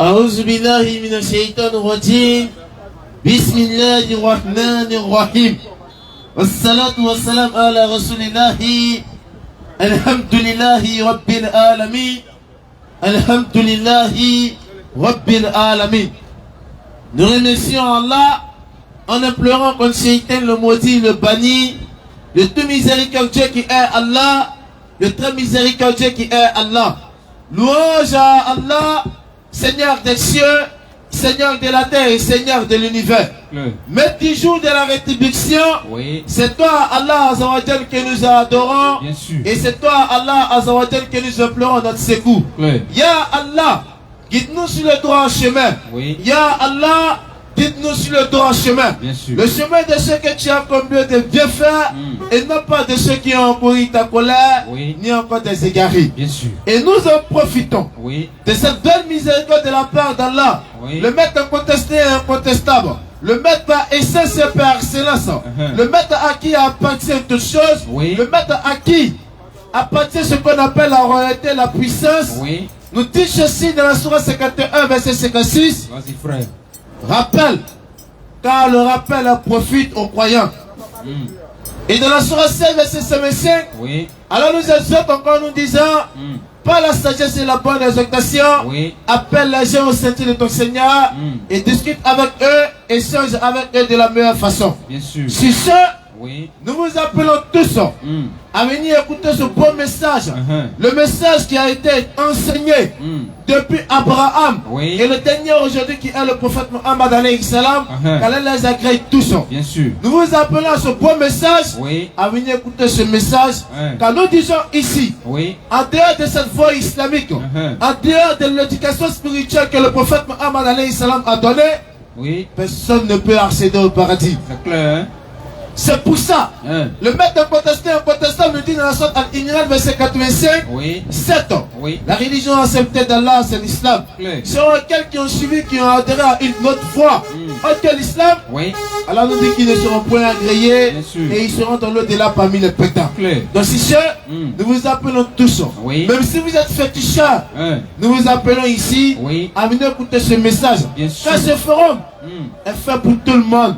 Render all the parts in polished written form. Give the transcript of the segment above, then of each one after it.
أعوذ بالله من الشيطان الرجيم بسم الله الرحمن الرحيم والصلاة والسلام على رسول الله الحمد لله رب العالمين الحمد لله رب العالمين. Nous remercions Allah en implorant contre Shaitan le maudit, le banni, le tout miséricordieux qui est Allah, le très miséricordieux qui est Allah. Louange à Allah, Seigneur des cieux, Seigneur de la terre et Seigneur de l'univers. Maître du jour de la rétribution, c'est toi Allah Azawajal que nous adorons. Et c'est toi Allah Azawajal que nous implorons notre secours. Ya Allah, guide-nous sur le droit chemin. Ya Allah, guide-nous sur le droit chemin. Le chemin de ceux que tu as comblé de bien faire et non pas de ceux qui ont encouru ta colère ni encore des égarés. Et nous en profitons de cette belle miséricorde de la part d'Allah, le maître incontesté et incontestable, le maître par essence et par excellence, le maître à qui appartient toutes choses, le maître à qui appartient ce qu'on appelle la royauté, la puissance. Nous dit ceci dans la sourate 51 verset 56. Vas-y frère. Rappel, car le rappel profite aux croyants. Et dans la sourate 7 verset 55, alors nous exhorte encore nous disant, par la sagesse et la bonne exhortation, appelle les gens au sentier de ton Seigneur et discute avec eux, échange avec eux de la meilleure façon. Sur ce, nous vous appelons tous à venir écouter ce beau message. Le message qui a été enseigné depuis Abraham et le dernier aujourd'hui qui est le prophète Muhammad alayhi salam, qu'Allah les agrée tous. Nous vous appelons à ce beau message à venir écouter ce message, car nous disons ici, en dehors de cette voie islamique, en dehors de l'éducation spirituelle que le prophète Muhammad alayhi salam a donnée, personne ne peut accéder au paradis. C'est clair, hein? C'est pour ça, le maître incontestable nous dit dans la sourate Al-Imran verset 85, 7 ans. La religion acceptée d'Allah, c'est l'islam. Sur lesquels qui ont suivi, qui ont adhéré à une autre foi, autre que l'islam, Allah nous dit qu'ils ne seront point agréés et ils seront dans l'au-delà parmi les pétants. Donc si ce, nous vous appelons tous, même si vous êtes féticheurs, nous vous appelons ici à venir écouter ce message. Car ce forum est fait pour tout le monde.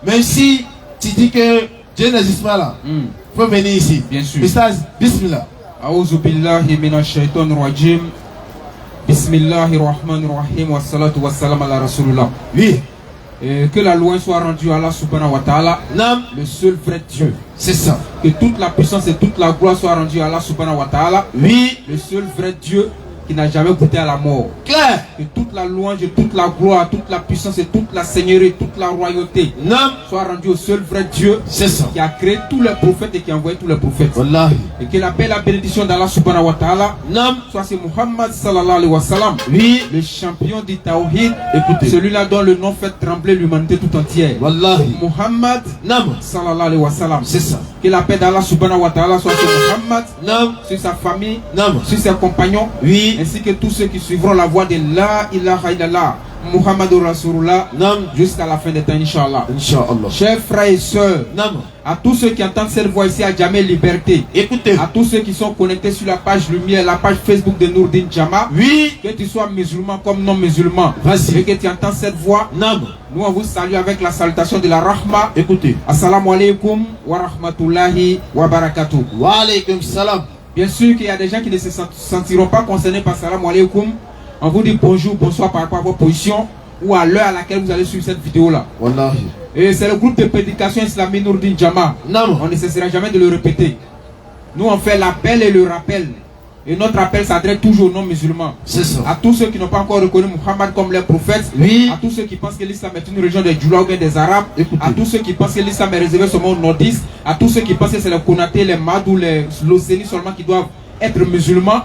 Même si tu dis que Dieu n'existe pas là, il faut venir ici. Message, Bismillah. A'udhu billahi minash shaitanir rajim. Bismillahir rahmanir rahim. Wa salatu wa salam ala rasulullah. Que la louange soit rendue à Allah subhanahu wa ta'ala, le seul vrai Dieu. C'est ça. Que toute la puissance et toute la gloire soient rendues à Allah subhanahu wa ta'ala, le seul vrai Dieu qui n'a jamais goûté à la mort. Claire. Que toute la louange, toute la gloire, toute la puissance et toute la seigneurie, toute la royauté soit rendue au seul vrai Dieu qui a créé tous les prophètes et qui a envoyé tous les prophètes. Et que la paix et la bénédiction d'Allah subhanahu wa ta'ala soit c'est Muhammad sallallahu alayhi wa sallam, le champion du Tawhid, celui-là dont le nom fait trembler l'humanité tout entière. Muhammad sallallahu alayhi wa sallam. C'est ça. Que la paix d'Allah subhanahu wa ta'ala soit sur Muhammad, sur sa famille, sur ses compagnons, ainsi que tous ceux qui suivront la voie de La ilaha illallah Muhammadur Rasulullah jusqu'à la fin des temps, Inch'Allah. Chers frères et sœurs, à tous ceux qui entendent cette voix ici à Jamel Liberté, écoutez, à tous ceux qui sont connectés sur la page Lumière, la page Facebook de Nourdin Jama, que tu sois musulman comme non musulman, et que tu entends cette voix, nous on vous salue avec la salutation de la Rahma. Écoutez, Assalamu alaikum wa rahmatullahi wa barakatuh. Wa alaikum salam. Bien sûr qu'il y a des gens qui ne se sentiront pas concernés par Salam alaikum. On vous dit bonjour, bonsoir par rapport à votre position ou à l'heure à laquelle vous allez suivre cette vidéo là. Et c'est le groupe de prédication islamique Nourdin Jama. On ne cessera jamais de le répéter. Nous on fait l'appel et le rappel. Et notre appel s'adresse toujours aux non-musulmans. C'est ça. À tous ceux qui n'ont pas encore reconnu Muhammad comme leur prophète. À tous ceux qui pensent que l'islam est une religion des Djoula ou bien des Arabes. À tous ceux qui pensent que l'islam est réservé seulement aux nordistes. À tous ceux qui pensent que c'est les Konaté, les Madou, les Locéni seulement qui doivent être musulmans.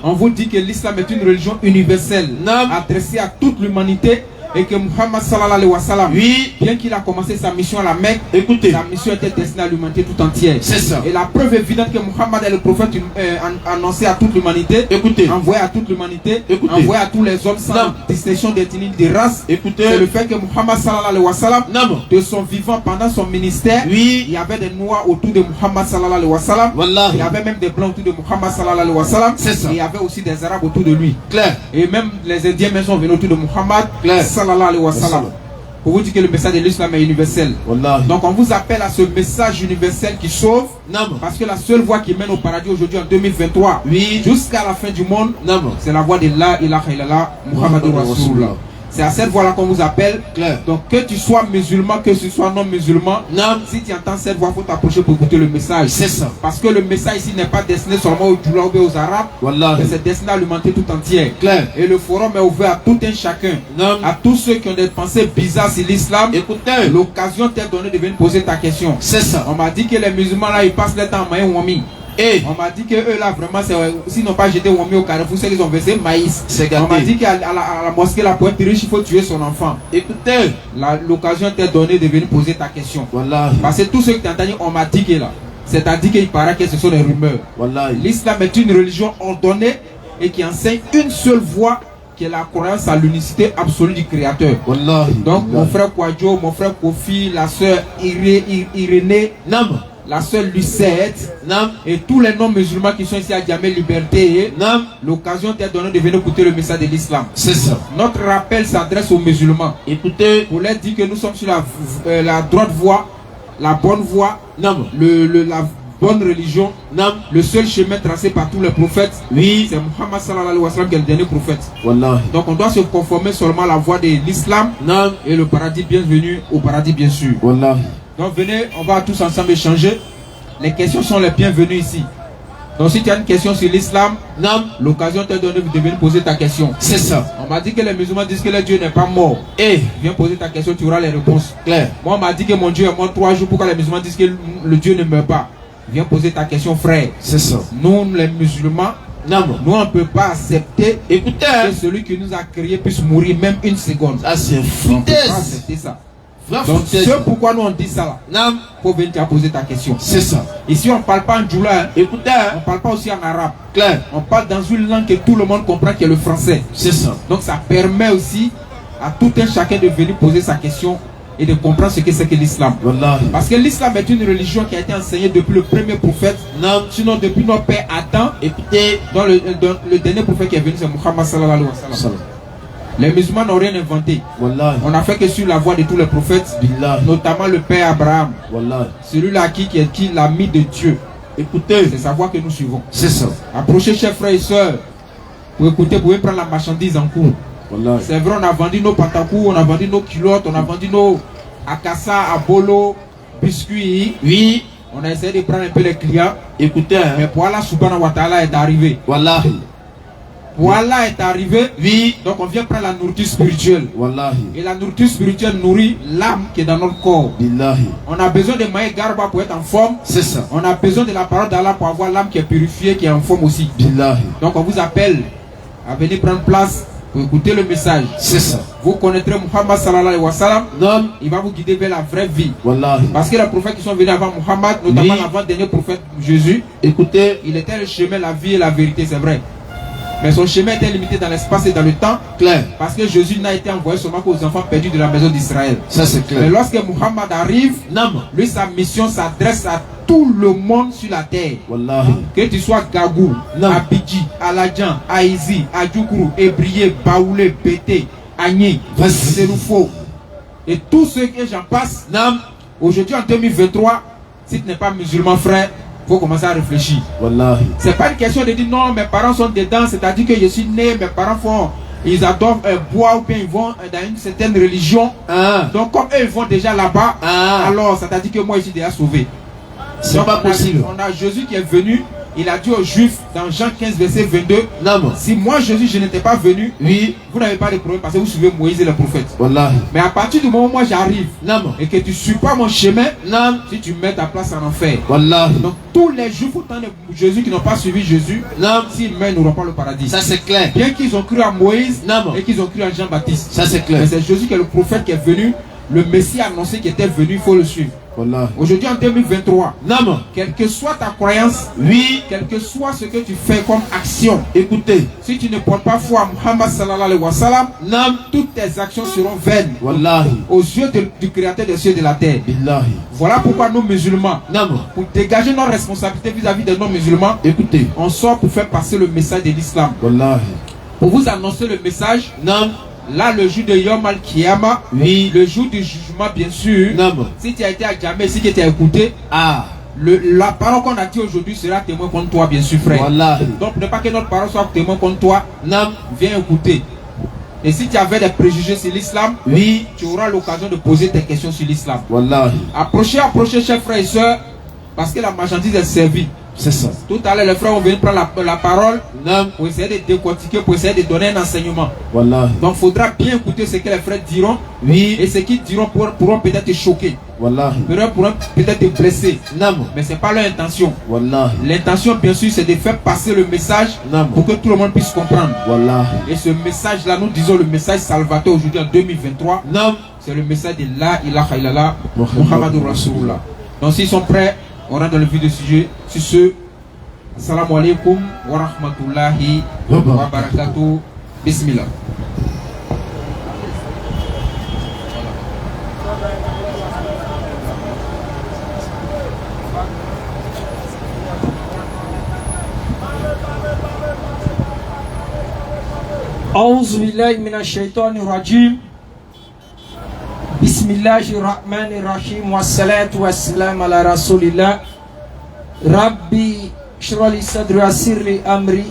On vous dit que l'islam est une religion universelle adressée à toute l'humanité Et que Muhammad sallallahu alayhi wa sallam, oui, bien qu'il a commencé sa mission à la Mecque, écoutez, sa mission était destinée à l'humanité tout entière. C'est ça. Et la preuve évidente que Muhammad est le prophète annoncé à toute l'humanité, écoutez, envoyé à toute l'humanité, écoutez, envoyé à tous les hommes sans distinction d'ethnie, de race. Écoutez, c'est le fait que Muhammad sallallahu alayhi wa sallam, de son vivant pendant son ministère, oui, il y avait des noirs autour de Muhammad sallallahu alayhi wa sallam. Wallah. Il y avait même des blancs autour de Muhammad sallallahu alayhi wa sallam. C'est ça. Et il y avait aussi des arabes autour de lui. Claire. Et même les indiens même sont venus autour de Muhammad sallallahu alayhi wa sallam. Pour vous dire que le message de l'islam est universel. Wallah. Donc on vous appelle à ce message universel qui sauve. Parce que la seule voie qui mène au paradis aujourd'hui en 2023, oui, jusqu'à la fin du monde, c'est la voie de la ilaha illallah Muhammadur Rasulullah. C'est à cette voie-là qu'on vous appelle. Claire. Donc que tu sois musulman, que tu sois non musulman, si tu entends cette voix, il faut t'approcher pour écouter le message. C'est ça. Parce que le message ici n'est pas destiné seulement aux Djoula ou aux Arabes, mais c'est destiné à l'humanité tout entière. Claire. Et le forum est ouvert à tout un chacun. À tous ceux qui ont des pensées bizarres sur l'islam. Écoutez, l'occasion t'est donnée de venir poser ta question. C'est ça. On m'a dit que les musulmans là, ils passent le temps à maïs wami. Et on m'a dit que eux là vraiment s'ils n'ont pas jeté wami au carrefour, c'est qu'ils ont versé maïs. On m'a dit qu'à la mosquée la pointe riche, il faut tuer son enfant. Écoutez, l'occasion t'est donnée de venir poser ta question. Wallah. Parce que tous ceux qui t'entendent, on m'a dit que là, c'est-à-dire qu'il paraît que ce sont des rumeurs. Wallah. L'islam est une religion ordonnée et qui enseigne une seule voie, qui est la croyance à l'unicité absolue du Créateur. Wallah. Donc mon frère Kwadjo, mon frère Kofi, la sœur Irénée, la sœur Lucette, et tous les non-musulmans qui sont ici à Djamé Liberté, l'occasion t'est donnée de venir écouter le message de l'islam. C'est ça. Notre rappel s'adresse aux musulmans. Écoutez, pour leur dire que nous sommes sur la droite voie, la bonne voie, la bonne religion, le seul chemin tracé par tous les prophètes. Oui, c'est Muhammad sallallahu alayhi wa sallam qui est le dernier prophète. Wallah. Donc on doit se conformer seulement à la voie de l'islam et le paradis, bienvenue au paradis bien sûr. Wallah. Donc venez, on va tous ensemble échanger. Les questions sont les bienvenues ici. Donc si tu as une question sur l'islam, l'occasion t'est donnée de venir poser ta question. C'est ça. On m'a dit que les musulmans disent que le Dieu n'est pas mort. Et viens poser ta question, tu auras les réponses. Claire. Moi on m'a dit que mon Dieu est mort 3 jours. Pourquoi les musulmans disent que le Dieu ne meurt pas? Viens poser ta question, frère. C'est ça. Nous les musulmans, nous on ne peut pas accepter que celui qui nous a créé puisse mourir même une seconde. Ah, c'est fou. On ne peut pas accepter ça. Donc c'est pourquoi nous on dit ça là. Pour venir te poser ta question. C'est ça. Ici on ne parle pas en djoula. Écoutez, on ne parle pas aussi en arabe. Claire. On parle dans une langue que tout le monde comprend, qui est le français. C'est ça. Donc ça permet aussi à tout un chacun de venir poser sa question et de comprendre ce que c'est que l'islam. Parce que l'islam est une religion qui a été enseignée depuis le premier prophète. Sinon depuis nos pères Adam. Écoutez, dans le dernier prophète qui est venu, c'est Muhammad sallallahu alayhi wa sallam. Les musulmans n'ont rien inventé. Wallah. On n'a fait que sur la voie de tous les prophètes, Billah. Notamment le père Abraham. Celui-là qui est l'ami de Dieu. Écoutez, c'est sa voie que nous suivons. C'est ça. Approchez, chers frères et sœurs, pour écouter, pour prendre la marchandise en cours. C'est vrai, on a vendu nos pantacous, on a vendu nos culottes, on a vendu nos akassa, abolo, biscuits. Oui. On a essayé de prendre un peu les clients. Écoutez, mais pour Allah subhanahu wa ta'ala est arrivé. Wallahi. Voilà est arrivé, oui. Donc on vient prendre la nourriture spirituelle. Wallahi. Et la nourriture spirituelle nourrit l'âme qui est dans notre corps. Billahi. On a besoin de maïs garba pour être en forme. C'est ça. On a besoin de la parole d'Allah pour avoir l'âme qui est purifiée, qui est en forme aussi. Billahi. Donc on vous appelle à venir prendre place pour écouter le message. C'est ça. Vous connaîtrez Muhammad sallallahu alayhi wa sallam. Il va vous guider vers la vraie vie. Wallahi. Parce que les prophètes qui sont venus avant Muhammad, notamment l'avant-dernier prophète Jésus, écoutez, il était le chemin, la vie et la vérité, c'est vrai. Mais son chemin était limité dans l'espace et dans le temps. Clair. Parce que Jésus n'a été envoyé seulement qu'aux enfants perdus de la maison d'Israël. Ça c'est clair. Mais lorsque Muhammad arrive, lui sa mission s'adresse à tout le monde sur la terre. Wallahi. Que tu sois Gagou, Abidji, Aladjan, Aïzi, Adjoukru, Ebrié, Baoulé, Bété, Agné, Seroufo. Et tous ceux que j'en passe, aujourd'hui en 2023, si tu n'es pas musulman frère, il faut commencer à réfléchir. C'est pas une question de dire non, mes parents sont dedans, c'est-à-dire que je suis né, mes parents ils adorent boire ou bien ils vont dans une certaine religion. Donc comme eux ils vont déjà là-bas, alors c'est-à-dire que moi je suis déjà sauvé. C'est pas possible. On a Jésus qui est venu Il a dit aux Juifs dans Jean 15 verset 22, si moi Jésus je n'étais pas venu, vous n'avez pas de problème parce que vous suivez Moïse et les prophètes. Mais à partir du moment où moi j'arrive et que tu ne suis pas mon chemin, si tu mets ta place en enfer. Donc tous les Juifs autant de Jésus qui n'ont pas suivi Jésus, s'ils meurent, n'auront pas le paradis. Ça c'est clair. Bien qu'ils ont cru à Moïse et qu'ils ont cru à Jean-Baptiste. Ça c'est clair. Mais c'est Jésus qui est le prophète qui est venu, le Messie annoncé qui était venu, il faut le suivre. Aujourd'hui en 2023, quelle que soit ta croyance, quel que soit ce que tu fais comme action, écoutez, si tu ne portes pas foi à Muhammad sallallahu alayhi wa sallam, toutes tes actions seront vaines aux yeux du créateur des cieux et de la terre. Voilà pourquoi nous musulmans, pour dégager nos responsabilités vis-à-vis de nos musulmans, écoutez, on sort pour faire passer le message de l'islam, pour vous annoncer le message. Là, le jour de Yom Al-Kiyama, le jour du jugement, bien sûr, si tu as été à Djamé, si tu as écouté, la parole qu'on a dit aujourd'hui sera témoin contre toi, bien sûr, frère. Donc, ne pas que notre parole soit témoin contre toi, viens écouter. Et si tu avais des préjugés sur l'islam, tu auras l'occasion de poser tes questions sur l'islam. Approchez, chers frères et sœurs, parce que la marchandise est servie. C'est ça. Tout à l'heure, les frères vont venir prendre la parole pour essayer de décortiquer, pour essayer de donner un enseignement. Donc, il faudra bien écouter ce que les frères diront. Et ce qu'ils diront pourront peut-être te choquer. Pourront peut-être te blesser. Mais ce n'est pas leur intention. L'intention, bien sûr, c'est de faire passer le message pour que tout le monde puisse comprendre. Et ce message-là, nous disons le message salvateur aujourd'hui en 2023. C'est le message de La ilaha illallah Muhammadur Rasulullah. Donc, s'ils sont prêts, on rentre dans le vif du sujet. Sur ce, Assalamu alaikum wa rahmatullahi wa barakatuh. Bismillah. أعوذ بالله من الشيطان الرجيم بسم الله الرحمن الرحيم والصلاة والسلام على رسول الله ربي اشرح لي صدري ويسر لي أمري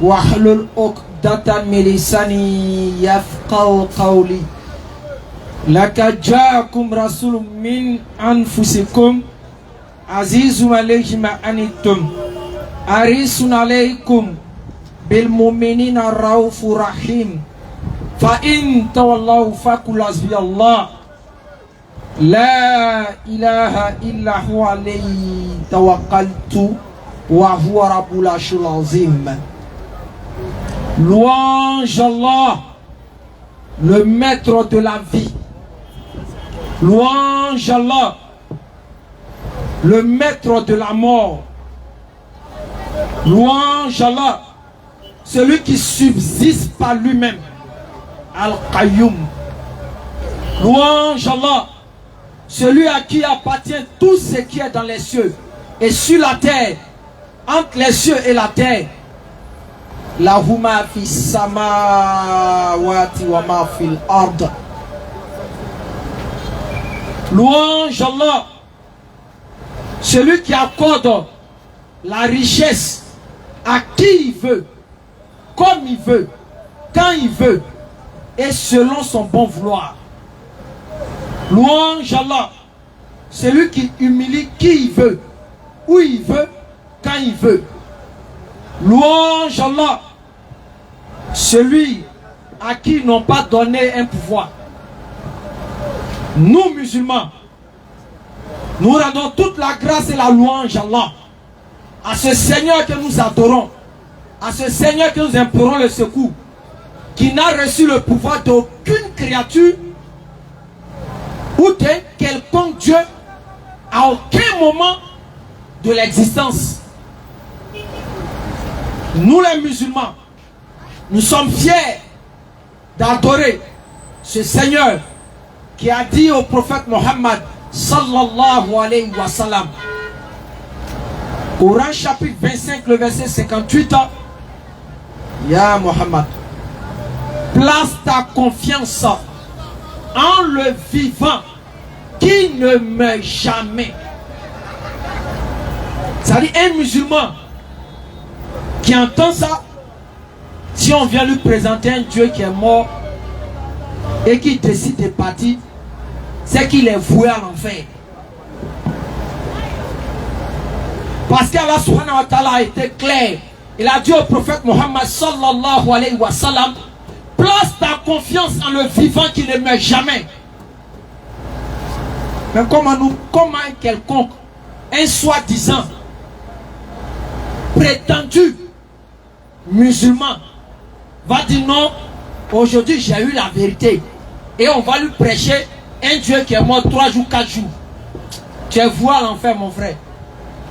واحلل عقدة من لساني يفقهوا قولي لقد جاءكم رسول من أنفسكم عزيز عليه ما عنتم حريص عليكم بالمؤمنين الرؤوف رحيم فإن تولوا فقل حسبي الله لا إله إلا هو عليه توكلت وهو رب العرش العظيم. Louange Allah, le maître de la vie. Louange Allah, le maître de la mort. Louange Allah, celui qui subsiste par lui-même. Al-Qayyum. Louange Allah, celui à qui appartient tout ce qui est dans les cieux et sur la terre, entre les cieux et la terre. Lahuma fi samawati wa ma fil ard. Louange Allah, celui qui accorde la richesse à qui il veut, comme il veut, quand il veut, et selon son bon vouloir. Louange Allah, celui qui humilie qui il veut, où il veut, quand il veut. Louange Allah, celui à qui ils n'ont pas donné un pouvoir. Nous musulmans, nous rendons toute la grâce et la louange Allah à ce Seigneur que nous adorons, à ce Seigneur que nous implorons le secours, qui n'a reçu le pouvoir d'aucune créature ou de quelconque Dieu à aucun moment de l'existence. Nous les musulmans, nous sommes fiers d'adorer ce Seigneur qui a dit au prophète Mohammed sallallahu alayhi wa sallam, Coran chapitre 25 le verset 58, Ya Mohammed, place ta confiance en le vivant qui ne meurt jamais. C'est-à-dire un musulman qui entend ça, si on vient lui présenter un Dieu qui est mort et qui décide de partir, c'est qu'il est voué à l'enfer. Parce qu'Allah subhanahu wa ta'ala a été clair. Il a dit au prophète Mohammed sallallahu alayhi wa sallam, place ta confiance en le vivant qui ne meurt jamais. Mais comment un quelconque, un soi-disant prétendu musulman va dire non, aujourd'hui j'ai eu la vérité et on va lui prêcher un Dieu qui est mort 3 jours, 4 jours. Tu es voué à l'enfer, mon frère.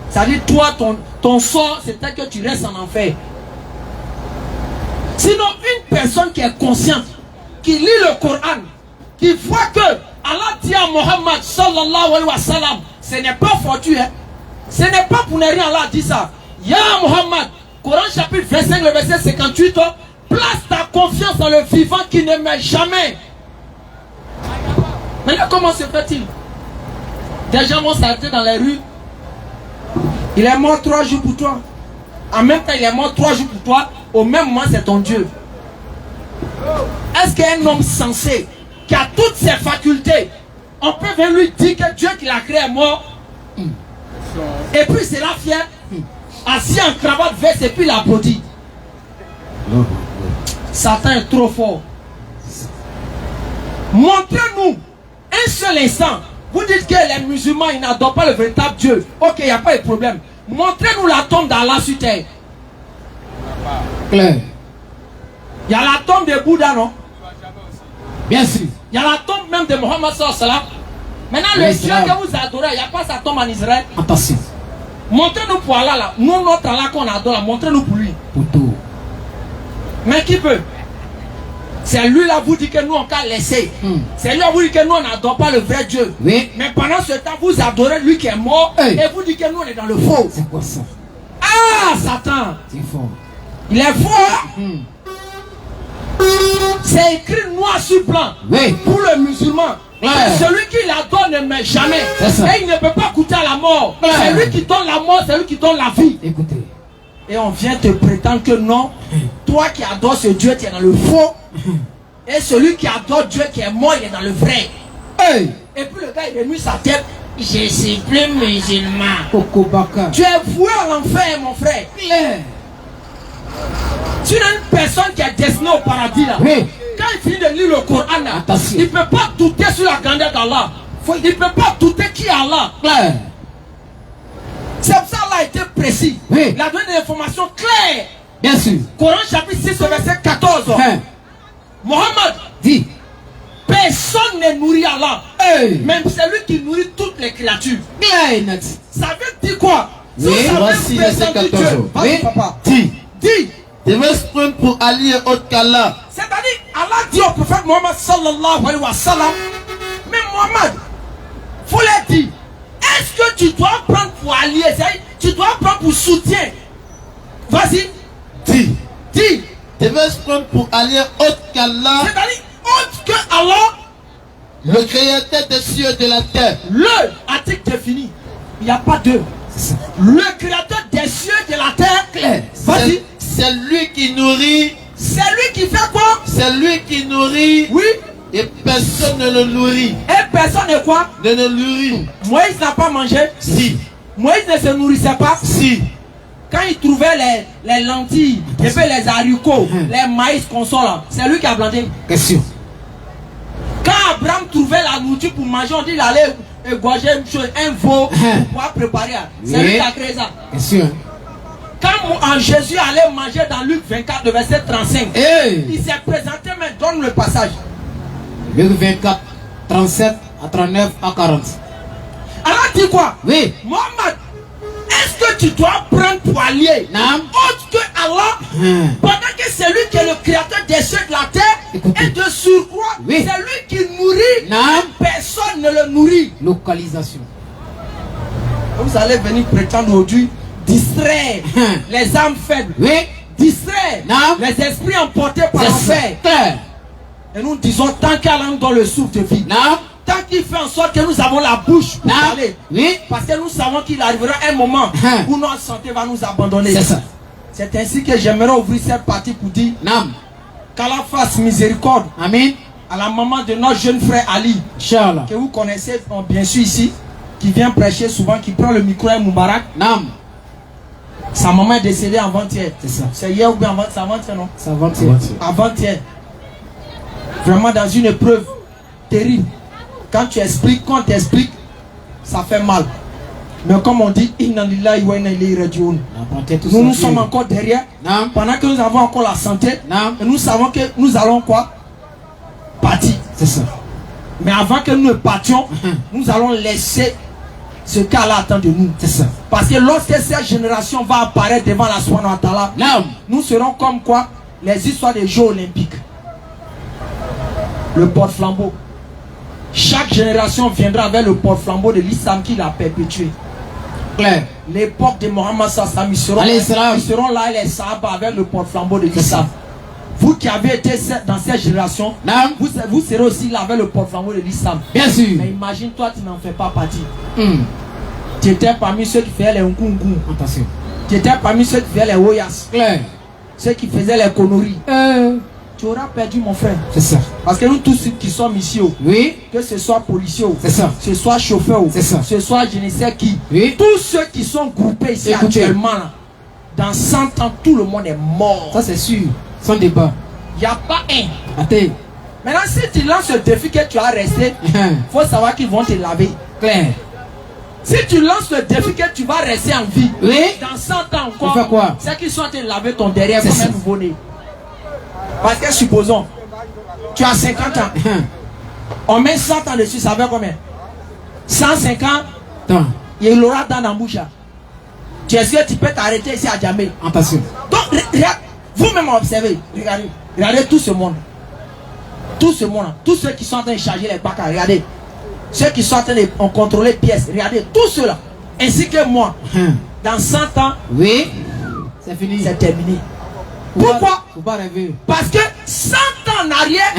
Ça dit toi, ton sort, c'était que tu restes en enfer. Sinon, une personne qui est consciente, qui lit le Coran, qui voit que Allah dit à Mohammed sallallahu alayhi wa sallam, ce n'est pas fortuit, hein? Ce n'est pas pour ne rien, Allah dit ça. Ya Mohammed, Coran chapitre 25, le verset 58, place ta confiance dans le vivant qui ne meurt jamais. Maintenant, comment se fait-il? Des gens vont s'arrêter dans les rues. Il est mort 3 jours pour toi. En même temps, il est mort 3 jours pour toi. Au même moment, c'est ton Dieu. Est-ce qu'un homme sensé, qui a toutes ses facultés, on peut venir lui dire que Dieu qui l'a créé est mort? Et puis c'est la fière, assis en cravate verte et puis il applaudit. Satan est trop fort. Montrez-nous un seul instant. Vous dites que les musulmans ils n'adorent pas le véritable Dieu. Ok, il n'y a pas de problème. Montrez-nous la tombe d'Allah sur terre. Claire. Il y a la tombe de Bouddha, non? Bien sûr. Il y a la tombe même de Mohammed sallallahu alayhi wa sallam. Maintenant, le Dieu que vous adorez, il n'y a pas sa tombe en Israël. Attention. Montrez-nous pour Allah là. Nous, notre Allah qu'on adore, montrez-nous pour lui. Pour tout. Mais qui peut? C'est lui là vous dit que nous on peut laisser. C'est lui là vous dit que nous on n'adore pas le vrai Dieu. Oui. Mais pendant ce temps vous adorez lui qui est mort. Hey. Et vous dites que nous on est dans le faux. C'est quoi ça? Ah Satan. C'est fort. Il est faux. C'est écrit noir sur blanc. Oui. Pour le musulman. Celui qui l'adore ne meurt jamais. Et il ne peut pas goûter à la mort. C'est lui qui donne la mort, c'est lui qui donne la vie. Écoutez. Et on vient te prétendre que non. Toi qui adores ce Dieu, tu es dans le faux. Et celui qui adore Dieu qui est mort, il est dans le vrai. Hey. Et puis le gars il remue sa tête. Je suis plus musulman. Coco Baka. Tu es voué à l'enfer, mon frère. Claire. Tu es une personne qui est destinée au paradis là. Oui. Quand il finit de lire le Coran là, attention. Il ne peut pas douter sur la grandeur d'Allah. Il ne peut pas douter qui est Allah. Claire. C'est pour ça qu'Allah a été précis. Oui. Il a donné des informations claires. Bien sûr. Coran chapitre 6 verset 14. Mohammed dit, personne ne nourrit Allah. Hey. Même celui qui nourrit toutes les créatures. Bien. Ça veut dire quoi? Oui. Voici verset 14. Oui. Papa. Dis. Tu veux se prendre pour allier autre qu'Allah. C'est-à-dire, Allah dit au prophète Mohammed sallallahu alayhi wa sallam, mais Mohammed, faut leur dire, est-ce que tu dois prendre pour allié, tu dois prendre pour soutien? Vas-y. Dis. Tu veux se prendre pour allier autre qu'Allah. C'est-à-dire, autre que Allah, le créateur des cieux et de la terre. Le article défini. Il n'y a pas deux. Le créateur des cieux et de la terre. Vas-y. C'est lui qui nourrit. C'est lui qui fait quoi? C'est lui qui nourrit. Oui. Et personne ne le nourrit. Et personne ne quoi? Ne le nourrit. Moïse n'a pas mangé? Si. Moïse ne se nourrissait pas? Si. Quand il trouvait les lentilles, et puis les haricots, les maïs qu'on sort là, c'est lui qui a planté. Question. Quand Abraham trouvait la nourriture pour manger, on dit qu'il allait égorger une chose, un veau, pour pouvoir préparer. C'est lui qui a créé ça. Question. Quand Jésus allait manger dans Luc 24, le verset 35, il s'est présenté, mais donne le passage. Luc 24, 37 à 39 à 40. Allah dit quoi? Oui. Mohammed, est-ce que tu dois prendre pour allié autre que Allah, pendant que c'est lui qui est le créateur des cieux et de la terre? Écoutez. Et de surcroît, c'est lui qui nourrit, personne ne le nourrit. Localisation. Vous allez venir prétendre aujourd'hui distraire les âmes faibles, distraire les esprits emportés par l'enfer. Et nous disons, tant qu'Allah nous donne le souffle de vie, tant qu'il fait en sorte que nous avons la bouche pour parler, parce que nous savons qu'il arrivera un moment où notre santé va nous abandonner. C'est ça. C'est ainsi que j'aimerais ouvrir cette partie pour dire qu'Allah fasse miséricorde. Amen. À la maman de notre jeune frère Ali, que vous connaissez bien sûr ici, qui vient prêcher souvent, qui prend le micro à Moubarak. Sa maman est décédée avant-hier. C'est ça. C'est hier ou bien avant, c'est avant-hier, non? C'est avant-hier. Avant-hier. Vraiment dans une épreuve terrible. Quand tu expliques, quand tu expliques, ça fait mal. Mais comme on dit, nous sommes encore derrière. Non. Pendant que nous avons encore la santé, Non. et nous savons que nous allons quoi? Partir. C'est ça. Mais avant que nous ne partions, nous allons laisser ce cas-là attendre de nous. C'est ça. Parce que lorsque cette génération va apparaître devant la Subhanahu wa Ta'ala, Non. nous serons comme quoi? Les histoires des Jeux Olympiques. Le porte-flambeau. Chaque génération viendra avec le porte-flambeau de l'islam qu'il a perpétué. Claire. L'époque de Mohammed Sassam, ils seront là, les Sahaba, avec le porte-flambeau de l'islam. Vous qui avez été dans cette génération, Non. vous serez aussi là avec le porte-flambeau de l'islam. Bien sûr. Mais imagine-toi, tu n'en fais pas partie. Tu étais parmi ceux qui faisaient les nkunku. Attention. Tu étais parmi ceux qui faisaient les woyas. Claire. Ceux qui faisaient les conneries. Tu auras perdu, mon frère. C'est ça. Parce que nous tous ceux qui sommes ici, Oui. que ce soit policier, C'est ça. ce soit chauffeur, C'est ça. ce soit je ne sais qui, Oui. tous ceux qui sont groupés ici Écoutez. actuellement, là, dans 100 ans, tout le monde est mort. Ça c'est sûr. Sans débat. Il n'y a pas un. Attends. Maintenant, si tu lances le défi que tu as resté, il faut savoir qu'ils vont te laver. Claire. Si tu lances le défi que tu vas rester en vie, Oui. dans 100 ans encore, Tu fais quoi? c'est qu'ils sont en train de laver ton derrière C'est comme ça. un nouveau-né. Parce que supposons, tu as 50 ans, on met 100 ans dessus, ça fait combien? 150, Attends. il aura dans la bouche. Tu es sûr que tu peux t'arrêter ici à Djamé. Attention. Donc, regarde, vous-même observez, regardez tout ce monde. Tout ce monde, tous ceux qui sont en train de charger les bacs, regardez. Ceux qui sont en train de contrôler les pièces, regardez, tous ceux-là, ainsi que moi, dans 100 ans, Oui. C'est fini. c'est terminé. Faut Pourquoi? pas- Faut pas rêver. Parce que 100 ans en arrière,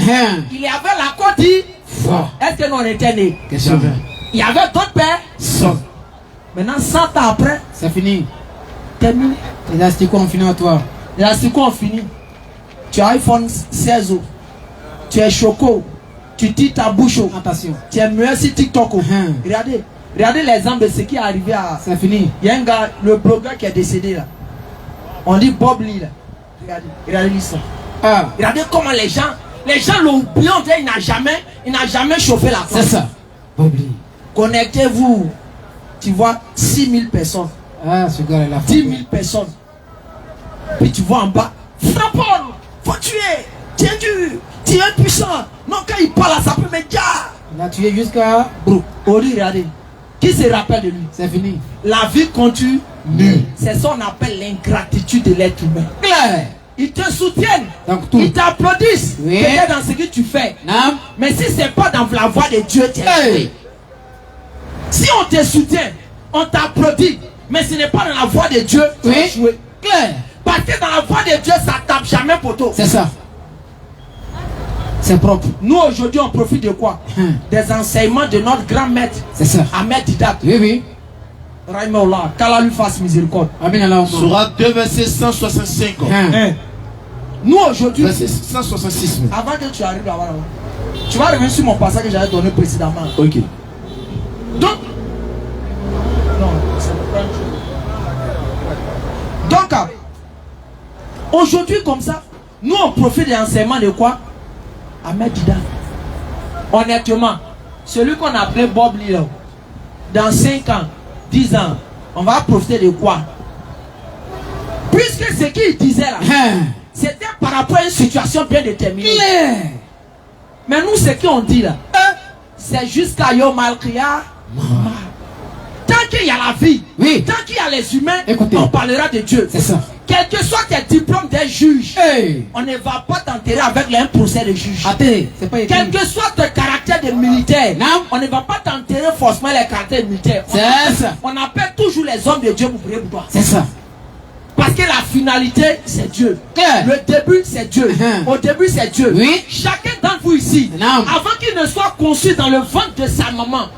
il y avait la Côte d'Ivoire. Est-ce que nous on était nés? Question. Il y avait d'autres pères. Maintenant, 100 ans après, C'est fini. terminé. Les asticots ont fini à toi. Là, c'est quoi on finit? Tu as iPhone 16, tu es choco, tu tires ta bouche, Attention. tu es mieux sur TikTok. Regardez l'exemple de ce qui est arrivé à. C'est fini. Il y a un gars, le blogueur qui est décédé là. On dit Bob Lee là. Regardez ça. Ah. Regardez comment les gens l'ont oublié, on dirait il n'a jamais chauffé la C'est France. ça. Oublie. Connectez-vous. Tu vois 6000 personnes, Ah, ce gars est là. 10 000 personnes. Puis tu vois en bas, frappe-on, faut tuer, tiens dur, tu es puissant. Non, quand il parle à ça peut me dire. Il a tué jusqu'à Brooke. Ori, regardez. Qui se rappelle de lui? C'est fini. La vie continue. C'est ça qu'on appelle l'ingratitude de l'être humain. Claire. Ils te soutiennent. Donc tout. Ils t'applaudissent. Oui. Peut-être dans ce que tu fais. Non. Mais si c'est pas dans la voie de Dieu, tu es Hey. échoué. Si on te soutient, on t'applaudit, mais ce n'est pas dans la voie de Dieu, tu es Oui. échoué. Claire. Parce que dans la voie de Dieu, ça tape jamais poteau. C'est ça. C'est propre. Nous aujourd'hui, on profite de quoi? Des enseignements de notre grand maître, C'est ça. Ahmed Didat. Oui, oui. Rahimahullah, qu'Allah lui fasse miséricorde. Amen Allah. Surat 2, verset 165. Nous aujourd'hui, Verset 166. avant que tu arrives là-bas, tu vas revenir sur mon passage que j'avais donné précédemment. Ok. Donc, non, c'est pas une chose. Donc, aujourd'hui comme ça, nous on profite des enseignements de quoi? Ahmed Didat. Honnêtement, celui qu'on appelait Bob Lee, dans 5 ans, 10 ans, on va profiter de quoi? Puisque ce qu'il disait là, c'était par rapport à une situation bien déterminée. Mais nous, ce qu'on dit là, c'est jusqu'à Yom Al-Qiyamah. Tant qu'il y a la vie, Oui. tant qu'il y a les humains, Écoutez. on parlera de Dieu. C'est ça. Quel que soit tes diplômes des juges, Hey. on ne va pas t'enterrer avec un procès de juge. Attendez. C'est pas écrit. Quel que soit ton caractère de militaire, Non. on ne va pas t'enterrer forcément les caractères militaires. C'est ça. On appelle toujours les hommes de Dieu pour prier pour toi. C'est ça. Parce que la finalité, c'est Dieu. Claire. Le début, c'est Dieu. Au début, c'est Dieu. Oui. Chacun d'entre vous ici, Non. avant qu'il ne soit conçu dans le ventre de sa maman,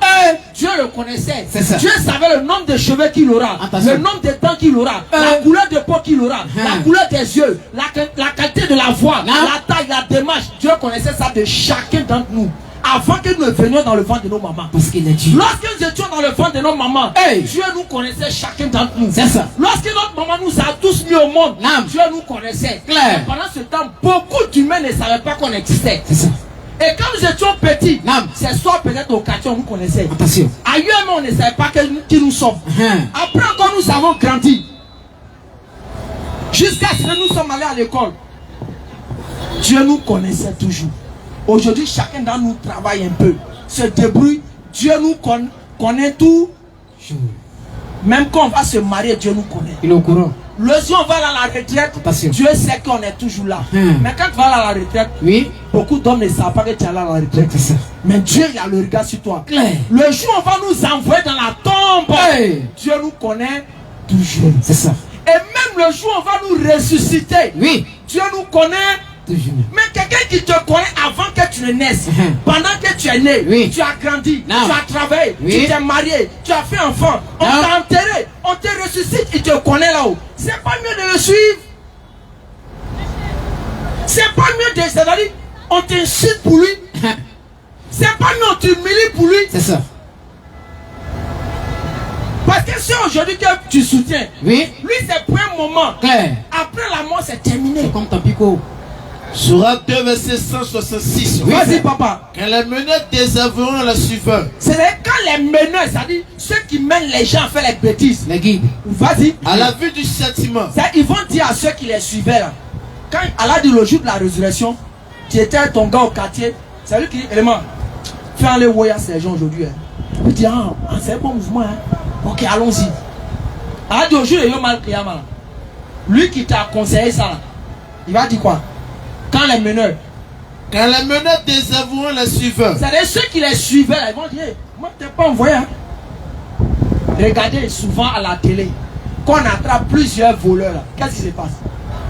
Dieu le connaissait. C'est ça. Dieu savait le nombre de cheveux qu'il aura, Attention. le nombre de dents qu'il aura, la couleur de peau qu'il aura, la couleur des yeux, la qualité de la voix, Non. la taille, la démarche. Dieu connaissait ça de chacun d'entre nous. avant que nous venions dans le ventre de nos mamans. Parce qu'il est Dieu. Lorsque nous étions dans le ventre de nos mamans, Dieu nous connaissait chacun d'entre nous. C'est ça. Lorsque notre maman nous a tous mis au monde, Dieu nous connaissait. Claire. Et pendant ce temps, beaucoup d'humains ne savaient pas qu'on existait. C'est ça. Et quand nous étions petits, c'est soit peut-être au quartier on nous connaissait. Attention. Ailleurs, mais on ne savait pas qui nous sommes. Après encore, nous avons grandi. Jusqu'à ce que nous sommes allés à l'école. Dieu nous connaissait toujours. Aujourd'hui, chacun d'entre nous travaille un peu, se débrouille. Dieu nous connaît tout. Même quand on va se marier, Dieu nous connaît. Il est au courant. Le jour où on va à la retraite, Dieu sait qu'on est toujours là. Mais quand tu vas à la retraite, beaucoup d'hommes ne savent pas que tu es allé à la retraite. Mais Dieu, il a le regard sur toi. Le jour où on va nous envoyer dans la tombe, Dieu nous connaît toujours. C'est ça. Et même le jour où on va nous ressusciter, Dieu nous connaît toujours. Mais quelqu'un qui te connaît avant que tu ne naisses, pendant que tu es né, tu as grandi, tu as travaillé, tu t'es marié, tu as fait enfant, on t'a enterré, on te ressuscite, il te connaît là-haut. C'est pas mieux de le suivre. C'est pas mieux de... C'est-à-dire, on t'insulte pour lui. C'est pas mieux, on t'humilie pour lui. C'est ça. Parce que c'est aujourd'hui que tu soutiens. Lui, c'est pour un moment. Claire. Après la mort, c'est terminé. C'est comme ton picot. Surat 2, verset 166. Vas-y, papa. Quand les meneurs désavoueront la suiveur. C'est-à-dire quand les meneurs, c'est-à-dire ceux qui mènent les gens à faire les bêtises. Les guides. Vas-y. À la vue du châtiment. Ils vont dire à ceux qui les suivaient là. Quand Allah dit le jour de la résurrection, tu étais ton gars au quartier. C'est lui qui dit, élément, fais aller voir ces gens aujourd'hui. Il dit, c'est un bon mouvement. Ok, allons-y. Allah dit au jour de Yom Al-Qiyamah, lui qui t'a conseillé ça là, il va dire quoi? Quand les meneurs désavoueront la suiveur. C'est-à-dire ceux qui les suivaient là, ils vont dire, moi je t'ai pas envoyé. Regardez souvent à la télé, qu'on attrape plusieurs voleurs là, qu'est-ce qui se passe?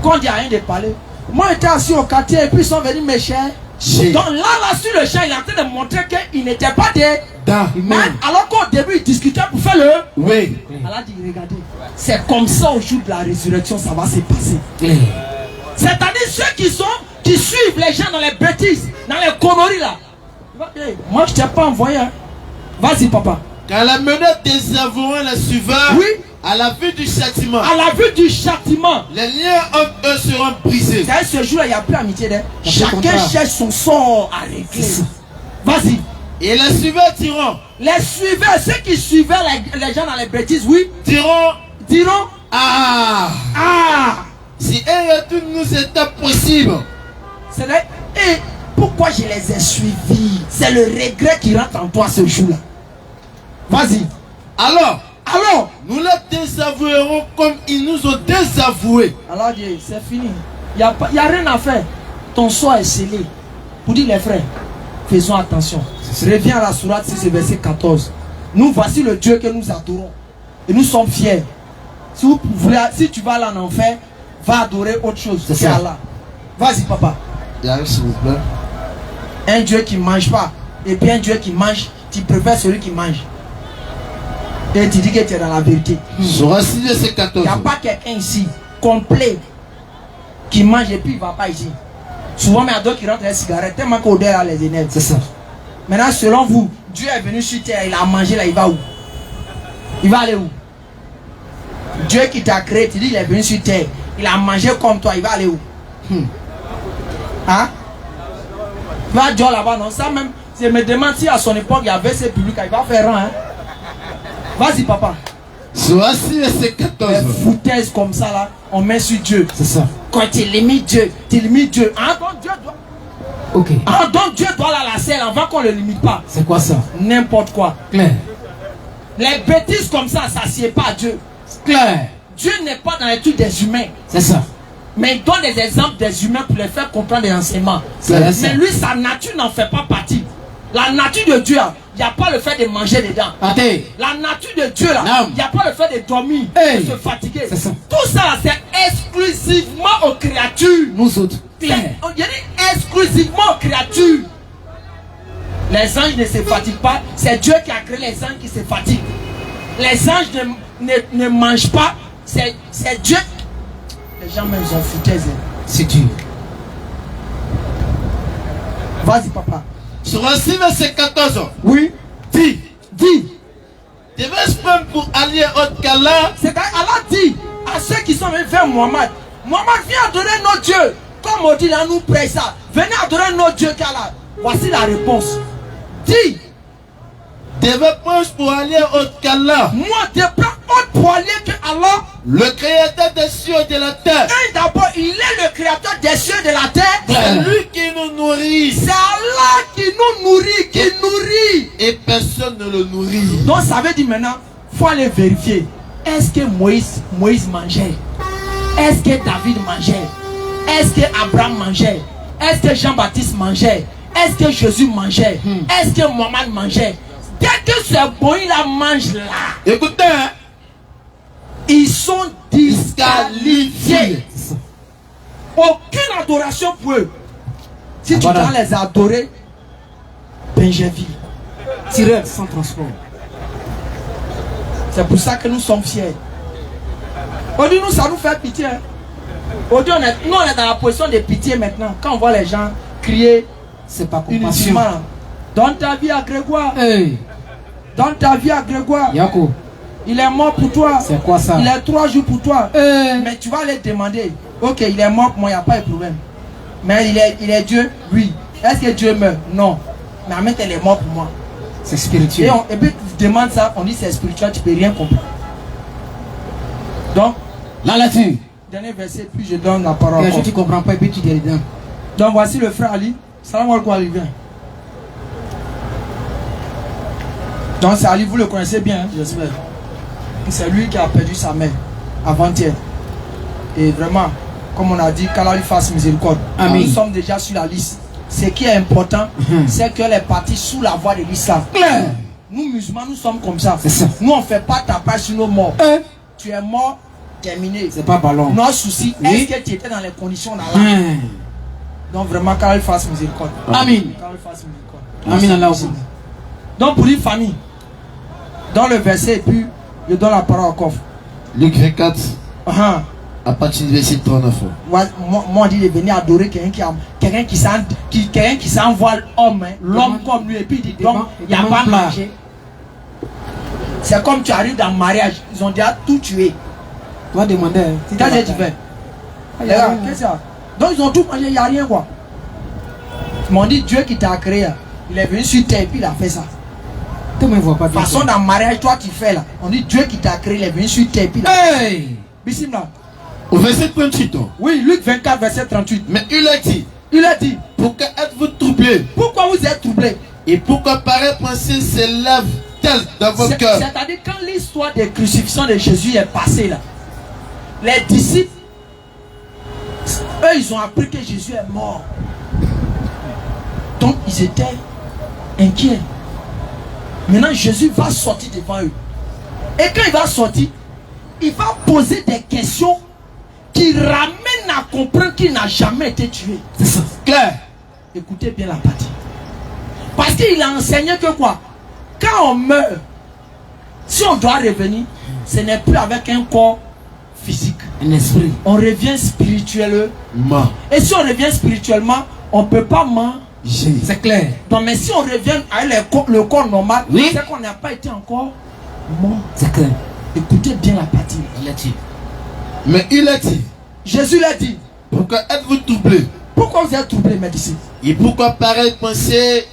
Quand il n'y a rien de parler. Moi j'étais assis au quartier et puis ils sont venus me chercher. Donc là sur le champ, il est en train de montrer qu'il n'était pas des alors qu'au début il discutait pour faire le. Oui. Allah dit, regardez, c'est comme ça au jour de la résurrection, ça va se passer. C'est-à-dire ceux qui suivent les gens dans les bêtises, dans les conneries là. Moi je t'ai pas envoyé. Vas-y papa. Quand les meneurs désavoueront la suiveur, à la vue du châtiment. À la vue du châtiment. Les liens entre eux seront brisés. C'est ce jour-là, il n'y a plus amitié. Chacun cherche son sort à régler. Vas-y. Et les suiveurs diront. Les suiveurs, ceux qui suivaient les gens dans les bêtises, diront. Si un retour nous était possible. C'est là. Et pourquoi je les ai suivis? C'est le regret qui rentre en toi ce jour-là. Vas-y. Alors, nous les désavouerons comme ils nous ont désavoués. Alors Dieu, c'est fini. Il n'y a rien à faire. Ton sort est scellé. Pour dire les frères, faisons attention. Reviens à la sourate 6, verset 14. Nous voici le Dieu que nous adorons. Et nous sommes fiers. Si tu vas aller en enfer, va adorer autre chose. C'est Allah. Vas-y papa. S'il vous plaît. Un Dieu qui ne mange pas. Et puis un Dieu qui mange, tu préfères celui qui mange. Et tu dis que tu es dans la vérité. Surat 6, verset 14. Il n'y a pas quelqu'un ici, complet, qui mange et puis il ne va pas ici. Souvent, mais il y a d'autres qui rentrent dans les cigarettes, tellement qu'au-delà les énerve. C'est ça. Maintenant, selon vous, Dieu est venu sur terre, il a mangé là, il va où? Il va aller où? Dieu qui t'a créé, tu dis qu'il est venu sur terre, il a mangé comme toi, il va aller où? Hein? Il va dire là-bas, non? Ça même, je me demande si à son époque, il y avait ces publics, il va faire rang, hein? Vas-y, papa. Surat 6, verset 14. Les foutaises comme ça, là, on met sur Dieu. C'est ça. Quand tu limites Dieu, tu limites Dieu. Ah, donc Dieu doit. Ok. Ah, donc Dieu doit la selle avant qu'on ne le limite pas. C'est quoi ça? N'importe quoi. Claire. Les bêtises comme ça sied pas à Dieu. Claire. Dieu n'est pas dans les trucs des humains. C'est ça. Mais il donne des exemples des humains pour les faire comprendre des enseignements. Mais lui, sa nature n'en fait pas partie. La nature de Dieu, il n'y a pas le fait de manger dedans. La nature de Dieu, il n'y a pas le fait de dormir, de se fatiguer. Ça. Tout ça, c'est exclusivement aux créatures. Nous autres. On dit exclusivement aux créatures. Les anges ne se fatiguent pas. C'est Dieu qui a créé les anges qui se fatiguent. Les anges ne mangent pas. C'est Dieu. Les gens même sont foutaises. C'est Dieu. Vas-y, papa. Voici verset 14. Oui. Dis. Devais-je prendre pour aller au Kala? C'est qu'Allah dit à ceux qui sont venus vers Mohammed, Mohammed, viens adorer nos dieux. Comme on dit là, nous prêt ça. Venez adorer nos dieux qu'Allah. Voici la réponse. Dis. Devais-je pour aller au Kala? Moi, je prends autre pour aller que Allah. Le créateur des cieux et de la terre. Et d'abord, il est le créateur des cieux et de la terre. C'est lui qui nous nourrit. C'est Allah qui nous nourrit, qui nourrit. Et personne ne le nourrit. Donc ça veut dire maintenant, il faut aller vérifier. Est-ce que Moïse mangeait? Est-ce que David mangeait? Est-ce que Abraham mangeait? Est-ce que Jean-Baptiste mangeait? Est-ce que Jésus mangeait? Est-ce que Mohamed mangeait? Dès que c'est bon, il la mange là. Écoutez, hein? Ils sont disqualifiés. Aucune adoration pour eux. Si tu dois les adorer, Benjaville. Tirel sans transport. C'est pour ça que nous sommes fiers. Aujourd'hui, nous, ça nous fait pitié. Aujourd'hui, nous, on est dans la position de pitié maintenant. Quand on voit les gens crier, c'est pas compassion. Donne ta vie à Grégoire. Hey. Donne ta vie à Grégoire. Yako. Il est mort pour toi. C'est quoi ça? Il est 3 jours pour toi. Hey. Mais tu vas aller demander. Ok, il est mort pour moi, il n'y a pas de problème. Mais il est Dieu? Oui. Est-ce que Dieu meurt? Non. Mais en même temps, il est mort pour moi. C'est spirituel. Et puis tu demandes ça, on dit c'est spirituel, tu ne peux rien comprendre. Donc, là là-dessus. Dernier verset, puis je donne la parole. Tu ne comprends pas et puis tu dis dedans. Donc voici le frère Ali. Salam alaikum Ali, viens. Donc c'est Ali, vous le connaissez bien, hein, j'espère. C'est lui qui a perdu sa mère avant-hier. Et vraiment, comme on a dit, qu'Allah lui fasse miséricorde. Amen. Nous sommes déjà sur la liste. Ce qui est important, c'est qu'elle est partie sous la voie de l'islam. Nous musulmans, nous sommes comme ça. Nous on ne fait pas tapage sur nos morts. Tu es mort, terminé. C'est pas ballon. Notre souci, est-ce que tu étais dans les conditions d'Allah? Donc vraiment, qu'Allah lui fasse miséricorde. Amen. Amen Allah. Donc pour une famille, dans le verset, et puis je donne la parole au coffre. Luc 24. À partir du verset 39. Moi, on dit de venir adorer quelqu'un qui s'envoie l'homme, l'homme comme lui, et puis il dit donc, il n'y a pas mangé. C'est comme tu arrives dans le mariage, ils ont déjà tout tué. Tu vas demander. Qu'est-ce que tu fais? Qu'est-ce que ça? Donc ils ont tout mangé, il n'y a rien quoi. Ils m'ont dit Dieu qui t'a créé, il est venu sur terre et puis il a fait ça. Tu ne me vois pas bien. De toute façon, dans le mariage, toi tu fais là. On dit Dieu qui t'a créé, il est venu sur terre et puis il a fait ça. Bismillah. Au verset 38. Oui, Luc 24, verset 38. Mais il a dit, pourquoi êtes-vous troublés? Pourquoi vous êtes troublés? Et pourquoi pareille pensée s'élève-t-elle dans vos cœurs? C'est-à-dire quand l'histoire de crucifixion de Jésus est passée là, les disciples, eux ils ont appris que Jésus est mort. Donc ils étaient inquiets. Maintenant Jésus va sortir devant eux. Et quand il va sortir, il va poser des questions qui ramènent à comprendre qu'il n'a jamais été tué. C'est ça. Clair. Écoutez bien la partie. Parce qu'il a enseigné que quoi? Quand on meurt, si on doit revenir, ce n'est plus avec un corps physique. Un esprit. On revient spirituellement. Et si on revient spirituellement, on ne peut pas manger. C'est clair. Donc, mais si on revient avec le corps normal, oui, c'est qu'on n'a pas été encore mort. C'est clair. Écoutez bien la partie. Il a dit. Mais il a dit. Jésus l'a dit. Pourquoi êtes-vous troublés? Pourquoi vous êtes troublés, mes disciples? Et pourquoi pareille pensée?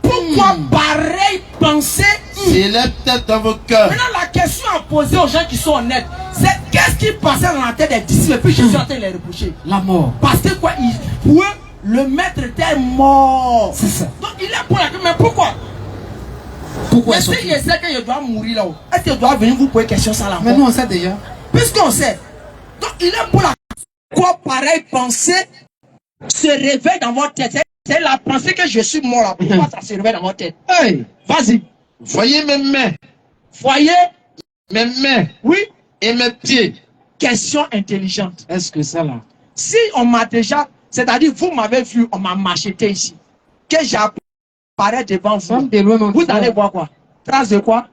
Pourquoi pareille pensée s'élève peut-être dans vos cœurs? Maintenant, la question à poser aux gens qui sont honnêtes, c'est qu'est-ce qui passait dans la tête des disciples et puis Jésus a été les reprocher? La mort. Parce que quoi, pour eux, le maître était mort. C'est ça. Donc il est pour la question. Mais pourquoi? Pourquoi? Est-ce qu'il sait que je dois mourir là-haut? Est-ce qu'il doit venir vous poser question ça là? Mais nous on sait déjà. Puisqu'on sait. Donc il est pour la quoi pareille pensée se réveille dans votre tête. C'est la pensée que je suis mort là. Pourquoi ça se réveille dans votre tête? Hey, vas-y. Voyez mes mains. Voyez mes mains. Oui. Et mes pieds. Question intelligente. Est-ce que ça là? Si on m'a déjà, c'est-à-dire vous m'avez vu, on m'a macheté ici. Que j'apparais devant vous. Vous allez voir quoi? Trace de quoi?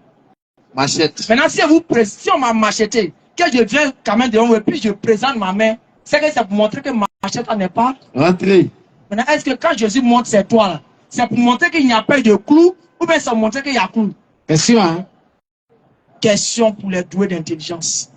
Machette. Maintenant si on m'a macheté, que je viens quand même devant vous et puis je présente ma main, c'est que c'est pour montrer que ma machette n'est pas rentrée. Maintenant, est-ce que quand Jésus montre ses toits là, C'est pour montrer qu'il n'y a pas de clou, ou bien c'est pour montrer qu'il y a clou? Question, hein? Question pour les doués d'intelligence.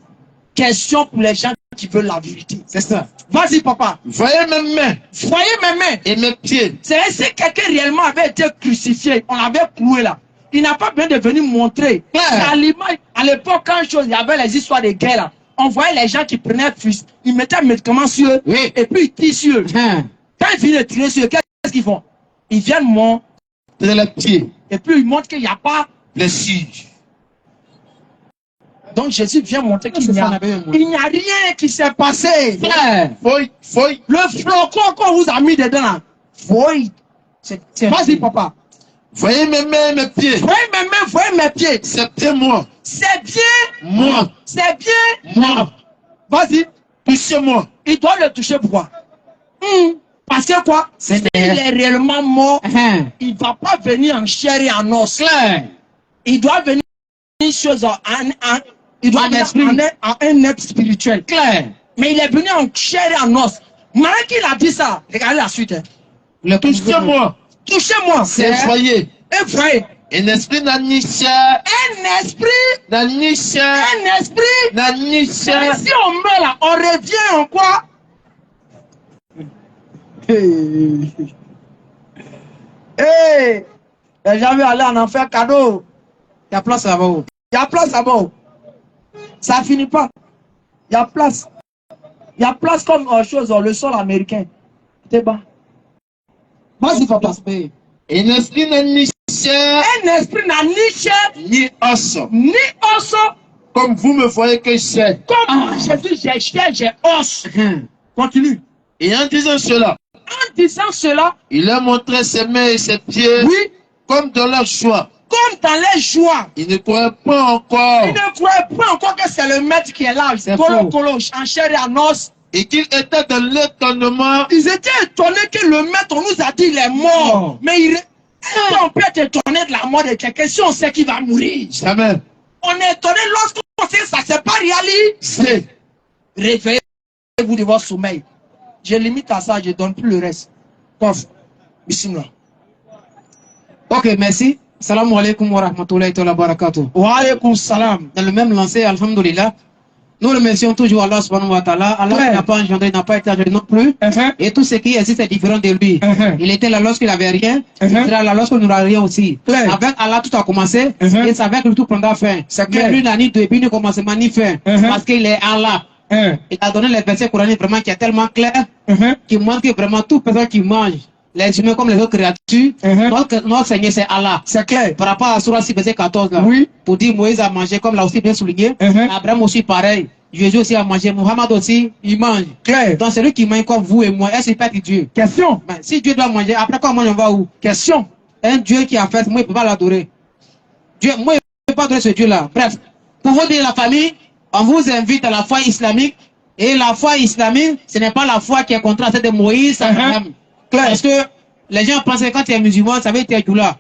Question pour les gens qui veulent la vérité. C'est ça. Vas-y, papa. Voyez mes mains Voyez mes mains. et mes pieds. C'est si quelqu'un réellement avait été crucifié, on l'avait cloué là. Il n'a pas besoin de venir montrer. À l'image, à l'époque, quand il y avait les histoires de guerre là, on voyait les gens qui prenaient fils, ils mettaient un médicament sur eux, Oui. et puis ils tirent sur eux. Hein. Quand ils finissent de tirer sur eux, qu'est-ce qu'ils font? Ils viennent montrer, De les pieds. et puis ils montrent qu'il n'y a pas. Les siges. Donc Jésus vient montrer qu'il n'y a rien qui s'est passé. Fouille. Le flocon qu'on vous a mis dedans là, voyez. Vas-y, papa. Voyez mes mains et mes pieds. Voyez mes mains, voyez mes pieds. C'est bien moi. C'est bien. Moi. C'est bien. Moi. Vas-y. Touchez-moi. Il doit le toucher pourquoi? Parce que quoi? S'il est réellement mort, Hein. il ne va pas venir en chair et en os. Claire. Il doit venir chose il doit venir en un être spirituel. Claire. Mais il est venu en chair et en os. Maintenant qu'il a dit ça, regardez la suite. Hein. Le Touchez-moi. Touchez-moi. C'est voyez. Et voyez. Un esprit n'a ni chair. Un esprit. N'a ni chair. Un esprit. N'a ni chair. Et si on meurt là, on revient en quoi? Hey, les gens veulent aller en enfer cadeau. Il y a place là-bas. Il y a place là-bas. Ça finit pas. Il y a place. Il y a place comme chose, le sol américain. T'es bas. Vas-y, papa. Un esprit n'a ni chair. Un esprit n'a ni chair, Ni os. ni os. Comme vous me voyez que j'ai. Comme moi, Jésus, j'ai chair, j'ai os. Continue. Et en disant cela, En disant cela, il a montré ses mains et ses pieds. oui, Comme dans leur joie. comme dans les joies. Il ne croyait pas encore. Il ne croyait pas encore que c'est le maître qui est là. C'est Colo, faux. colo, en chair et en os. Et qu'il était dans l'étonnement. Ils étaient étonnés que le maître, on nous a dit il est mort. Non. Mais on peut être étonné de la mort de quelqu'un si on sait qu'il va mourir. Jamais. On est étonné lorsqu'on sait que ça c'est pas réalisé. C'est. Réveillez-vous de votre sommeil. Je limite à ça, je donne plus le reste. Pof. Bismillah. Ok, merci. Salam alaikum wa rahmatullahi wa barakatuh. Wa alaykum salam. Dans le même lancé, alhamdulillah, nous remercions toujours Allah subhanahu wa ta'ala. Allah Ouais. n'a pas engendré, n'a pas été engendré non plus. Et tout ce qui existe est différent de lui. Il était là lorsqu'il n'avait rien. Il sera là lorsqu'il n'aura rien aussi. Ouais. Avec Allah, tout a commencé. Et c'est avec lui tout prendra fin. C'est Mais clair. lui n'a ni début, ni commencement, ni fin. Parce qu'il est Allah. Il a donné les versets coraniques vraiment qui est tellement clair, qui montre que vraiment toute personne qui mange, les humains comme les autres créatures, notre Seigneur c'est Allah. C'est clair. Par rapport à Surah 6, verset 14 là, Oui. pour dire Moïse a mangé, comme l'a aussi bien souligné, Abraham aussi pareil, Jésus aussi a mangé, Muhammad aussi, il mange. Clair. Donc celui qui mange comme vous et moi, est-ce qu'il peut être Dieu? Question. Ben, si Dieu doit manger, après quand on mange, on va où? Question. Un Dieu qui a fait, moi il ne peut pas l'adorer. Dieu, moi il ne peut pas adorer ce Dieu-là. Bref, pour vous dire la famille, on vous invite à la foi islamique. Et la foi islamique, ce n'est pas la foi qui est contre celle de Moïse, Abraham. Parce que les gens pensent que quand tu es musulman, ça veut dire que tu es Djoula.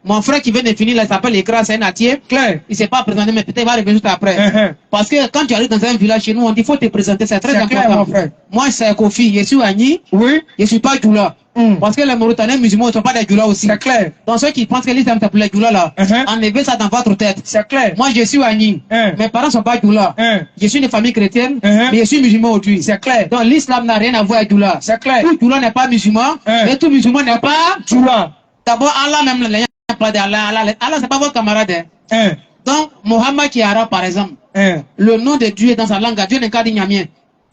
Mon frère qui vient de finir, là, il s'appelle Ekra, c'est un atier. Clair. Il ne s'est pas présenté, mais peut-être il va revenir juste après. Parce que quand tu arrives dans un village chez nous, on dit qu'il faut te présenter, c'est très C'est clair, important. mon frère. Moi, c'est Kofi, je suis Agni, Oui. je ne suis pas Djoula. Parce que les Mauritaniens musulmans ne sont pas des Djoula aussi. C'est clair. Donc ceux qui pensent que l'islam c'est pour les Djoula là, enlevez ça dans votre tête. C'est clair. Moi, je suis Agni. Mes parents ne sont pas Djoula. Je suis une famille chrétienne, mais je suis musulman aujourd'hui. C'est clair. Donc l'islam n'a rien à voir avec Djoula. C'est clair. Tout Djoula n'est pas musulman, et tout musulman n'est pas. Djoula. D'abord, Allah même, les gens ne parlent d'Allah. Allah, c'est pas votre camarade. Hein. Donc, Mohammed qui est arabe, par exemple, le nom de Dieu est dans sa langue. Dieu n'est qu'à Nyamien.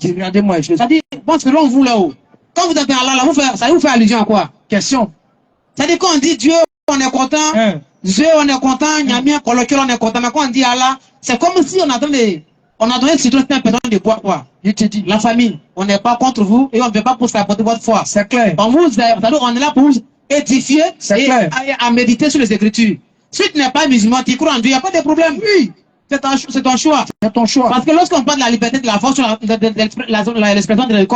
Regardez-moi, je. Ça dit, bon, selon vous là-haut, quand vous avez Allah là, ça vous fait allusion à quoi? Question. Ça dit, quand on dit Dieu, on est content. Dieu, on est content. Nyamien, colloquial, on est content. Mais quand on dit Allah, c'est comme si on a donné un citron, c'est un pétron de bois, quoi. Je te dis. La famille, on n'est pas contre vous et on ne veut pas pour saboter votre foi. C'est clair. On est là pour vous édifier et à méditer sur les Écritures. Si tu n'es pas musulman, tu crois en Dieu, il n'y a pas de problème. Oui, c'est ton choix. C'est ton choix. Parce que lorsqu'on parle de la liberté de la foi, sur l'expression de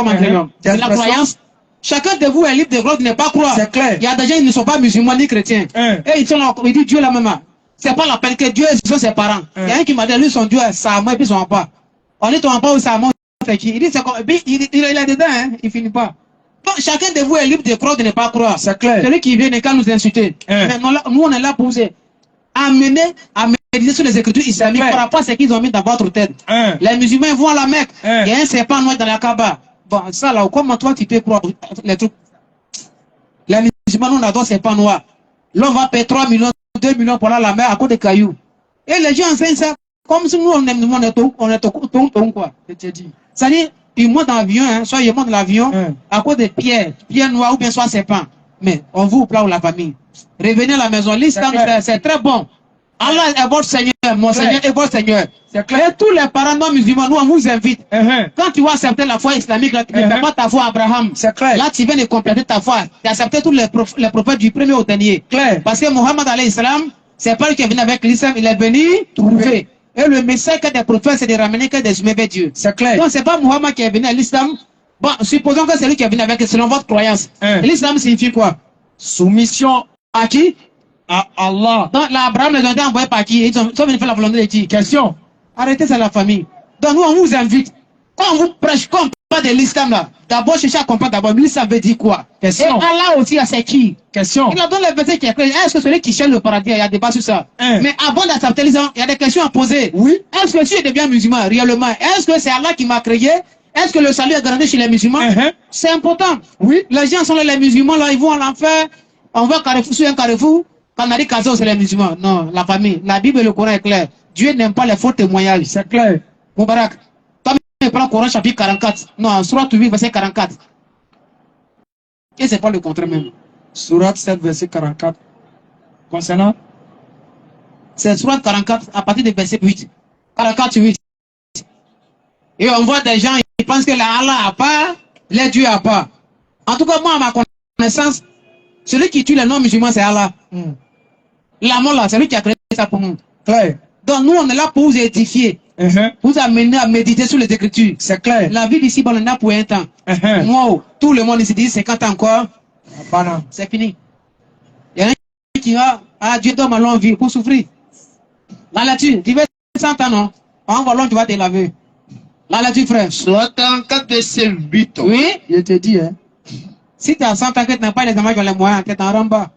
c'est la croyance, chacun de vous est libre de croire, de ne pas croire. C'est clair. Il y a des gens qui ne sont pas musulmans ni chrétiens. Et ils sont là, ils disent Dieu la même. C'est pas la peine que Dieu est ses parents. Il y a un qui m'a dit, lui, son Dieu est Sama et puis son papa. On dit ton papa ou Sama, c'est qui? Il dit, c'est comme, il est dedans, hein, il finit pas. Bon, Donc, chacun de vous est libre de croire ou de ne pas croire. C'est clair. Celui qui vient n'est qu'à nous insulter. Mais nous, on est là pour vous amener à méditer sur les écritures islamiques par rapport à ce qu'ils ont mis dans votre tête. Les musulmans vont à la Mecque. Il y a un serpent noir dans la Kaaba. Bon, ça là, comment toi tu peux croire les trucs? Les musulmans, nous, on adore serpent noir. Là, on va payer 3 millions, 2 millions pour aller à la mer à cause des cailloux. Et les gens enseignent ça comme si nous, on est tout, quoi. Je te dis. C'est-à-dire, ils montent dans l'avion, hein, soit ils montent dans l'avion à cause des pierres noires ou bien soit serpent. Mais on vous plaît la famille. Revenez à la maison. L'islam, c'est très bon. Allah est votre Seigneur, mon Seigneur est votre Seigneur. C'est clair. Et tous les parents non musulmans, nous, on vous invite. Quand tu vas accepter la foi islamique, là, tu ne fais pas ta foi Abraham. C'est clair. Là, tu viens de compléter ta foi. Tu as accepté tous les prophètes du premier au dernier. Clair. Parce que Mohammed alayhi salam, c'est pas lui qui est venu avec l'islam, il est venu trouver. Et le message des prophètes, c'est de ramener que des humains vers Dieu. C'est clair. Donc, c'est pas Mohammed qui est venu à l'islam. Bon, supposons que c'est lui qui est venu avec, selon votre croyance. L'islam signifie quoi? Soumission à qui? À Allah. Donc, l'Abraham les ont été envoyés par qui? Ils sont venus faire la volonté de qui? Question. Arrêtez, c'est la famille. Donc, nous, on vous invite. Quand on vous prêche, quand on parle de l'islam là, d'abord, cherchez à comprendre d'abord, l'islam veut dire quoi? Question. Et Allah aussi, c'est qui? Question. Il a donné les versets qui est clair. Est-ce que celui qui cherche le paradis, il y a des débat sur ça? Mais avant d'accepter l'islam, il y a des questions à poser. Oui. Est-ce que tu es bien musulman, réellement? Est-ce que c'est Allah qui m'a créé? Est-ce que le salut est garanti chez les musulmans? C'est important. Oui. Les gens sont là, les musulmans, là, ils vont à l'enfer. On va carrefour sur un carrefour. Quand on a dit Kazo, c'est les musulmans. Non, la famille. La Bible et le Coran est clair. Dieu n'aime pas les faux témoignages. C'est clair. Moubarak. Quand on prend le Coran chapitre 44. Non, Surat 8, verset 44. Et c'est pas le contraire même. Surat 7, verset 44. Concernant? C'est Surat 44 à partir de verset 8. 44, 8. Et on voit des gens, ils pensent que la Allah a pas, les dieux a pas. En tout cas, moi, à ma connaissance, celui qui tue les non-musulmans, c'est Allah. La mort là, c'est lui qui a créé ça pour nous. Clair. Donc nous, on est là pour vous édifier. Vous amener à méditer sur les Écritures. C'est clair. La vie d'ici, on en a pour un temps. Moi, tout le monde ici dit 50 ans encore. C'est fini. Il y en a qui va, Dieu donne ma longue vie pour souffrir. Là, là-dessus, tu veux 100 ans, non? En volant, tu vas te laver. Là, là-dessus, frère. 64 verset 8. Oui? Je te dis, hein. Si tu as 100 ans que tu n'as pas les amas qui ont les moyens, tu es en ramba.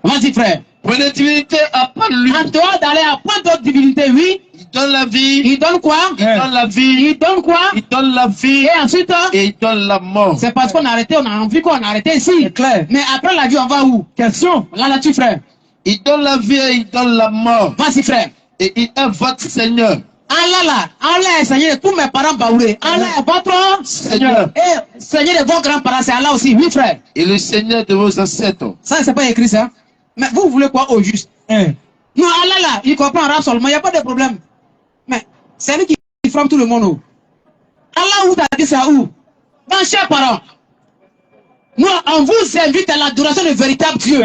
Vas-y, frère. Prenez divinité à part lui. En dehors d'aller apprendre d'autres divinités, oui. Il donne la vie. Il donne quoi? Il donne la vie. Il donne quoi? Il donne la vie. Et ensuite, et il donne la mort. C'est parce qu'on a arrêté, on a envie qu'on a arrêté ici. C'est clair. Mais après la vie, on va où? Question. Là, là-dessus, frère. Il donne la vie et il donne la mort. Vas-y, frère. Et il est votre Seigneur. Allah là, Allah est Seigneur de tous mes parents baoulés. Allah est votre Seigneur. Et Seigneur de vos grands-parents, c'est Allah aussi. Oui, frère. Et le Seigneur de vos ancêtres. Ça, c'est pas écrit ça. Mais vous voulez quoi au juste? Non, Allah là, il comprend arabe seulement, il n'y a pas de problème. Mais c'est lui qui frappe tout le monde. Allah, où t'as dit ça où? Dans chers parents. Nous, on vous invite à l'adoration du véritable Dieu.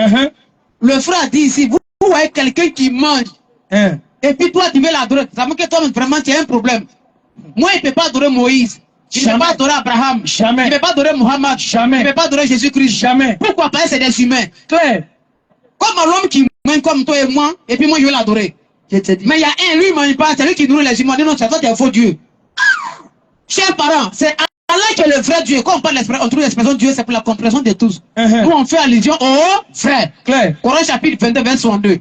Le frère a dit ici, vous voyez quelqu'un qui mange. Et puis toi, tu veux l'adorer. Ça veut dire que toi, vraiment, tu as un problème. Moi, il ne peut pas adorer Moïse. Il ne peut pas adorer Abraham. Jamais. Il ne peut pas adorer Mohammed. Jamais. Il ne peut pas adorer Jésus-Christ. Jamais. Pourquoi? Parce que c'est des humains. Clair. Comme l'homme qui mange comme toi et moi, et puis moi, je vais l'adorer. Je te dis. Mais il y a un, lui, il ne mange pas. C'est lui qui nourrit les humains. Non, c'est toi qui es un faux Dieu. Chers parents, c'est Allah qui est le vrai Dieu. Quand on parle on trouve l'expression Dieu, c'est pour la compréhension de tous. Nous, on fait allusion au frère. Clair. Coran chapitre 22, verset 62.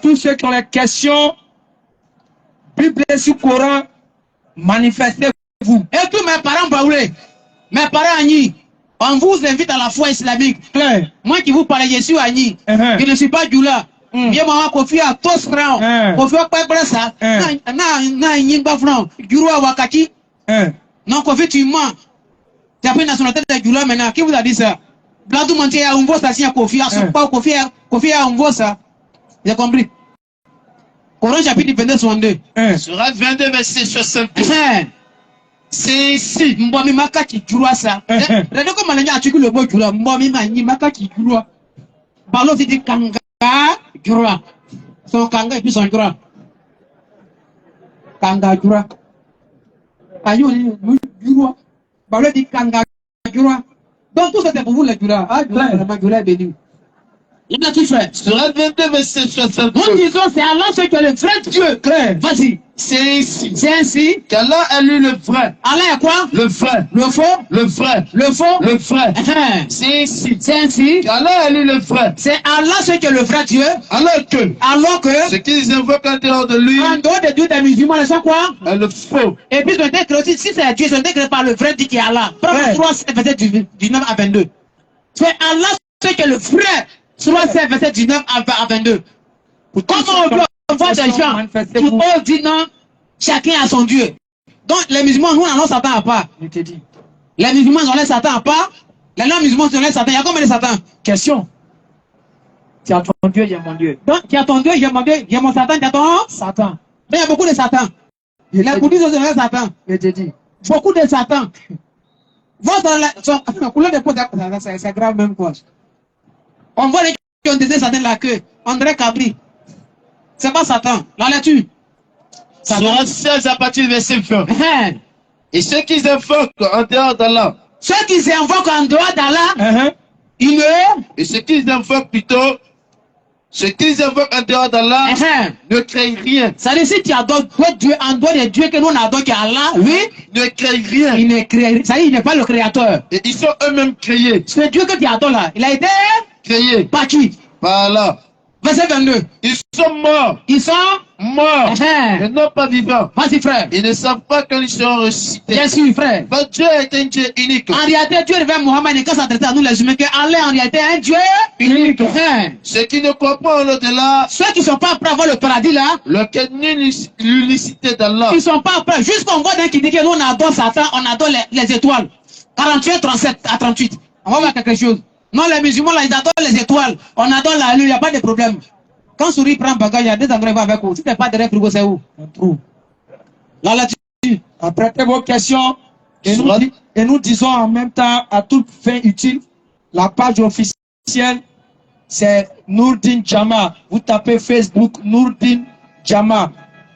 Tous ceux qui ont les questions, Bible sur Coran, manifestez-vous. Et tous mes parents baoulés, mes parents Agni, on vous invite à la foi islamique. Clair. Moi qui vous parle, je suis Agni. Je ne suis pas Djoula. Bien maman Kofi a tous francs. Kofi a pas ça. Na Nyingba franc. Djoula Wakaki. Non Kofi tu mens. Tu as pris nationalité de Djoula maintenant. Qui vous a dit ça? Bladou Manté a un ça si Kofi a son pas Kofi a un ça. J'ai compris. Coran chapitre 22, 62. Surat 22, verset 62. C'est ici. Mbomi maka qui jura ça. Regardez comment les gens articulent le mot jura. Mbomi maka qui jura. Balo c'est dit kanga jura. Son kanga et puis son jura. Kanga jura. Ayo jura. Balo dit kanga jura. Donc tout ça c'est pour vous les jura. Ah jura, vraiment jura est béni. Là, tu fais. Sourate 22, verset 62. Nous disons, c'est Allah ce que le vrai Dieu crée. Vas-y. C'est ainsi. C'est ainsi. Qu'Allah a lu le vrai. Allah est quoi? Le vrai. Le faux? Le vrai. Le faux? Le vrai. Uh-huh. C'est ainsi. C'est ainsi. Qu'Allah a lu le vrai. C'est Allah ce que le vrai Dieu. Alors que ce qu'ils invoquent en dehors de lui. En dehors de Dieu des musulmans, ils sont quoi? Le faux. Et puis ils ont été créés aussi. Si c'est Dieu, ils ont été créés par le vrai Dieu qui est Allah. Proverbe 3, verset 19 à 22. C'est Allah ce que le vrai. 3, verset 19 à 22. Comment on peut voir des gens qui osent dire non, chacun a son Dieu. Donc les musulmans, nous, on Satan à part. Je te dis. Les musulmans, on laisse Satan à part. Les non-musulmans, on laisse Satan. Il y a combien de Satan? Question. Tu as ton Dieu, j'ai mon Dieu. Donc, tu as ton Dieu, j'ai mon Dieu, j'ai mon Satan, tu as ton Satan. Donc, il y a beaucoup de Satan. Les bouddhistes ont un Satan. Je te dis. Beaucoup de Satan. Votre couleur de peau, c'est grave même quoi. On voit les qui ont des Satan la queue. André Cabri. C'est pas Satan. La lecture. Sourate 16 à partir du verset 20. Et ceux qui invoquent en dehors d'Allah. Ceux qui invoquent en dehors d'Allah. Et ceux qui invoquent plutôt. Ceux qui invoquent en dehors d'Allah ne créent rien. Ça veut dire si tu adores Dieu en dehors de Dieu que nous on adore qui est Allah, oui, ne créent rien. Il ne crée, ça veut dire il n'est pas le créateur. Et ils sont eux-mêmes créés. Ce Dieu que tu adores là, il a été créé par qui? Par Allah. Verset 22. Ils sont morts. Ils sont morts. Mais non pas vivants. Vas-y frère. Ils ne savent pas quand ils seront ressuscités. Bien sûr frère. Parce que Dieu est un Dieu unique. En réalité, Dieu révèle Mohammed et quand ça traite à nous les humains que Allah en réalité est un Dieu unique. Ceux qui ne croient pas en l'au-delà. Ceux qui ne sont pas prêts à voir le paradis là. Lequel l'unicité d'Allah. Ils ne sont pas prêts. Jusqu'on voit d'un qui dit que nous on adore Satan, on adore les étoiles. 48, 37 à 38. On va voir quelque chose. Non, les musulmans là, ils adorent les étoiles. On adore la lune, il n'y a pas de problème. Quand Souris prend bagage, il y a des endroits où il va avec vous. Si tu n'es pas derrière frigo, c'est où? Un trou. Là, là-dessus. Apprêtez vos questions. Et nous disons en même temps, à toute fin utile, la page officielle, c'est Nourdine Jama. Vous tapez Facebook Nourdine Jama.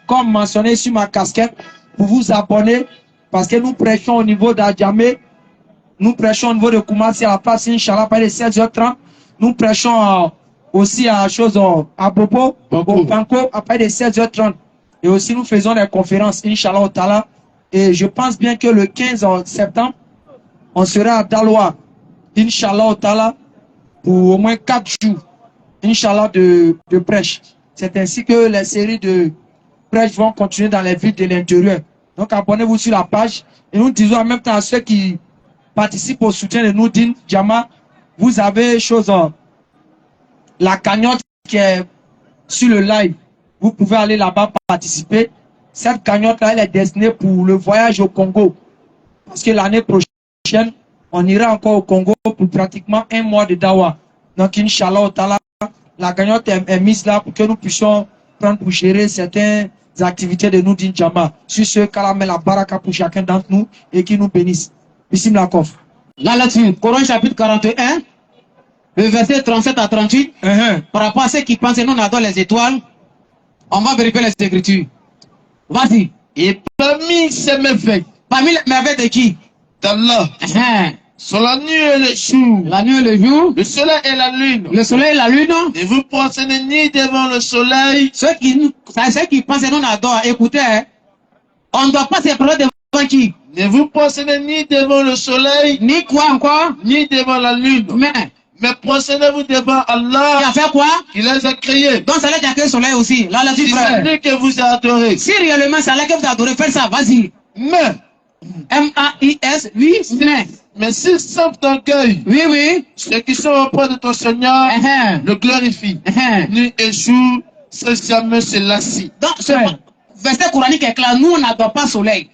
Comme mentionné sur ma casquette, pour vous abonner, parce que nous prêchons au niveau d'Adjamé. Nous prêchons au niveau de Koumassi à la place, Inch'Allah, par les 16h30. Nous prêchons aussi à chose à Bobo, au Banco, après les 16h30. Et aussi, nous faisons des conférences, Inch'Allah, au Tala. Et je pense bien que le 15 septembre, on sera à Daloa, Inch'Allah, au Tala, pour au moins 4 jours, Inch'Allah, de prêche. C'est ainsi que les séries de prêches vont continuer dans les villes de l'intérieur. Donc, abonnez-vous sur la page. Et nous disons en même temps à ceux qui participent au soutien de Nourdine Jama, vous avez chose la cagnotte qui est sur le live. Vous pouvez aller là-bas participer. Cette cagnotte-là, elle est destinée pour le voyage au Congo. Parce que l'année prochaine, on ira encore au Congo pour pratiquement 1 mois de dawa. Donc, Inch'Allah, la cagnotte est mise là pour que nous puissions prendre pour gérer certaines activités de Nourdine Jama. Sur ce, qu'Allah met la baraka pour chacun d'entre nous et qui nous bénisse. Bissim Lakov. Là, là-dessus, Coran chapitre 41, le verset 37 à 38, par rapport à ceux qui pensent que nous on adore les étoiles, on va vérifier les écritures. Vas-y. Et parmi ces merveilles. Parmi les merveilles de qui? d'Allah. Sur la nuit et le jour. La nuit et le jour. Le soleil et la lune. Le soleil et la lune. Ne vous prosternez ni devant le soleil. Ceux qui pensent que nous on adore, écoutez, on ne doit pas se prendre devant qui? Ne vous prosternez ni devant le soleil. Ni quoi encore? Ni devant la lune. Mais prosternez-vous devant Allah. Qui a fait quoi? Qui les a créés. Donc c'est là qu'il y a que le soleil aussi. Là, là, si c'est lui que vous adorez. Si réellement c'est là que vous adorez, faites ça, vas-y. Mais. M-A-I-S, oui, mais s'ils sentent ton cœur. Oui, oui. Ceux qui sont auprès de ton Seigneur, le glorifient. Nuit et jour, sans jamais se lasser. Donc, ce verset coranique est clair. Nous, on n'adore pas le soleil.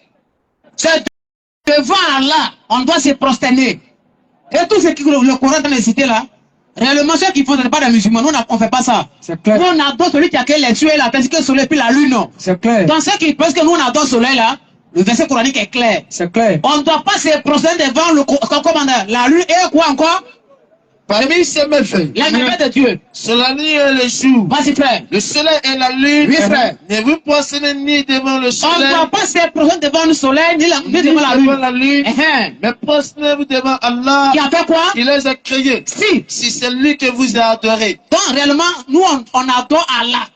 C'est devant Allah, on doit se prosterner. Et tout ce que le Coran dans les cités là, réellement ceux qui font pas des musulmans, nous on ne fait pas ça. C'est clair. Nous on adore celui qui a créé les cieux et la terre, que le soleil puis la lune. C'est clair. Dans ceux qui pensent que nous on adore le soleil là, le verset coranique est clair. C'est clair. On ne doit pas se prosterner devant le commandant. La lune et quoi encore? Parmi ces méfaits, les méfaits de Dieu. sur la nuit et le jour, Vas-y, frère. le soleil et la lune, Oui, frère. ne vous prosternez ni devant le On soleil, ne doit pas se prosterner devant le soleil, ni devant la lune. la lune, mais prosternez-vous devant Allah, Qui a fait quoi? qui les a créés. Si c'est lui que vous a adoré. Donc, réellement, nous, on adore Allah.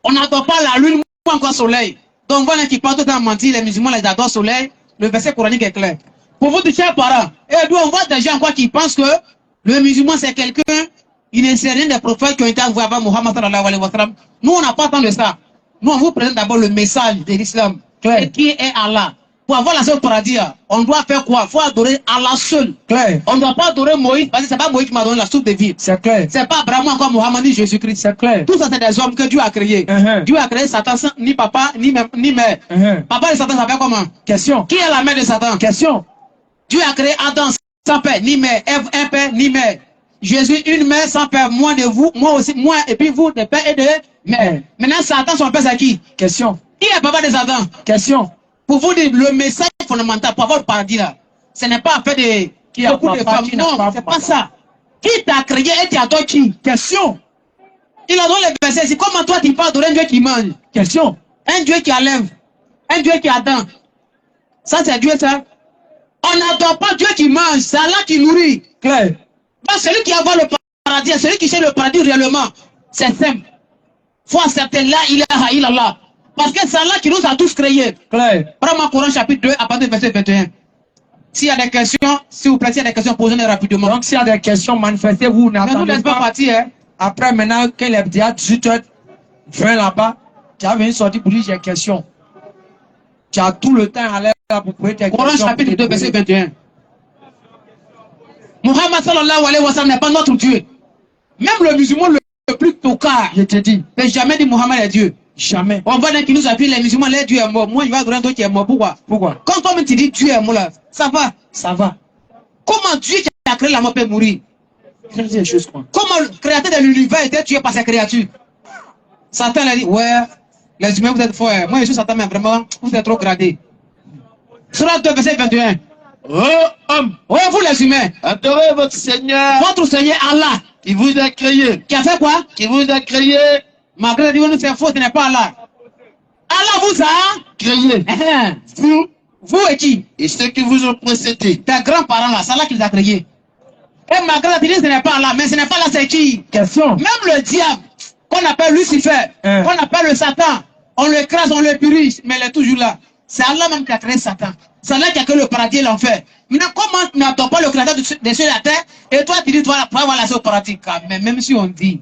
On n'adore pas la lune, ou encore le soleil. Donc, voilà qui partent tout le temps mentir, les musulmans les adorent le soleil. Le verset coranique est clair. Pour vous, chers parents, et nous, on voit des gens quoi, qui pensent que le musulman, c'est quelqu'un, il ne sait rien des prophètes qui ont été envoyés avant Muhammad sallallahu alayhi wa sallam. Nous, on n'a pas tant de ça. Nous, on vous présente d'abord le message de l'islam, qui est Allah. Pour avoir la seule paradis, on doit faire quoi? Il faut adorer Allah seul. Clair. On ne doit pas adorer Moïse, parce que c'est pas Moïse qui m'a donné la soupe de vie. C'est clair. C'est pas Abraham encore Mohammed ni Jésus-Christ. C'est clair. Tout ça, c'est des hommes que Dieu a créés. Dieu a créé Satan sans ni papa, ni mère. Papa de Satan s'appelle comment? Question. Qui est la mère de Satan? Question. Dieu a créé Adam sans père, ni mère. Ève, un père, ni mère. Jésus, une mère sans père. Moi de vous, moi aussi, moi, et puis vous, de père et de mère. Maintenant, Satan, son père, c'est qui? Question. Qui est papa de Satan? Question. Pour vous dire, le message fondamental pour avoir le paradis là, ce n'est pas fait de beaucoup de femmes. Non, c'est pas ça. Qui t'a créé et tu adores qui? Question. Il a donné les versets. C'est comment toi tu peux adorer un Dieu qui mange? Question. Un Dieu qui enlève. Un Dieu qui attend. Ça c'est Dieu ça. On n'adore pas Dieu qui mange, c'est Allah qui nourrit. Clair. Pas celui qui a le paradis, celui qui cherche le paradis réellement. C'est simple. Faut accepter là, ilaha illallah. Parce que c'est Allah qui nous a tous créés. Clair. Prends-moi Coran chapitre 2 à partir du verset 21. S'il y a des questions, s'il vous plaît, s'il y a des questions, posez-les rapidement. Donc s'il y a des questions, manifestez-vous. Ne vous laissez pas partir. Hein. Après, maintenant, quand il est déjà 18h, viens là-bas, tu as venu sortir pour dire j'ai des questions. Tu as tout le temps à l'air pour poser tes questions. Coran chapitre 2, verset 21. Muhammad sallallahu alayhi wa sallam n'est pas notre Dieu. Même le musulman le plus tocard, je te dis, n'a jamais dit Muhammad est Dieu. Jamais. On va dire qu'il nous appuie, les musulmans, les Dieu est mort. Moi, je vais adorer un Dieu qui est mort. Pourquoi? Pourquoi? Quand toi-même tu dis Dieu est mort là, ça va. Ça va. Comment Dieu qui a créé la mort peut mourir? Des choses quoi. Comment le créateur de l'univers était tué par sa créature? Satan a dit, ouais, les humains vous êtes forts. Moi je suis Satan, mais vraiment, vous êtes trop gradés. Surah 2, verset 21. Oh homme, Ouais, vous les humains, adorez votre Seigneur, votre Seigneur Allah, qui vous a créé. qui a fait quoi? Qui vous a créé. Malgré Dieu, nous c'est faux, ce n'est pas Allah. Allah vous a Créé. Vous et qui? Et ceux qui vous ont précédé. Tes grands-parents là, c'est Allah qui les a créés. Et malgré Dieu, ce n'est pas Allah, mais ce n'est pas là, c'est qui? Question. Même le diable, qu'on appelle Lucifer, qu'on appelle le Satan, on le écrase, on le purge, mais il est toujours là. C'est Allah même qui a créé Satan. C'est Allah qui a créé le paradis et l'enfer. Maintenant, comment tu n'attends pas le créateur des cieux et de la terre, et toi tu dis, toi, pour avoir la au paradis? Mais même si on dit,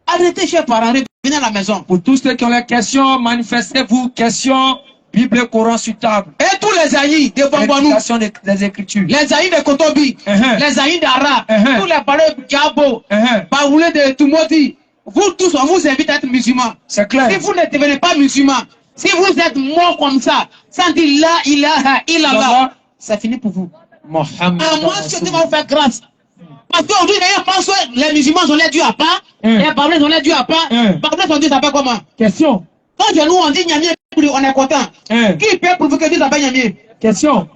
arrêtez, chers parents, revenez à la maison. Pour tous ceux qui ont les questions, manifestez-vous. Questions, Bible, Coran sur table. Et tous les aïs de Bambouanou, des Écritures. les aïs de Kotobi, les aïs d'Arab, tous les parents de Diabo, Baoulé de Tumodi, vous tous, on vous invite à être musulmans. C'est clair. Si vous ne devenez pas musulmans, si vous êtes morts comme ça, sans dire la ilaha illallah, c'est fini pour vous. Mohammed. À moins que Dieu va vous faire grâce. Parce qu'aujourd'hui, d'ailleurs, pense que les musulmans ont les dieux à part, les Baoulés ont les dieux à part, Baoulés sont dieux s'appelle comment? Question. Quand nous on dit Nyamie, on est content. Qui peut prouver que Dieu s'appelle Nyamie? Question.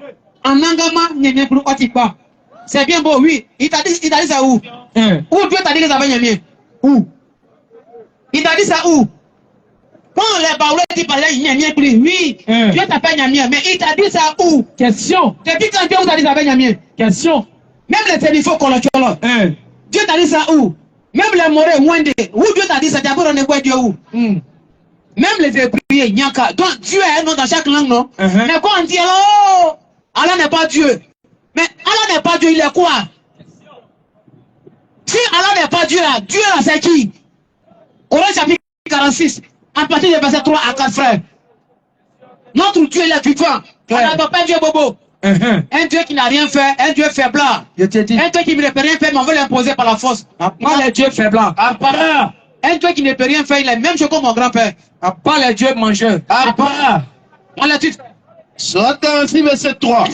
En Nangama, Nyamie pour Otikpa. C'est bien beau, oui. Il t'a dit ça où? Où Dieu t'a dit que ça s'appelle Nyamie? Où? Il t'a dit ça où? Quand les Baoulés disent par exemple Nyamie, oui, Dieu s'appelle Nyamie, mais il t'a dit ça où? Question. Depuis quand Dieu vous a dit ça s'appelle Nyamie? Question. Même les téléphone colocolo. Dieu t'a dit ça où? Même les morés, Wende, où Dieu t'a dit ça? D'abord, on est quoi Dieu où? Même les Hébreux, Nyanka. Donc Dieu est un nom dans chaque langue, non? Mais quand on dit, oh, Allah n'est pas Dieu. Mais Allah n'est pas Dieu, il est quoi? Si Allah n'est pas Dieu là, Dieu là c'est qui? Coran chapitre 46, à partir du verset 3 à 4 frères. Notre Dieu il est vivant. On n'adore pas Dieu bobo. Un Dieu qui n'a rien fait, un Dieu faiblard. Je te dis. Un Dieu qui ne peut rien faire, mais on veut l'imposer par la force. À part les dieux faiblard. À part. Un Dieu qui ne peut rien faire, il est même chose comme mon grand-père. À part les dieux mangeurs. À part. On l'a dit. Soit 46, verset 3.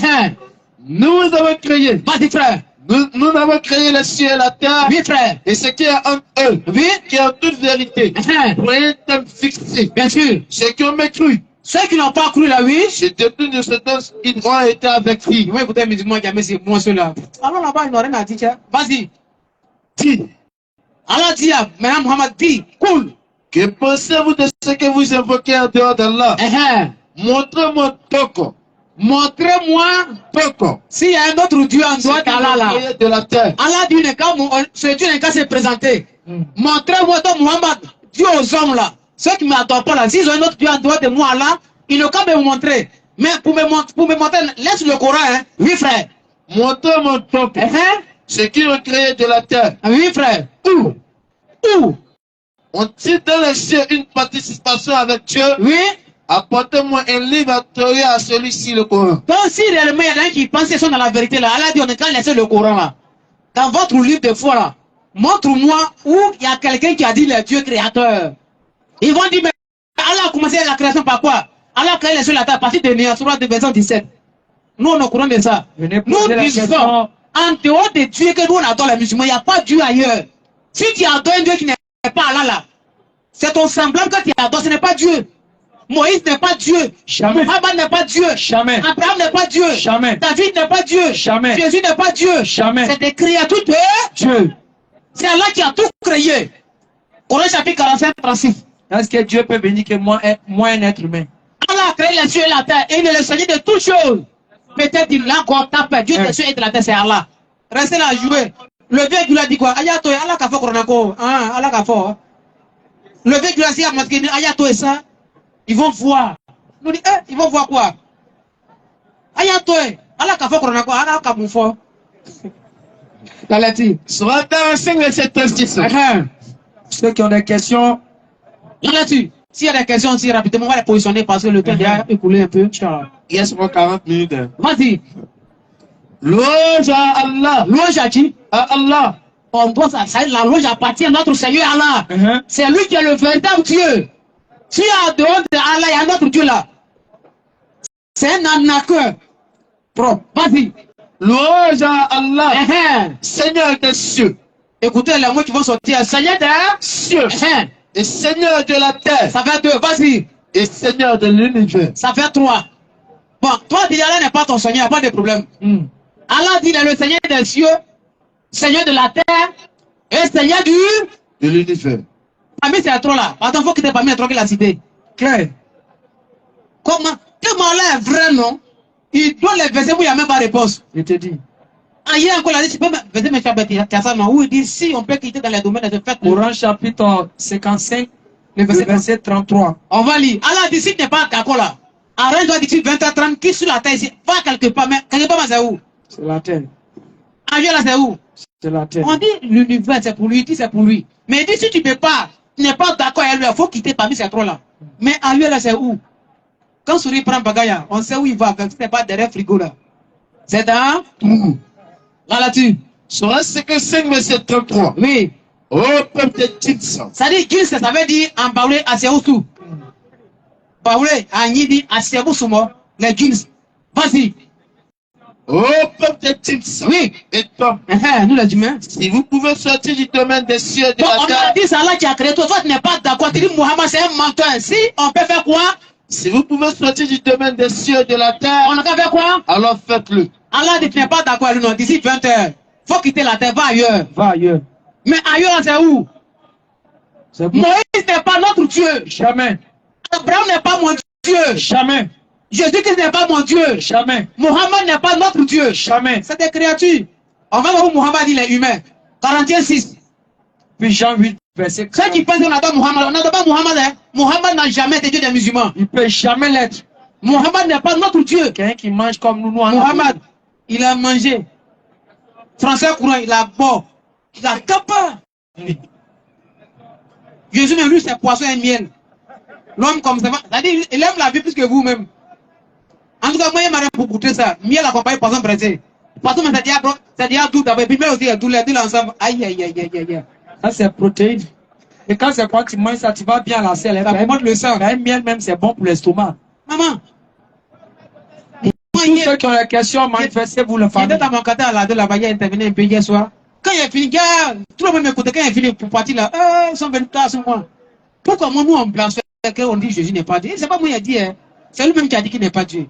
Nous avons créé. Vas-y, frère. Nous avons créé les cieux et la terre. Oui, frère. Et ce qui est en eux. Oui. Qui est en toute vérité. Pour un thème fixé. Bien sûr. Ceux qui ont mécru. Ceux qui n'ont pas cru là, oui. Je détourne de ce temps, ils ont été avec lui. Moi, écoutez, musulman, qui a mis ces mots là. Alors là-bas, ils n'ont rien à dire. Vas-y. dit. Allah dit à Muhammad dit, cool. Que pensez-vous de ce que vous invoquez en dehors d'Allah? Montrez-moi Toko. Montrez-moi Toko. s'il y a un autre Dieu en dehors d'Allah là. De la terre. Allah dit, ce Dieu n'est qu'à se présenter. Montrez-moi toi Muhammad, Dieu aux hommes là. Ceux qui ne m'adorent pas là, s'ils ont un autre Dieu en dehors de moi là, ils n'ont qu'à me montrer. Mais pour me montrer, laisse le Coran, hein. Oui frère. Montrez-moi Toko. Ce qui ont créé de la terre. Oui frère. Où? On tire dans les cieux une participation avec Dieu. Oui. Apportez-moi un livre à trouver à celui-ci, le Coran. Donc si réellement il y en a qui pensent qu'ils sont dans la vérité là, Allah dit on est qu'à laisser le Coran là. Dans votre livre de foi là, montre-moi où il y a quelqu'un qui a dit le Dieu créateur. Ils vont dire mais Allah a commencé la création par quoi? Allah a créé les cieux et la terre à partir de Néa, sur de verset 17. Nous on est au courant de ça. Nous disons, en dehors de Dieu que nous on adore les musulmans, il n'y a pas Dieu ailleurs. Si tu adores un Dieu qui n'est pas Allah là, c'est ton semblable que tu adores, ce n'est pas Dieu. Moïse n'est pas Dieu. Jamais. Mohammed n'est pas Dieu. Jamais. Abraham n'est pas Dieu. Jamais. David n'est pas Dieu. Jamais. Jésus n'est pas Dieu. Jamais. C'est des créatures de Dieu. C'est Allah qui a tout créé. Coran chapitre 45, 36. Est-ce que Dieu peut venir que moi un être humain? Allah a créé les cieux et la terre et il est le Seigneur de toutes choses. Peut-être il a encore tapé. Dieu des cieux et de la terre, c'est Allah. Restez là à jouer. Le vieux qui lui a dit quoi? Ayato, Allah a fait Coranako. Allah a fait. Le vieux qui lui a dit à Maskini, Ayato et ça. Ils vont voir. Nous dit, ils vont voir quoi? Ayato, Allah a fait Coranako. Allah a fait fort. La lettre. Soit dans un signe de cette justice. Ceux qui ont des questions. La lettre. S'il y a des questions aussi rapidement, on va les positionner parce que le temps a écoulé un peu. Il y a seulement 40 minutes. Vas-y. Louange à Allah. Louange à qui? À Allah. On doit ça, la louange appartient à notre Seigneur Allah. C'est lui qui est le véritable Dieu. Si en dehors de Allah, il y a un autre Dieu là. C'est un arnaqueur. Propre. Vas-y. Louange à Allah. Seigneur des cieux. Écoutez les mots qui vont sortir. Seigneur des cieux. Et Seigneur de la terre. Ça fait 2. Vas-y. Et Seigneur de l'univers. Ça fait 3. Bon, toi, dis Allah n'est pas ton Seigneur, il n'y a pas de problème. Allah dit, il est le Seigneur des cieux, Seigneur de la terre, et Seigneur de l'univers. Parmi ces trois là, attends, il faut quitter parmi les trois qu'il a cité. Claire. Comment? Tellement Allah est vrai, non? Il doit les verser où il n'y a même pas de réponse. Je te dis. Ah, hier encore, il a dit, tu peux me verser mes chapitres, il y a ça, non? Où il dit, si on peut quitter dans les domaines de fait. Coran chapitre 55, le verset 33. On va lire. Allah dit, si tu n'es pas d'accord là, arrête doit dire 20h30, qui sur la terre ici? Va quelque part, mais quelque part, c'est où? C'est la terre. Ailleurs là, c'est où? C'est la terre. On dit l'univers, c'est pour lui, il dit c'est pour lui. Mais il dit, si tu peux pas, tu n'es pas d'accord avec lui, il faut quitter parmi ces trois là. Mais ailleurs là, c'est où? Quand Souris prend Bagaya, on sait où il va, ce n'est pas derrière frigo là. C'est dans tout. Là là-dessus. Sur 55, verset 33. Oui. Oh, peuple de Jinsa. Ça dit Jinsa, ça veut dire en baoulé à Seoussou. Baoulé à Nidi à Seoussou, les Jinsa. Vas-y. Oh, peuple de Jinsa. Oui. Et toi. Nous les humains. Si vous pouvez sortir du domaine des cieux de bon, la terre. On a dit ça là qui a créé toi. Toi, tu n'es pas d'accord. Tu dis Mohamed, c'est un menteur. Si on peut faire quoi? Si vous pouvez sortir du domaine des cieux de la terre. On a qu'à faire quoi? Alors faites-le. Allah dit, tu n'es pas d'accord avec nous. D'ici 20h. Faut quitter la terre. Va ailleurs. Va ailleurs. Mais ailleurs, c'est où? Moïse n'est pas notre Dieu. Jamais. Abraham n'est pas mon Dieu. Jamais. Jésus-Christ n'est pas mon Dieu. Jamais. Mohammed n'est pas notre Dieu. Jamais. C'est des créatures. On va voir où Mohammed il est humain. 41:6. Puis Jean 8, verset 4. Ceux qui pensent qu'on adore Mohammed, on n'adore pas Mohammed. Hein? Mohammed n'a jamais été Dieu des musulmans. Il ne peut jamais l'être. Mohammed n'est pas notre Dieu. Quelqu'un qui mange comme nous, Mohammed, il a mangé. Français courant, il a bu. Il a capé. Jésus, même lui, c'est poisson et miel. L'homme comme ça, c'est-à-dire, il aime la vie plus que vous-même. En tout cas, moi, il m'a rien pour goûter ça. Miel accompagné poisson pressé. Poisson, mais ça dit à tout d'abord. Puis, mais aussi, tous les deux ensemble. Aïe, aïe, aïe, aïe, aïe. Ça, c'est protéine. Et quand c'est quoi, tu manges ça, tu vas bien à la selle. Ça remonte le sang. Un miel, même, c'est bon pour l'estomac. Maman. Tous ceux qui ont des questions, manifestez-vous le famille. J'étais dans mon quartier à la de la Baye intervenir un peu hier soir. Quand il a fini, gars, tout le monde m'écoutait. Quand il a fini pour partir là, ils sont venus tard sur moi. Pourquoi moi, nous, on blanche, on dit Jésus n'est pas Dieu? C'est pas moi qui a dit, hein. C'est lui-même qui a dit qu'il n'est pas Dieu.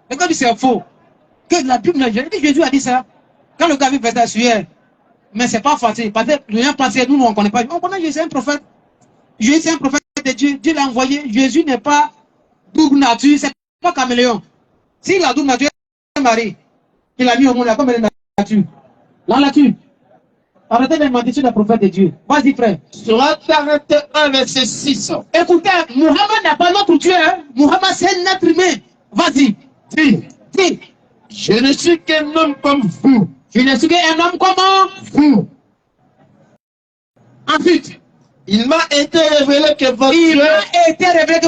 Mais quand il dit c'est faux, que la Bible n'a jamais dit, Jésus a dit ça. Quand le gars vient faire ça sur elle, Mais c'est pas facile. Parce que les gens pensent, nous, on ne connaît pas. On connaît Jésus, c'est un prophète. Jésus, c'est un prophète de Dieu. Dieu l'a envoyé. Jésus n'est pas double nature, c'est pas caméléon. S'il a double nature, Marie, il a mis au monde, il a combien de nature? La nature. Arrêtez de mentir sur les prophètes de Dieu. Vas-y, frère. Surat 41, verset 6. Écoutez, Muhammad n'est pas notre Dieu. Hein? Muhammad, c'est un être humain. Vas-y. Dis. Je ne suis qu'un homme comme vous. Je ne suis qu'un homme comme vous. Ensuite, il m'a été révélé que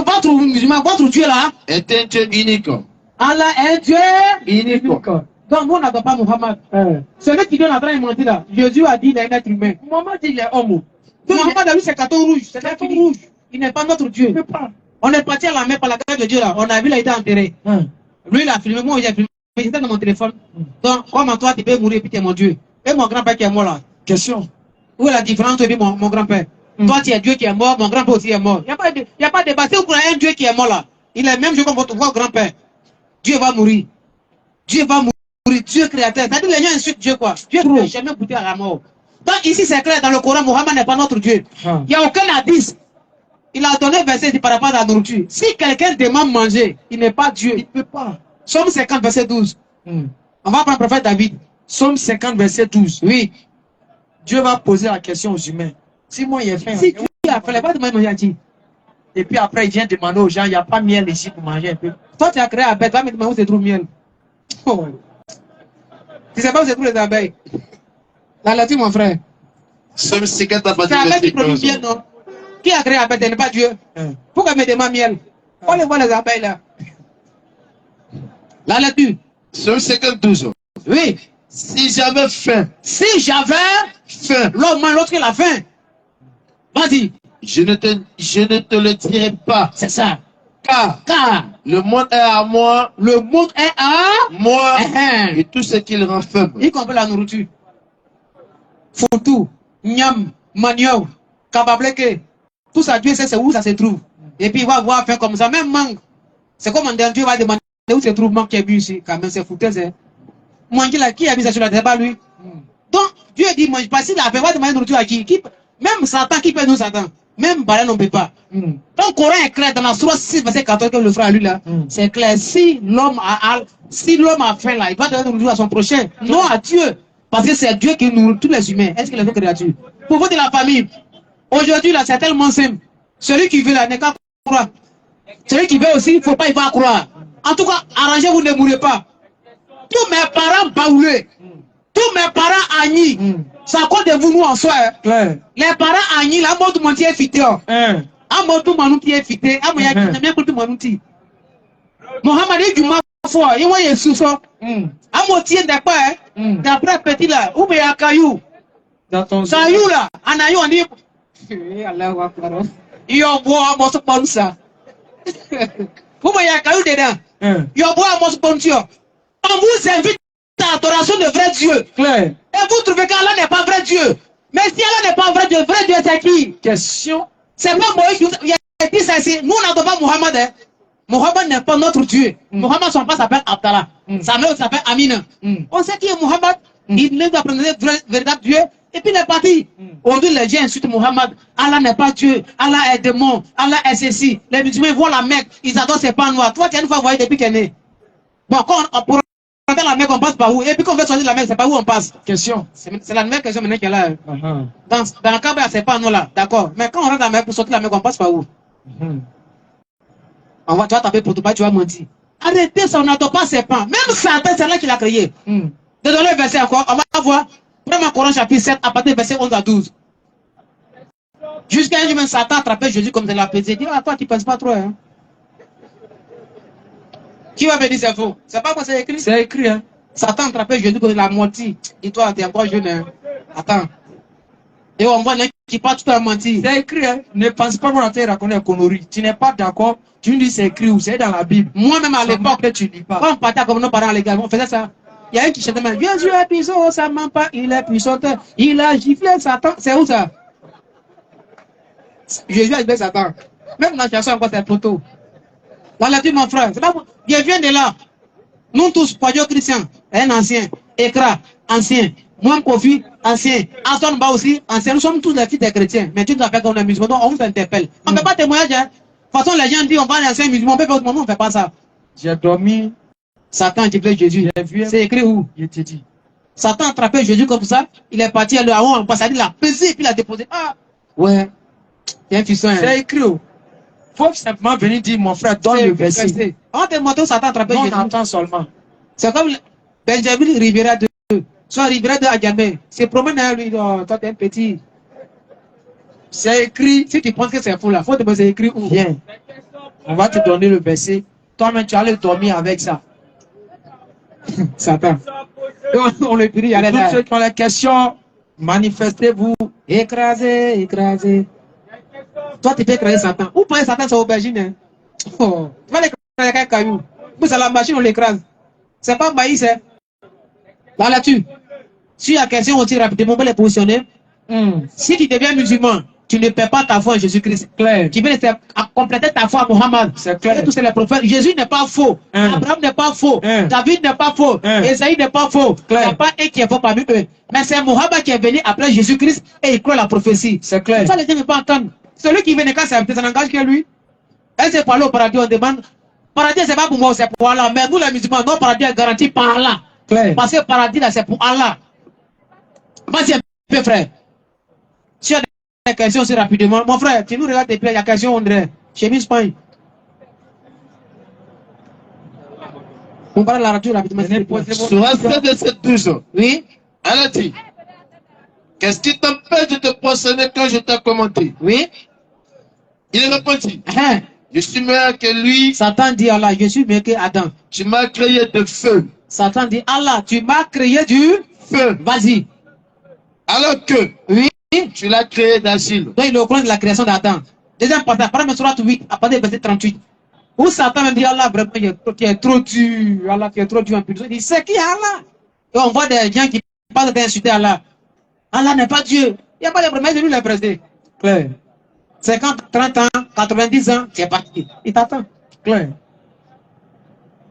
votre musulman, votre Dieu là, est un Dieu unique. Allah est Dieu unique. Donc, nous n'adorons pas Muhammad. Celui qui donne la train mentir là, Jésus a dit qu'il est un être humain. Muhammad dit qu'il est homme. Muhammad a vu ses cartons rouges. C'est un carton rouge. Il n'est pas notre Dieu. On est parti à la mer par la grâce de Dieu là. On a vu, il a été enterré. Lui, il a filmé. Moi, j'ai filmé. Mais j'étais dans mon téléphone. Donc, comment toi, tu peux mourir et puis tu es mon Dieu. Et mon grand-père qui est mort là. Question. Où est la différence entre mon grand-père? Toi, tu es Dieu qui est mort, mon grand-père aussi est mort. Il n'y a pas de débat. Si vous croyez un Dieu qui est mort là, il est même Dieu comme votre grand-père. Dieu va mourir. Dieu va mourir. Dieu créateur. C'est-à-dire que les gens insultent Dieu quoi. Dieu n'a jamais goûté à la mort. Donc ici c'est clair dans le Coran, Mohammed n'est pas notre Dieu. Il n'y a aucun hadith. Il a donné verset par rapport à la nourriture. Si quelqu'un demande manger, il n'est pas Dieu. Il ne peut pas. Somme 50 verset 12. On va prendre le prophète David. Somme 50 verset 12. Oui. Dieu va poser la question aux humains. Si moi il ai faim. Si tu as faim, il va demander manger à qui? Et puis après il vient demander aux gens, il n'y a pas de miel ici pour manger un peu. Toi tu as créé la bête, va me demander où se trouve miel. Oh. Tu sais pas où se trouvent les abeilles. La lecture, mon frère. Somme 50 à C'est la bête qui produit miel, non? Qui a créé la bête? Elle n'est pas Dieu. Pourquoi me demande miel? On les voit les abeilles là. La lecture. Somme 52. Oui. Si j'avais faim. Si j'avais faim. L'autre il a faim. Vas-y. Je ne te le dirai pas. C'est ça. Car le monde est à moi. Le monde est à moi. Et tout ce qu'il renferme. Y compris la nourriture. Foutou, Nyam, Manioc, Kabableke. Tout ça, Dieu sait où ça se trouve. Et puis il va voir faire comme ça. Même mangue. C'est comme un Dieu va demander où se trouve mangue qui est bu ici. Quand même, c'est foutu. Manger là, qui a mis ça sur la tête? Pas lui. Donc, Dieu dit, mange pas. Si la paix va demander nourriture à qui? Même Satan, qui peut nous Satan? Même Balaam on ne peut pas. Donc, le Coran est clair dans la sourate 6, verset 14, que le frère a lu là. C'est clair. Si l'homme a faim là, il va donner nourriture à son prochain. Non à Dieu. Parce que c'est Dieu qui nourrit tous les humains. Est-ce qu'il est fait créature? Pour vous de la famille, aujourd'hui là, c'est tellement simple. Celui qui veut là, n'est qu'à croire. Celui qui veut aussi, il ne faut pas y croire. En tout cas, arrangez-vous, ne mourrez pas. Tous mes parents baoulés, tous mes parents agnis, c'est à cause de vous, nous en soi. Les parents agnis, là, moi, tout le monde est fité. Moi, tout le monde est fité. Moi, tout le monde est Mohamed est du mal fort. Il y a sous ça. Moi, tiens d'après, d'après petit là, où il y a caillou. Caillou là, anaïou, on dit. Il y a bois, moi, c'est pas ça. Où il y a caillou dedans. Il y a bois, moi, c'est pas ça. On vous invite à l'adoration de vrai Dieu. Et vous trouvez qu'Allah n'est pas vrai Dieu. Mais si Allah n'est pas vrai Dieu c'est qui? Question. C'est pas Moïse qui a dit ça ici. Nous, on n'adore pas Mohamed. Hein. Mohamed n'est pas notre Dieu. Mohamed, son père s'appelle Abdallah. Sa mère s'appelle Amina. On sait qui est Mohamed. Il nous a présenté véritable Dieu. Et puis il est parti. Aujourd'hui, les gens insultent Mohamed. Allah n'est pas Dieu. Allah est démon. Allah est ceci. Les musulmans voient la Mecque. Ils adorent ses pains noirs. Toi, tu as une fois voyé depuis qu'elle est née. Bon, quand on rentrer la Mecque, on passe par où? Et puis quand on veut sortir de la Mecque, c'est par où on passe? Question. C'est la nouvelle question maintenant qu'elle a. Dans le cas, c'est pas nous là. D'accord. Mais quand on rentre dans la Mecque, pour sortir de la Mecque, on passe par où? Tu vas taper pour tout pas, tu vas mentir. Arrêtez ça, on n'adore pas ses pains. Même Satan, c'est là qu'il a créé. Désolé, verset encore. On va voir. Premier Coran chapitre 7, à partir du verset 11 à 12. Jusqu'à un jour, Satan a attrapé Jésus comme de la pesée. Il dit, toi, tu ne penses pas trop. Hein? Qui va me dire c'est faux? C'est pas quoi c'est écrit? C'est écrit, hein. Satan a attrapé Jésus comme de la moitié. Et toi, tu es encore jeune. Hein? Attends. Et on voit qui part tout à mentir. C'est écrit, hein. Ne pense pas qu'on a fait raconter un connerie. Tu n'es pas d'accord. Tu me dis c'est écrit ou c'est dans la Bible. Moi-même à l'époque, tu dis pas. Quand on partait comme nos parents les gars, on faisait ça. Il y a un qui chantait mal. Jésus est puissant, ça ne ment pas, il est puissant. Il a giflé Satan. C'est où ça? Jésus a giflé Satan. Même dans la chanson, encore c'est photo. Dans la vie, mon frère, c'est pas je viens de là. Nous tous, Poyo chrétiens, un ancien, Écra, ancien, Moi, Kofi, ancien. Aston Ba aussi, ancien. Nous sommes tous les fils des chrétiens. Mais tu nous appelles comme des musulmans, donc on vous interpelle. On ne peut pas témoigner. Hein. De toute façon, les gens disent on va aller ancien musulman, on peut faire autrement, on ne fait pas ça. J'ai dormi. Satan a attrapé Jésus. C'est écrit où? Je te dis. Satan a attrapé Jésus comme ça. Il est parti à l'ambassadeur, il l'a pesé et puis il l'a déposé. Ah, ouais. C'est un fils. C'est écrit où? Il faut simplement venir dire, mon frère, donne le verset. On te montre où Satan a attrapé Jésus. On entend seulement. C'est comme Benjamin Rivera 2. Soit Rivera 2 à Djamé. C'est promène à lui. Toi, t'es un petit. C'est écrit. Si tu penses que c'est faux là, faut te dire c'est écrit où? Viens. On va te donner le verset. Toi-même, tu allais dormir avec ça. Satan. On le prie, allez Tous là. ceux qui ont les questions, manifestez-vous. Écrasé, écrasé. Toi, tu peux écraser Satan. Ou pas Satan, c'est aubergine. Hein? Oh. Tu vas l'écraser avec un caillou. Ou c'est la machine, on l'écrase. C'est pas maïs, hein? Là, là-dessus. Si il y a question aussi rapidement, on peut les positionner. Si tu deviens musulman, tu ne perds pas ta foi en Jésus-Christ. Clair. Tu veux compléter ta foi à Mohammed. C'est clair. Et tous les prophètes. Jésus n'est pas faux. Abraham n'est pas faux. David n'est pas faux. Esaïe n'est pas faux. Il n'y a pas un qui est faux parmi eux. Mais c'est Mohammed qui est venu après Jésus-Christ et il croit la prophétie. C'est clair. Ça, les gens ne peuvent pas entendre. Celui qui vient de quand c'est un langage que lui. Elle s'est parlé au paradis, on demande. Paradis, c'est pas pour moi, c'est pour Allah. Mais nous, les musulmans, notre paradis est garanti par Allah. Clair. Parce que le paradis, là, c'est pour Allah. Vas-y un peu, frère. Si il y a des questions aussi rapidement, mon frère, tu nous regardes et puis il y a des questions, on dirait. Chemise Pain. On parle de la radio rapidement. Sur l'aspect de cette douche, Oui. elle a dit, qu'est-ce qui t'empêche de te poissonner quand je t'ai commenté? Oui. Il répondit, Hein. je suis meilleur que lui. Satan dit Allah, je suis meilleur que Adam. Tu m'as créé de feu. Satan dit Allah, tu m'as créé du Feu. Vas-y. Alors que Oui. tu l'as créé d'argile. Donc il est au courant de la création d'Adam. Deuxième passage, Parame Surat 8, à partir du verset 38. Où Satan me dit Allah, vraiment, tu es trop dur. Allah, tu es trop dur en plus. Il dit, c'est qui Allah? Et on voit des gens qui parlent d'insulter Allah. Allah n'est pas Dieu. Il n'y a pas de problème, je lui l'ai prêté. Clair. 50, 30 ans, 90 ans, c'est parti. Il t'attend. Clair.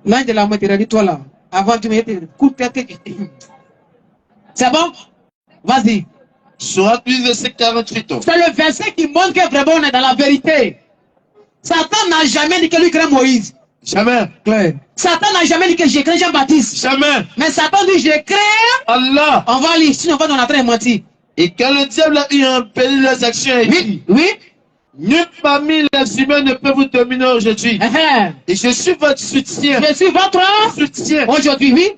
L'ange de la mort te dit, toi là, avant tu me dis, coup de tête. C'est bon? Vas-y. Surat 8, verset 48. C'est le verset qui montre que vraiment on est dans la vérité. Satan n'a jamais dit que lui crée Moïse. Jamais. Clair. Satan n'a jamais dit que j'ai créé Jean-Baptiste. Jamais. Mais Satan dit j'ai créé. Allah. On va lire, sinon on va dans la train mentir. Et quand le diable a eu empêché les actions, il dit, Oui, oui. nul parmi les humains ne peut vous dominer aujourd'hui. Et je suis votre soutien. Je suis votre Soutien. aujourd'hui, oui.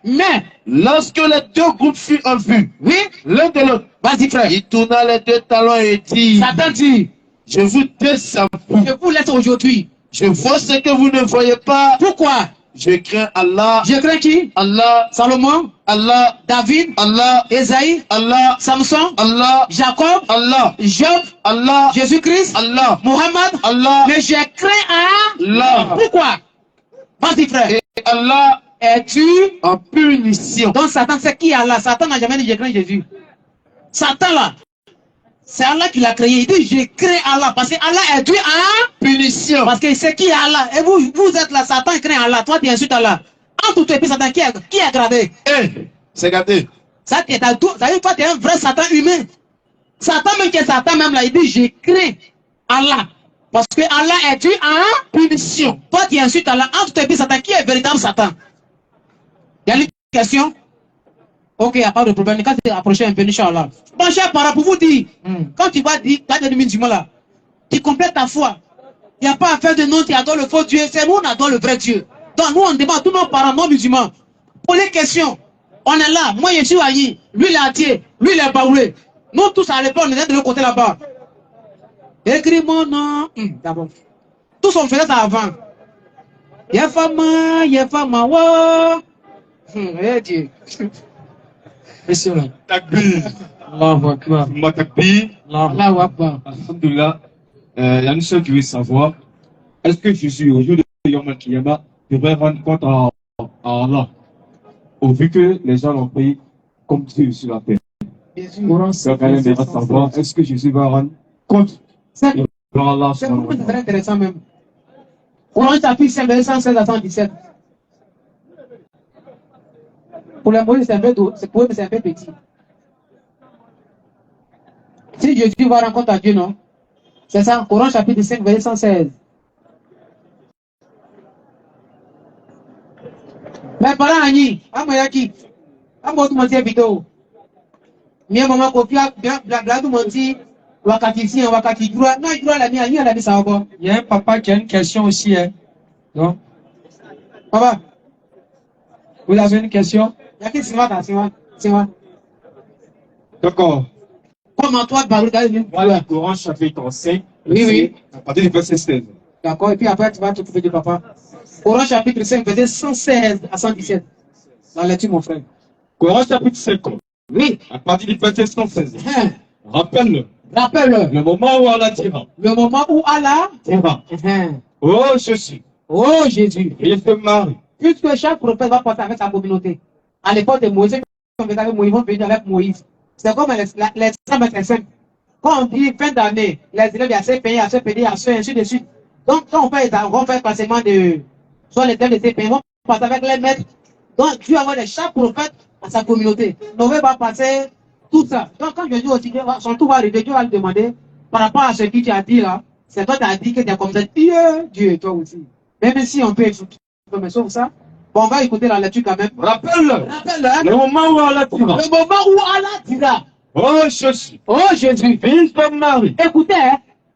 Mais, lorsque les deux groupes furent en vue, Oui. l'un de l'autre, Vas-y, frère. il tourna les deux talons et dit, Satan dit, je vous descends. je vous laisse aujourd'hui. Je vois ce que vous ne voyez pas. Pourquoi? Je crains Allah. Je crains qui? Allah. Salomon, Allah. David, Allah. Esaïe, Allah. Samson, Allah. Jacob, Allah. Job, Allah. Jésus-Christ, Allah. Mohammed. Allah. Mais je crains Allah. Pourquoi? Vas-y, frère. Et Allah Es-tu en punition. donc Satan, c'est qui Allah? Satan n'a jamais dit je crains Jésus. Satan là, c'est Allah qui l'a créé. Il dit je crains Allah parce que Allah est Dieu en Punition. parce que c'est qui Allah. Et vous êtes là, Satan craint Allah. Toi tu insultes Allah. Entre toi et puis Satan, qui est gradé? C'est gâté. Ça, tu es toi tu es un vrai Satan humain. Satan même qui est Satan même là, il dit je crains Allah. Parce que Allah est Dieu en punition. Toi tu insultes Allah. Entre toi et puis Satan, qui est véritable Satan? Il y a une question? Ok, il n'y a pas de problème. Quand tu approches un peu, Inch'Allah. Mon cher parent, pour vous dire, quand tu vas dire, quand tu es musulman là, tu complètes ta foi. Il n'y a pas à faire de nom, tu adores le faux Dieu. C'est nous, on adore le vrai Dieu. Donc nous, on demande tous nos parents non musulmans. Pour les questions, on est là. Moi, je suis Aïe. Lui, il est Atier. Lui, il est Baoulé. Nous, tous à l'époque, on est de l'autre côté là-bas. Écris mon nom. D'abord. Tous on faisait ça avant. Yafama, wow. Dieu. Monsieur là. Takbir. Allahu Akbar. Ma takbir. Allahu Akbar. Alhamdulillah. Il y a une chose qui veut savoir. Est-ce que Jésus, au jour de Yom Al-Kiyama, devrait rendre compte à Allah, au vu que les gens l'ont pris comme Dieu sur la terre? Ça quand même devrait savoir. Est-ce que Jésus va rendre compte devant Allah? C'est très intéressant même. Coran chapitre 5, verset 116 à 117. Pour les Moïse, c'est un peu d'eau, c'est pour eux, c'est un peu petit. Si Jésus va rencontrer Dieu, non? C'est ça, Coran chapitre 5, verset 116. Mais par Annie, Amoyaki, Amotu Mantia Vito. Mia maman copia, blague menti, Wakati si, Wakati droit. Non, il doit la mienne, il a mis ça encore. Il y a un papa qui a une question aussi. Hein. Donc, Papa, vous avez une question? il y a qui c'est moi. D'accord. Comment toi, Voilà le Coran chapitre 5, oui. à partir du verset 16. D'accord, et puis après tu vas t'occuper du papa. Coran chapitre 5, verset 116 à 117. Dans la lecture, mon frère. Coran chapitre 5, Oui. à partir du verset 116. Rappelle-le. Rappelle-le. Le moment où Allah dira. Le moment où Allah dira. Oh Jésus. Oh Jésus. Fils de Marie. Puisque chaque prophète va passer avec sa communauté. À l'époque de Moïse, quand on avec Moïse, ils vont venir avec Moïse. C'est comme les 125. Quand on dit fin d'année, les élèves, il y a ces pays, ainsi de suite. Donc, quand on fait, on va faire passement de, soit les thèmes de ces pays, on va passer avec les maîtres. Donc, tu vas avoir chaque prophète à sa communauté. On ne va pas passer tout ça. Donc, quand je dis aussi, son tour va arriver, Dieu va lui demander, par rapport à ce que tu as dit là, c'est toi qui as dit que tu as comme ça, Dieu et toi aussi. Même si on peut écouter, mais sauf ça, bon, on va écouter la lecture quand même. Rappelle-le. Rappelle-le. Le moment où Allah dira. Le moment où Allah dira. Oh Jésus. Oh Jésus. Fils de Marie. Écoutez,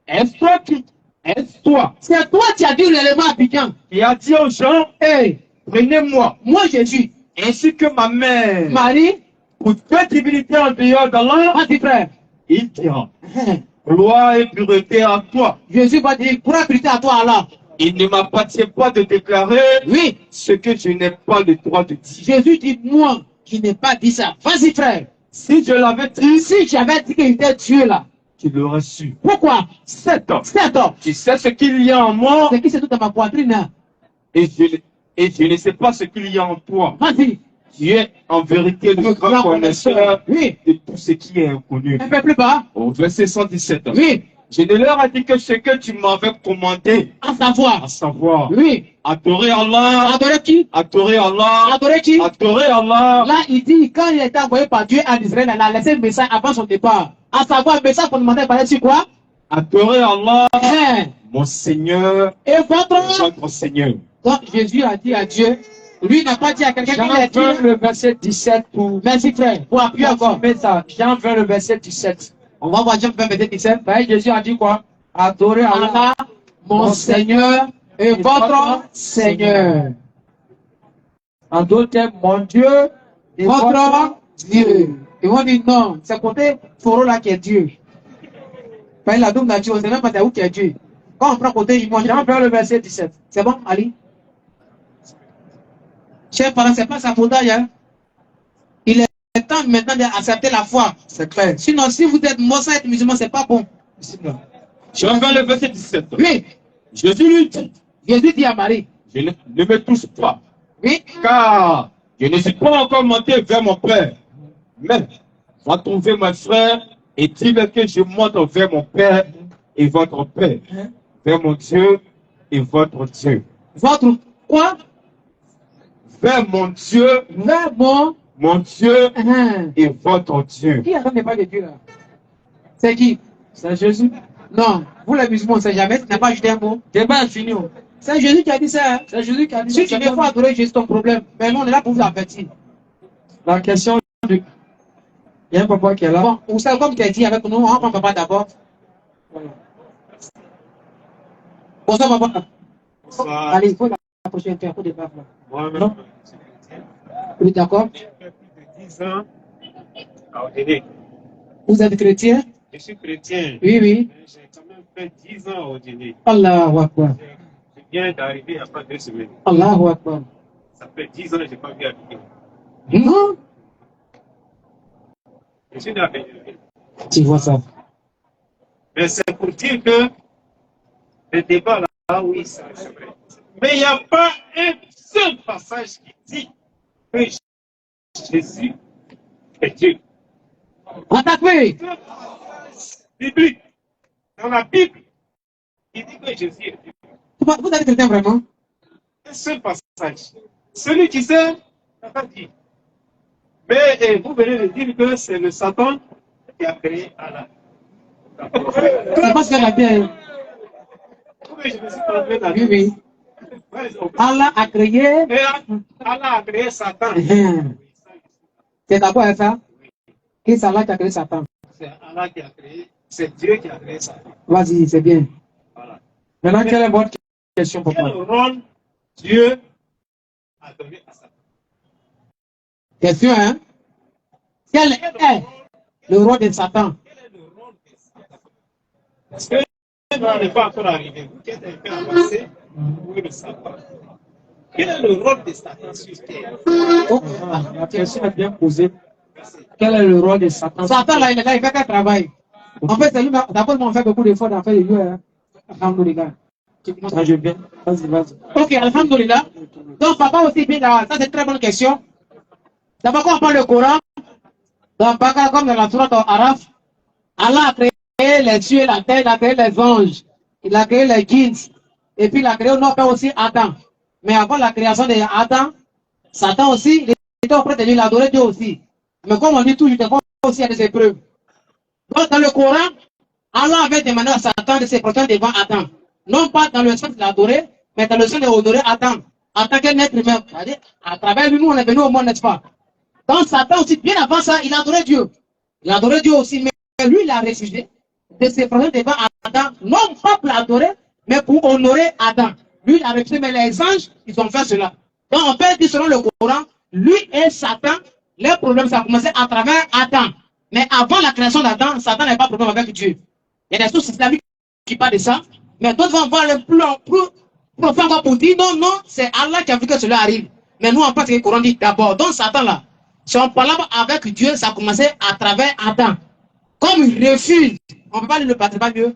Est-ce toi c'est toi qui as dit l'élément appliquant. qui a dit aux gens, Hey, prenez-moi, moi Jésus, ainsi que ma mère, Marie, pour toute divinité en dehors d'Allah, vas-y frère. il dira, gloire et pureté à toi. Jésus va dire, pour appliquer à toi Allah. Il ne m'appartient pas de déclarer Oui, ce que je n'ai pas le droit de dire. Jésus dit, moi qui n'ai pas dit ça. Vas-y frère. Si je l'avais dit, Si j'avais dit qu'il était Dieu là. tu l'aurais su. Pourquoi? 7 ans. 7 ans. Tu sais ce qu'il y a en moi C'est qui c'est tout dans ma poitrine là. et je ne sais pas ce qu'il y a en toi. Vas-y. Tu es en vérité le grand connaisseur Oui. de tout ce qui est inconnu. Un peu plus bas. Au verset 117. Oui. Je ne leur ai dit que ce que tu m'avais commandé, À savoir. à savoir, Oui. adorer Allah, Adorer qui? adorer Allah, Adorer qui? adorer Allah. Là, il dit, quand il était envoyé par Dieu en Israël, il a laissé un message avant son départ. À savoir, un message qu'on demandait par sur quoi? Adorer Allah, Hein. mon Seigneur, Et votre Seigneur. Donc Jésus a dit à Dieu, lui n'a pas dit à quelqu'un Jean qui a 20, dit. le verset 17 pour... Merci frère, pour appuyer encore. Ça. Jean 20, le verset 17. On va voir Jean 20, verset 17. Ben, Jésus a dit quoi? Adorer Allah, Allah, mon Seigneur et votre Seigneur. En d'autres termes, mon Dieu et Votre Dieu. Ils vont dire non, c'est côté Foro là qui est Dieu. Ben, la double nature, on ne sait même pas où qui est Dieu. Quand on prend côté, il mange. Jean 20, le verset 17. C'est bon, Ali? Chers parents, c'est pas sa faudage, hein? Il est temps maintenant d'accepter la foi. C'est clair. Sinon, si vous êtes mort sans être musulman, c'est pas bon. Jean 20, le verset 17. Oui, Jésus lui dit, Jésus dit à Marie. je ne me touche pas, Oui, car je ne suis pas encore monté vers mon Père. Mais, va trouver mon frère et dis-le que je monte vers mon Père et votre Père, vers mon Dieu et votre Dieu. votre quoi? Vers mon Dieu, Vers mon Dieu hein. et votre Dieu. Qui n'est pas de Dieu là? C'est qui? C'est Jésus. Non, vous les musulmans, c'est jamais, tu n'as pas ajouté un mot. Débat est fini. Oh. C'est Jésus qui a dit ça. Hein? C'est Jésus qui a dit Si ça. tu veux pas adorer Jésus, ton problème. Mais nous, on est là pour vous avertir. La question du... Il y a un papa qui est là. Bon, vous savez, comme tu as dit avec nous, on prend papa d'abord. Voilà. Bonsoir, papa. Allez, il faut la prochaine fois, il faut débattre là. Moi-même, Oui, d'accord. j'ai fait plus de 10 ans à Odélé. Vous êtes chrétien? Je suis chrétien. Oui, oui. J'ai quand même fait 10 ans à Odélé. Allahu Akbar. Je viens d'arriver il n'y a pas 2 semaines. Allahu Akbar. Ça fait 10 ans que je n'ai pas vu habiter. Non? Je suis dans Bénéville. Tu vois ça. Mais c'est pour dire que le débat là, oui, c'est vrai. Mais il n'y a pas un seul passage qui dit que Jésus est Dieu. Attaquez! Biblique. Dans la Bible, il dit que Jésus est Dieu. Vous êtes chrétien vraiment? Un seul passage. Celui qui sait, n'a pas dit. Mais vous venez de dire que c'est le Satan qui a créé Allah. C'est parce qu'elle a bien. Oui, je me suis trompé là. Oui, oui. Allah a créé. Allah a créé Satan. C'est d'abord ça. Qui c'est Allah qui a créé Satan? C'est Allah qui a créé. C'est Dieu qui a créé Satan. Vas-y, c'est bien. Voilà. Maintenant, quelle est votre question, papa? Quel rôle Dieu a donné à Satan? Question, hein? Quel est le rôle de Satan? Quel est le rôle de Satan? Parce que on n'est pas encore arrivé. Vous qui êtes un peu avancé, vous le savez. Quel est le rôle de Satan sur terre? Oh, la question est bien posée. Quel est le rôle de Satan? Satan, là, il est là, il fait qu'un travail. En fait, c'est lui, d'abord, on fait beaucoup d'efforts dans faire les lieux. Hein. Alhamdoulilah. Ça, je viens. Vas-y, vas-y. Ok, alhamdoulilah. Donc, papa aussi, bien là. Ça, c'est une très bonne question. D'abord, quand on parle le Coran, dans Bakara, comme dans la sourate Araf, Allah a créé les cieux, la terre, il a créé les anges, il a créé les djinns, et puis il a créé au nord aussi Adam. Mais avant la création de Adam, Satan aussi, il était auprès de lui, il adorait Dieu aussi. Mais comme on dit toujours, il aussi à des épreuves. Donc dans le Coran, Allah avait demandé à Satan de se prosterner devant Adam. Non pas dans le sens de l'adorer, mais dans le sens d'honorer Adam. En tant qu'un être humain. C'est-à-dire, à travers lui, nous, on est venus au monde, n'est-ce pas? Donc Satan aussi, bien avant ça, il adorait Dieu. Il adorait Dieu aussi, mais lui, il a refusé de se présenter devant Adam, non pas pour l'adorer, mais pour honorer Adam. Lui, il a refusé, mais les anges, ils ont fait cela. Donc on peut dire selon le Coran, lui et Satan, les problèmes, ça a commencé à travers Adam. Mais avant la création d'Adam, Satan n'avait pas de problème avec Dieu. Il y a des sources islamiques qui parlent de ça, mais d'autres vont voir le plus profond pour dire non, non, c'est Allah qui a vu que cela arrive. Mais nous, on pense que le Coran dit d'abord, donc Satan là, si on parlait avec Dieu, ça a commencé à travers Adam. Comme il refuse, on ne peut pas lui le parler, pas mieux.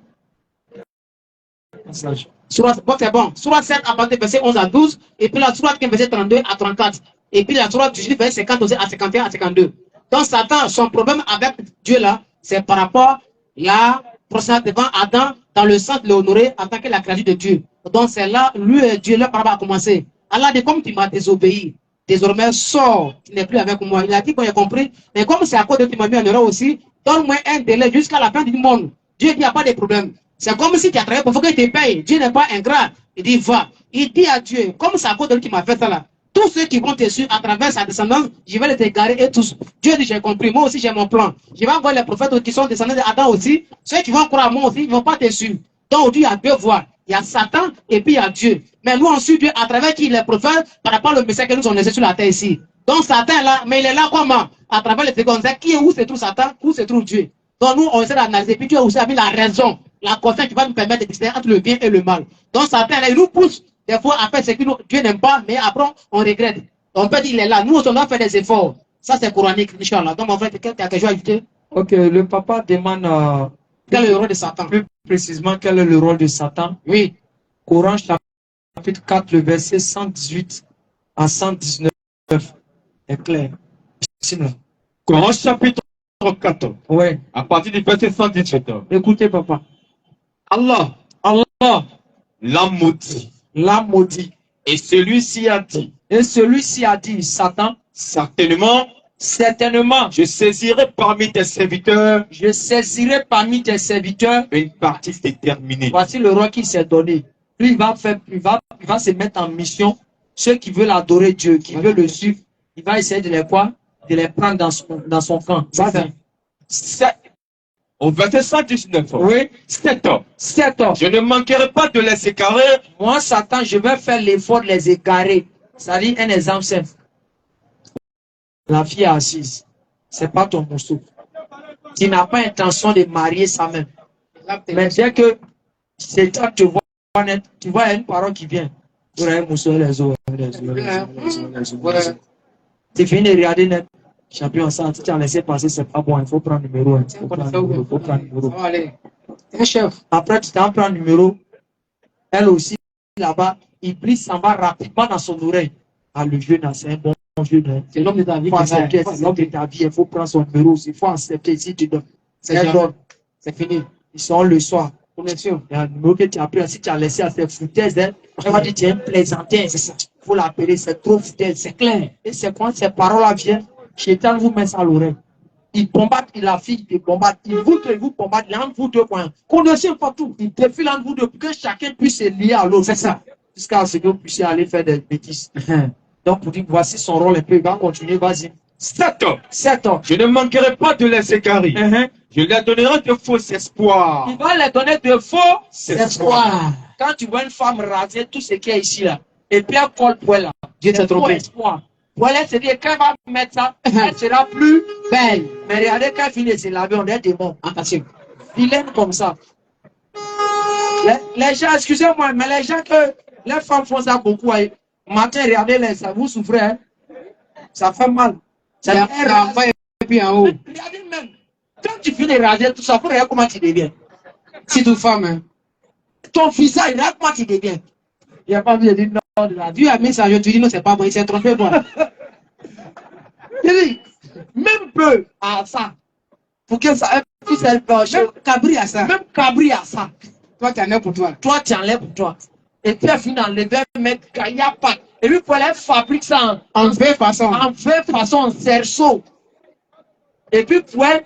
C'est bon. Sourate 7 à partir du verset 11 à 12, et puis la sourate 15 verset 32 à 34, et puis la sourate 18 verset 50 à 51 à 52. Donc Satan, son problème avec Dieu là, c'est par rapport à la procédure devant Adam, dans le sens de l'honorer en tant que la créature de Dieu. Donc c'est là, lui et Dieu, leur parole a commencé. Allah dit, comme tu m'as désobéi, désormais sors, tu n'es plus avec moi. Il a dit qu'on a compris, mais comme c'est à cause de tu m'as mis en erreur aussi, donne-moi un délai jusqu'à la fin du monde. Dieu dit, il n'y a pas de problème. C'est comme si tu as travaillé pour qu'il te paye. Dieu n'est pas ingrat. Il dit, va. Il dit à Dieu, comme c'est à cause de lui qui m'a fait ça là, tous ceux qui vont te suivre à travers sa descendance, je vais les égarer et tous. Dieu dit, j'ai compris. Moi aussi, j'ai mon plan. Je vais envoyer les prophètes qui sont descendants d'Adam aussi. Ceux qui vont croire à moi aussi, ils ne vont pas te suivre. Donc, Dieu, il y a deux voies. Il y a Satan et puis il y a Dieu. Mais nous, on suit Dieu à travers qui les prophètes par rapport au message que nous ont laissé sur la terre ici. Donc, Satan est là, mais il est là comment? À travers les secondes. Qui est où se trouve Satan? Où se trouve Dieu? Donc, nous, on essaie d'analyser. Puis Dieu aussi a mis la raison, la conscience qui va nous permettre de distinguer entre le bien et le mal. Donc, Satan, là, il nous pousse des fois à faire ce que Dieu n'aime pas, mais après, on regrette. On peut dire il est là. Nous, on doit faire des efforts. Ça, c'est coranique, Inch'Allah. Donc, mon frère, tu as quelque chose à ajouter? Ok, le papa demande quel est le rôle de Satan? Plus précisément, quel est le rôle de Satan? Oui. Coran, chapitre 4, le verset 118 à 119 est clair. Coran, chapitre 4. Oui. À partir du verset 117. Écoutez, papa. Allah l'a maudit. L'a maudit. Et celui-ci a dit. Et celui-ci a dit, Satan, certainement, je saisirai parmi tes serviteurs une partie déterminée. Voici le roi qui s'est donné. Lui, il va se mettre en mission. Ceux qui veulent adorer Dieu, qui veulent le suivre, il va essayer de les quoi? De les prendre dans son camp. Au verset 119. Oui. 7 ans. Je ne manquerai pas de les égarer. Moi, Satan, je vais faire l'effort de les égarer. Ça dit un exemple simple. La fille est assise. C'est pas ton morceau. Tu n'as pas intention de marier sa mère. Mais dès que c'est toi que tu vois une parole qui vient. Pour un morceau, les autres. Tu finis de regarder net. Champion, ça, tu as laissé passer, c'est pas bon. Il faut prendre numéro 1. Il faut prendre numéro. Après, tu t'en prends numéro. Elle aussi, là-bas, il prie, s'en va rapidement dans son oreille. Ah, le jeune, c'est un bon jeune. C'est l'homme de ta vie. C'est l'homme de ta vie. Il faut prendre son numéro aussi. Il faut accepter si tu donnes. C'est fini. Ils sont le soir. Connexion. Il y a un numéro que tu as pris. Si tu as laissé à ces foutaises, elle va dire tu es un plaisantin. Il faut l'appeler. C'est trop foutaise. C'est clair. Et c'est quand ces paroles-là viennent, Shaitan vous met ça à l'oreille. Il combatte la fille, il combatte, il vous combatte, il entre vous deux points. Connaissez pas tout. Il défile entre vous deux pour que chacun puisse se lier à l'autre. C'est ça. Jusqu'à ce que vous puissiez aller faire des bêtises. Donc, pour dire, voici son rôle un peu. Il va continuer, vas-y. 7 ans. 7 ans. Je ne manquerai pas de les égarer. Je leur donnerai de faux espoirs. Il va leur donner de faux espoirs. Quand tu vois une femme raser tout ce qui est ici là, et puis elle colle pour elle là, Dieu t'a trompé. Espoir. Pour elle, c'est dire quand elle va mettre ça, elle sera plus belle. Mais regardez quand elle finit de se laver, on est démons. Attention. Vilaine comme ça. Les gens, excusez-moi, mais les gens que les femmes font ça beaucoup. Matin, regardez les, ça vous souffrez, hein? Ça fait mal. Ça fait et puis en haut. Regardez même. Quand tu finis de raser tout ça, faut regarder comment tu deviens. Si tu femme, hein? Ton visage, regarde comment tu deviens. Il n'y a pas envie de dire non. Dieu a mis ça, je te dis non, c'est pas bon, il s'est trompé, moi. Il dit, même peu à ça. Pour que ça puisse être même cabri à ça. Même cabri à ça. Toi, tu en es pour toi. Toi, tu en es pour toi. Et puis, elle finit d'enlever, mettre, il n'y a pas. Et puis, pour elle fabrique ça en vraie façon. En vraie façon, en cerceau. Et puis, pour elle,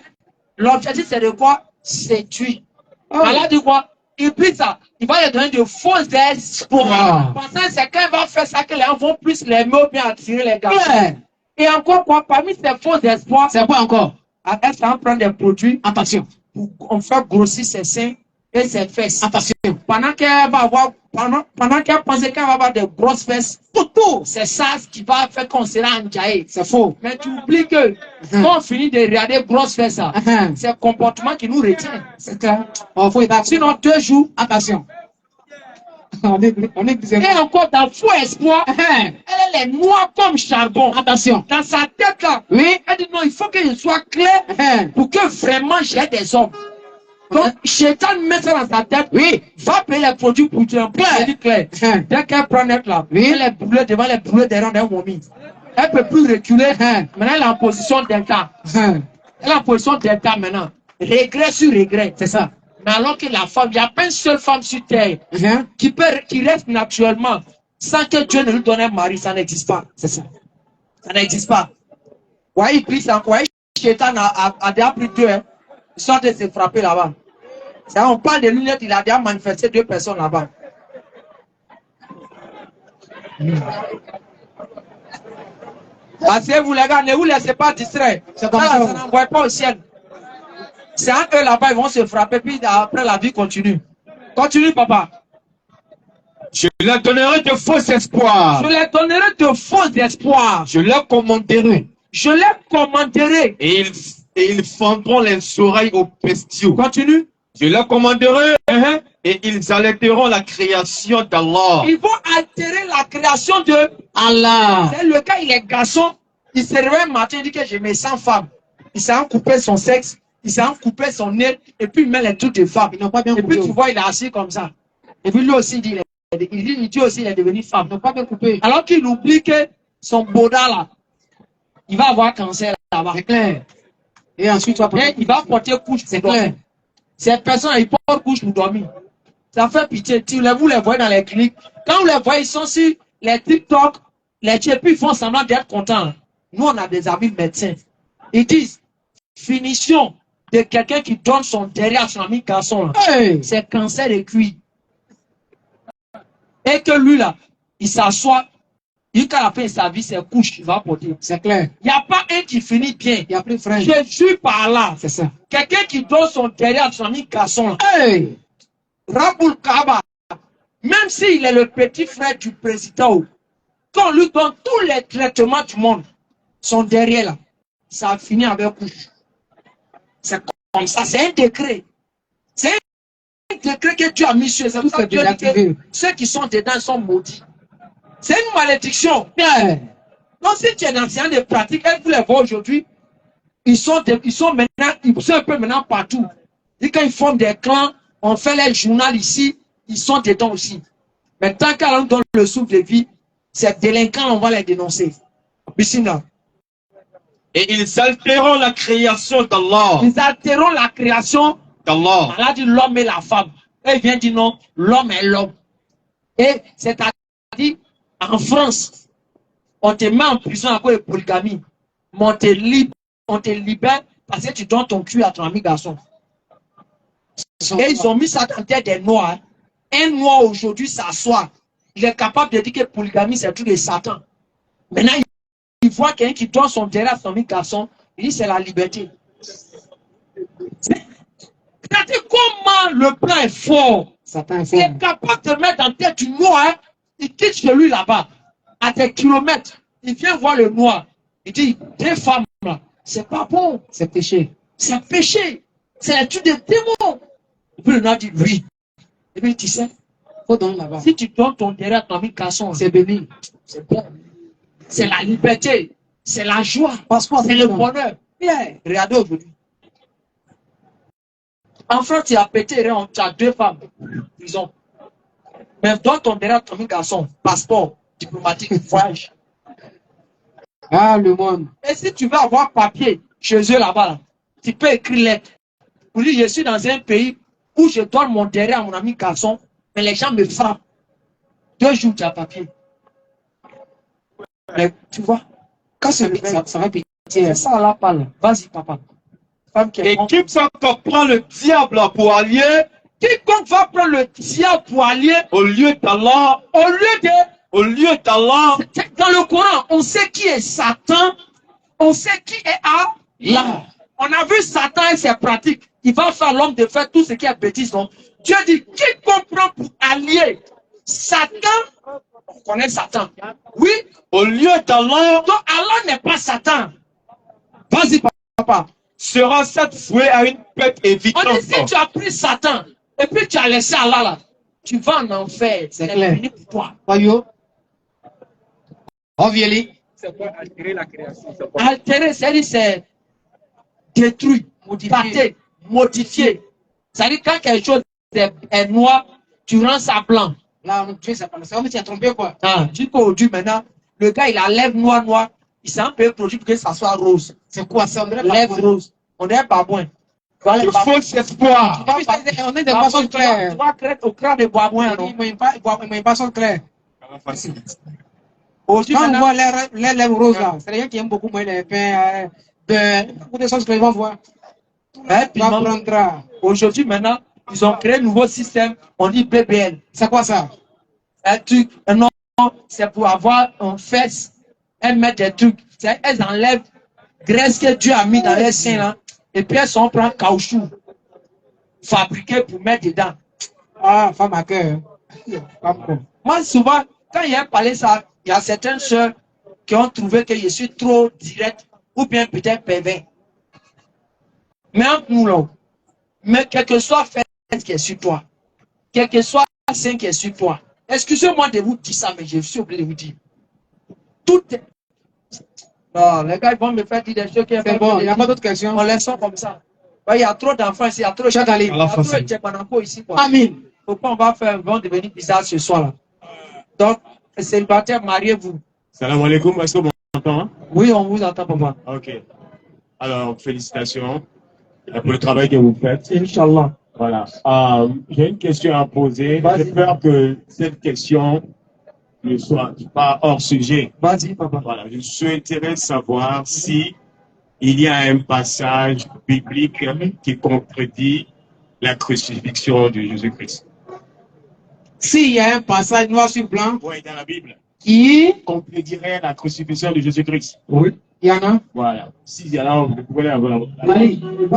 l'objectif, c'est de quoi? Séduire. Elle a dit quoi? Et puis ça, il va lui donner de faux espoirs. Parce que c'est quand il va faire ça que les gens vont plus l'aimer ou bien attirer les garçons. Et encore quoi, parmi ces faux espoirs, c'est quoi encore? Elle va prendre des produits, attention, on fait grossir ses seins et ses fesses. Attention. Pendant qu'elle va avoir, pendant qu'elle pense qu'elle va avoir des grosses fesses, tout, c'est ça ce qui va faire qu'on sera enjaillé. C'est faux. Mais tu oublies que quand on finit de regarder grosses fesses, c'est le comportement qui nous retient. C'est clair. Sinon, 2 jours, attention. Et encore dans faux espoir, elle est noire comme charbon. Attention. Dans sa tête là, oui. Elle dit non, il faut que je sois clair pour que vraiment j'ai des hommes. Donc, Shaitan met ça dans sa tête, oui, va payer les produits pour tu en clair. Dès qu'elle prend net là, oui, elle est brûlée devant les brûlés des rangs d'un momie. Elle ne peut plus reculer. Maintenant, elle est en position d'état. Elle est en position d'état maintenant. Regret sur regret, c'est ça. Mais alors que la femme, il n'y a pas une seule femme sur terre qui reste naturellement sans que Dieu ne lui donne un mari, ça n'existe pas. C'est ça. Ça n'existe pas. Ouais, il prie ça. Ouais, Shaitan a déjà pris 2. Ils sont en train de se frapper là-bas. On parle de lunettes, il a déjà manifesté 2 personnes là-bas. Asseyez-vous les gars, ne vous laissez pas distraire. Ça n'envoie pas au ciel. C'est entre eux là-bas, ils vont se frapper, puis après la vie continue. Continue, papa. Je leur donnerai de faux espoirs. Je leur donnerai de faux espoirs. Je leur commanderai. Je leur commanderai. Et ils fendront les oreilles aux bestiaux. Continue. Je leur commanderai et ils allaiteront la création d'Allah. Ils vont altérer la création de Allah. C'est le cas, il est garçon. Il se réveille un matin, il dit que je me sens femme. Il s'est coupé son sexe, il s'est coupé son nez, et puis il met les trucs de femme. Ils n'ont pas bien coupé. Et puis tu vois, il est assis comme ça. Et puis lui aussi, il dit Dieu aussi, il est devenu femme. Ils n'ont pas bien coupé. Alors qu'il oublie que son boda là, il va avoir cancer là-bas. C'est clair. Et ensuite, il va porter couche. C'est clair. Ces personnes, ils portent couche pour dormir. Ça fait pitié. Vous les voyez dans les cliniques. Quand vous les voyez, ils sont sur les TikTok, les tchépis, ils font semblant d'être contents. Nous, on a des amis médecins. Ils disent, finition de quelqu'un qui donne son derrière à son ami garçon. Hey. C'est cancer de cuir. Et que lui, là, il s'assoit. Quand la fin de sa vie, c'est couche, il va porter. C'est clair. Il n'y a pas un qui finit bien. Il n'y a plus de frère. Je suis par là. C'est ça. Quelqu'un qui donne son derrière à son ami garçon. Hey! Raboul Kaba, même s'il est le petit frère du président, quand on lui donne tous les traitements du monde, son derrière là, ça a fini avec couche. C'est comme ça, c'est un décret. C'est un décret que Dieu a mis sur ça. Ceux qui sont dedans sont maudits. C'est une malédiction. Donc si tu es dans ce de pratique, vous les voyez aujourd'hui, ils sont maintenant, ils sont un peu maintenant partout. Et quand ils forment des clans, on fait les journaux ici, ils sont dedans aussi. Mais tant qu'on donne le souffle de vie, ces délinquants, on va les dénoncer. Et ils altéreront la création d'Allah. Ils altéreront la création d'Allah. On a dit l'homme et la femme. Et il vient dire non, l'homme et l'homme. Et c'est-à-dire, en France, on te met en prison à cause de polygamie. mais on te libère parce que tu donnes ton cul à ton ami garçon. Et ils ont mis ça dans la tête des noirs. Un noir aujourd'hui s'assoit. Il est capable de dire que polygamie c'est tout de Satan. Maintenant, il voit quelqu'un qui donne son terrain à son ami garçon. Il dit c'est la liberté. Regardez comment le plan est fort. Il est capable de mettre dans la tête du noir. Il quitte chez lui là-bas, à des kilomètres. Il vient voir le noir. Il dit, des femmes là, c'est pas bon. C'est péché. C'est un péché. C'est la tuerie des démons. Et puis le noir dit, oui. Et puis tu sais, faut donner là-bas. Si tu donnes ton terrain à ton ami garçon, c'est béni. C'est bon. C'est la liberté. C'est la joie. C'est le bonheur. Bien, regardez aujourd'hui. En France, tu as pété, tu as 2 femmes. Prison. Mais donne ton terrain à ton ami garçon. Passeport, diplomatique, voyage. Ah, le monde. Et si tu veux avoir papier chez eux là-bas, tu peux écrire lettre. Pour dire, je suis dans un pays où je donne mon terrain à mon ami garçon, mais les gens me frappent. 2 jours, tu as papier. Mais tu vois, quand ça va péter, c'est ça là parle. Vas-y, papa. Et quiconque prend le diable pour allié, quiconque va prendre le diable pour allié, au lieu d'Allah, dans le Coran, on sait qui est Satan, on sait qui est Allah. On a vu Satan et ses pratiques. Il va faire l'homme de faire tout ce qui est bêtise. Non? Dieu dit, quiconque prend pour allié Satan, on connaît Satan. Oui. Au lieu d'Allah, donc Allah n'est pas Satan. Vas-y, papa. Sera cette fouée à une bête évitante. On dit, si tu as pris Satan et puis tu as laissé Allah là, tu vas en enfer. C'est clair. Fini pour toi. Voyons. Obviously. C'est quoi altérer la création? Altérer, c'est-à-dire c'est détruire, modifier. C'est-à-dire quand quelque chose est noir, tu rends ça blanc. Là, tu sais, c'est comme si tu as trompé quoi. Ah, jusqu'aujourd'hui maintenant, le gars il a lèvres noir. Il s'est un peu produit pour que ça soit rose. C'est quoi ça? On dirait lèvres rose. On dirait babouin. Le faux espoir. On est des poissons clairs. Tu vas créer au crâne de babouin, non? Il ne pas son clair. Quand on voit les lèvres roses là, c'est les gens qui aiment beaucoup moins les pains, beaucoup de choses que les gens voient. Aujourd'hui maintenant, ils ont créé un nouveau système, on dit BBL. C'est quoi ça? Un truc, non, c'est pour avoir un fesse. Elles mettent des trucs, elles enlèvent graisse que Dieu a mis dans les seins là, et puis elles sont prend caoutchouc fabriqué pour mettre dedans. Ah, femme à cœur. Moi, souvent, quand il y a parlé ça, il y a certaines soeurs qui ont trouvé que je suis trop direct ou bien peut-être pervers. Mais entre nous là, mais quel que soit fait qui est sur toi, quel que soit saint qui est sur toi, excusez-moi de vous dire ça, mais je suis obligé de vous dire. Tout est... Non, les gars, ils vont me faire dire des choses qui... C'est bon, il n'y a pas d'autres questions. On les sent comme ça. Il y a trop d'enfants ici, il y a trop de Chagali. Il y a trop de Tchèpananko ici. Amen. Pourquoi on va faire, vont devenir bizarres ce soir là. Donc, célibataire, mariez-vous. Salam alaikum, est-ce qu'on m'entend? Hein? Oui, on vous entend, papa. Ok. Alors, félicitations pour le travail que vous faites. Inch'Allah. Voilà. J'ai une question à poser. J'ai peur que cette question ne soit pas hors sujet. Vas-y, papa. Voilà. Je souhaiterais savoir si il y a un passage biblique qui contredit la crucifixion de Jésus-Christ. S'il y a un passage noir sur blanc, Oui, dans la Bible, qui contredirait la crucifixion de Jésus-Christ. Oui. Il y en a. Voilà. S'il y en a, vous pouvez avoir. Oui. Il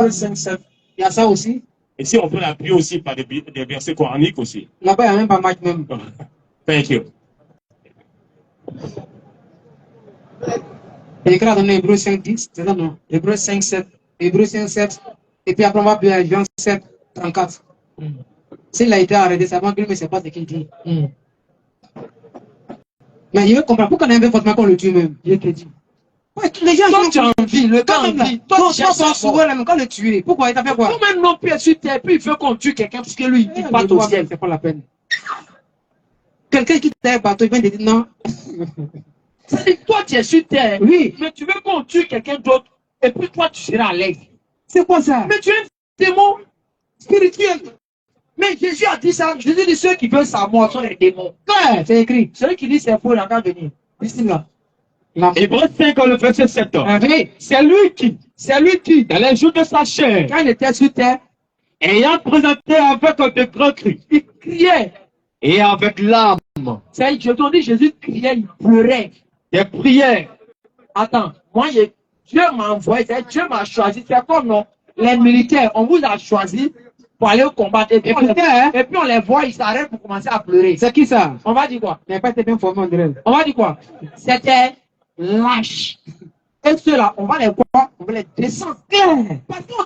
y a ça aussi. Et si on peut l'appuyer aussi par des versets coraniques aussi. Là-bas, il n'y a même pas match même. Thank you. Il écrit dans Hébreu 5.10, c'est ça non? Hébreu 5.7. Hébreu 5.7. Et puis après, on va appeler Jean 7.34. S'il a été arrêté, c'est avant que mais c'est pas ce qu'il dit. Mais il veut comprendre pourquoi on a un peu fortement qu'on le tue même. Je te dis. Ouais, les gens Toi, tu as envie, le gars a envie. Toi, tu as souvent même quand le tuer. Pourquoi il t'a fait quoi? Comme un homme peut sur terre, puis il veut qu'on tue quelqu'un parce que lui, il dit pas au ciel. C'est pas la peine. Quelqu'un qui t'a un bateau, il vient de dire non. C'est-à-dire, toi, tu es sur terre. Oui. Mais tu veux qu'on tue quelqu'un d'autre, et puis toi, tu seras à l'aise. C'est quoi ça? Mais tu es un démon spirituel. Mais Jésus a dit ça. Jésus dit ceux qui veulent sa mort sont les démons. Ouais, c'est écrit. Celui qui dit c'est faux, il n'a qu'à venir. Ici, là. Hébreux 5, le verset 7. Oui. C'est lui qui, dans les jours de sa chair, Quand il était sur terre, ayant présenté avec de grands cris il criait. et avec larmes, C'est je te dis, Jésus criait, il pleurait. des prières. Attends, moi, Dieu m'a envoyé, Dieu m'a choisi. C'est comme non, les militaires, on vous a choisi pour aller au combat. Et puis, on les voit, ils s'arrêtent pour commencer à pleurer. C'est qui ça? On va dire quoi? Mais pas été bien formé, André. On va dire quoi? C'était lâche. Et ceux-là, on va les voir, on va les descendre.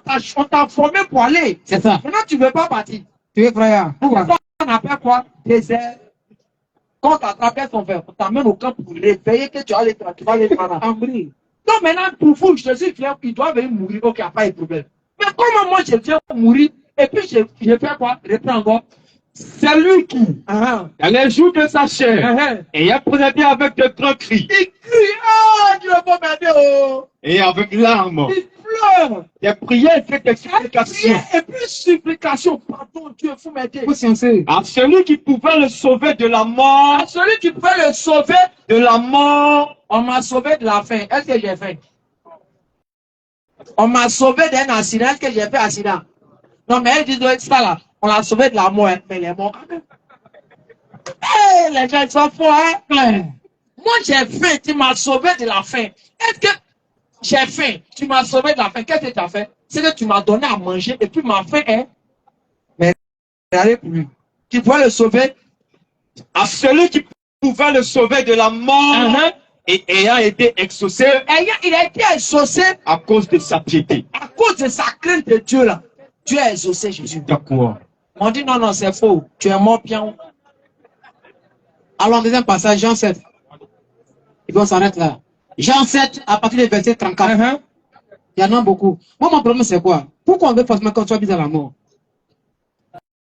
Parce qu'on t'a formé pour aller. C'est ça. Maintenant, tu ne veux pas partir. Tu es frère. Pourquoi? On appelle quoi? Désert. Quand on t'attrapait son verre, on t'amène au camp pour réveiller que tu vas aller par là. Donc maintenant, pour vous, je suis clair, il doit venir mourir, ok, il n'y a pas de problème. Mais comment moi je viens mourir, et puis je fais quoi? Reprends encore. C'est lui qui, dans les jours de sa chair, ayant présenté avec de grands cris Il crie, ah, Dieu va m'aider, oh. et avec larmes, Il pleure. des prières et des supplications Et puis supplication, pardon Dieu, il faut m'aider. à celui qui pouvait le sauver de la mort, À celui qui peut le sauver, de la mort. on m'a sauvé de la faim. Est-ce que j'ai faim? On m'a sauvé d'un accident. Est-ce que j'ai fait accident? Non, mais elle dit ça là. On l'a sauvé de la mort, hein. Mais il est mort quand même. Hey, les gens ils sont forts, hein? Moi j'ai faim, tu m'as sauvé de la faim. Est-ce que j'ai faim, tu m'as sauvé de la faim? Qu'est-ce que tu as fait? C'est que tu m'as donné à manger et puis ma faim est. Mais regardez pour lui. Tu pourrais le sauver. À celui qui pouvait le sauver de la mort et ayant été exaucé Il a été exaucé à cause de sa piété. à cause de sa crainte de Dieu là. Dieu a exaucé Jésus. D'accord. On dit non, non, c'est faux. Tu es mort bien. Alors, deuxième passage, Jean 7. Et puis on s'arrête là. Jean 7, à partir du verset 34. Il y en a beaucoup. Moi, mon problème, c'est quoi? Pourquoi on veut forcément qu'on soit mis à la mort?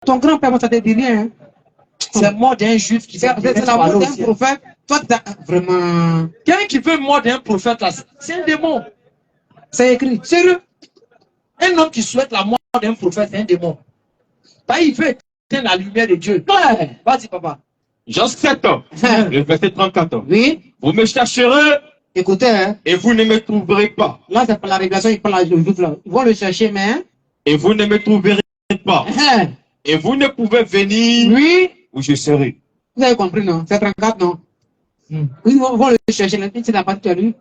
Ton grand-père, moi, ça te dit rien. Hein? C'est mort d'un juif qui C'est la mort d'un prophète. Toi, vraiment. Quelqu'un qui veut mort d'un prophète là, c'est un démon. C'est écrit. Sérieux. Un homme qui souhaite la mort d'un prophète, c'est un démon. Bah, il veut éteindre la lumière de Dieu. Ouais. Vas-y, papa. Jean 7, le verset 34. Oui. Vous me chercherez Écoutez, hein. et vous ne me trouverez pas. Là, c'est pas la révélation, il parle de juif là. Ils vont le chercher, mais. Et vous ne me trouverez pas. Et vous ne pouvez venir Oui. où je serai. Vous avez compris, non? C'est 34, non? Oui, ils vont le chercher. C'est la partie à lui.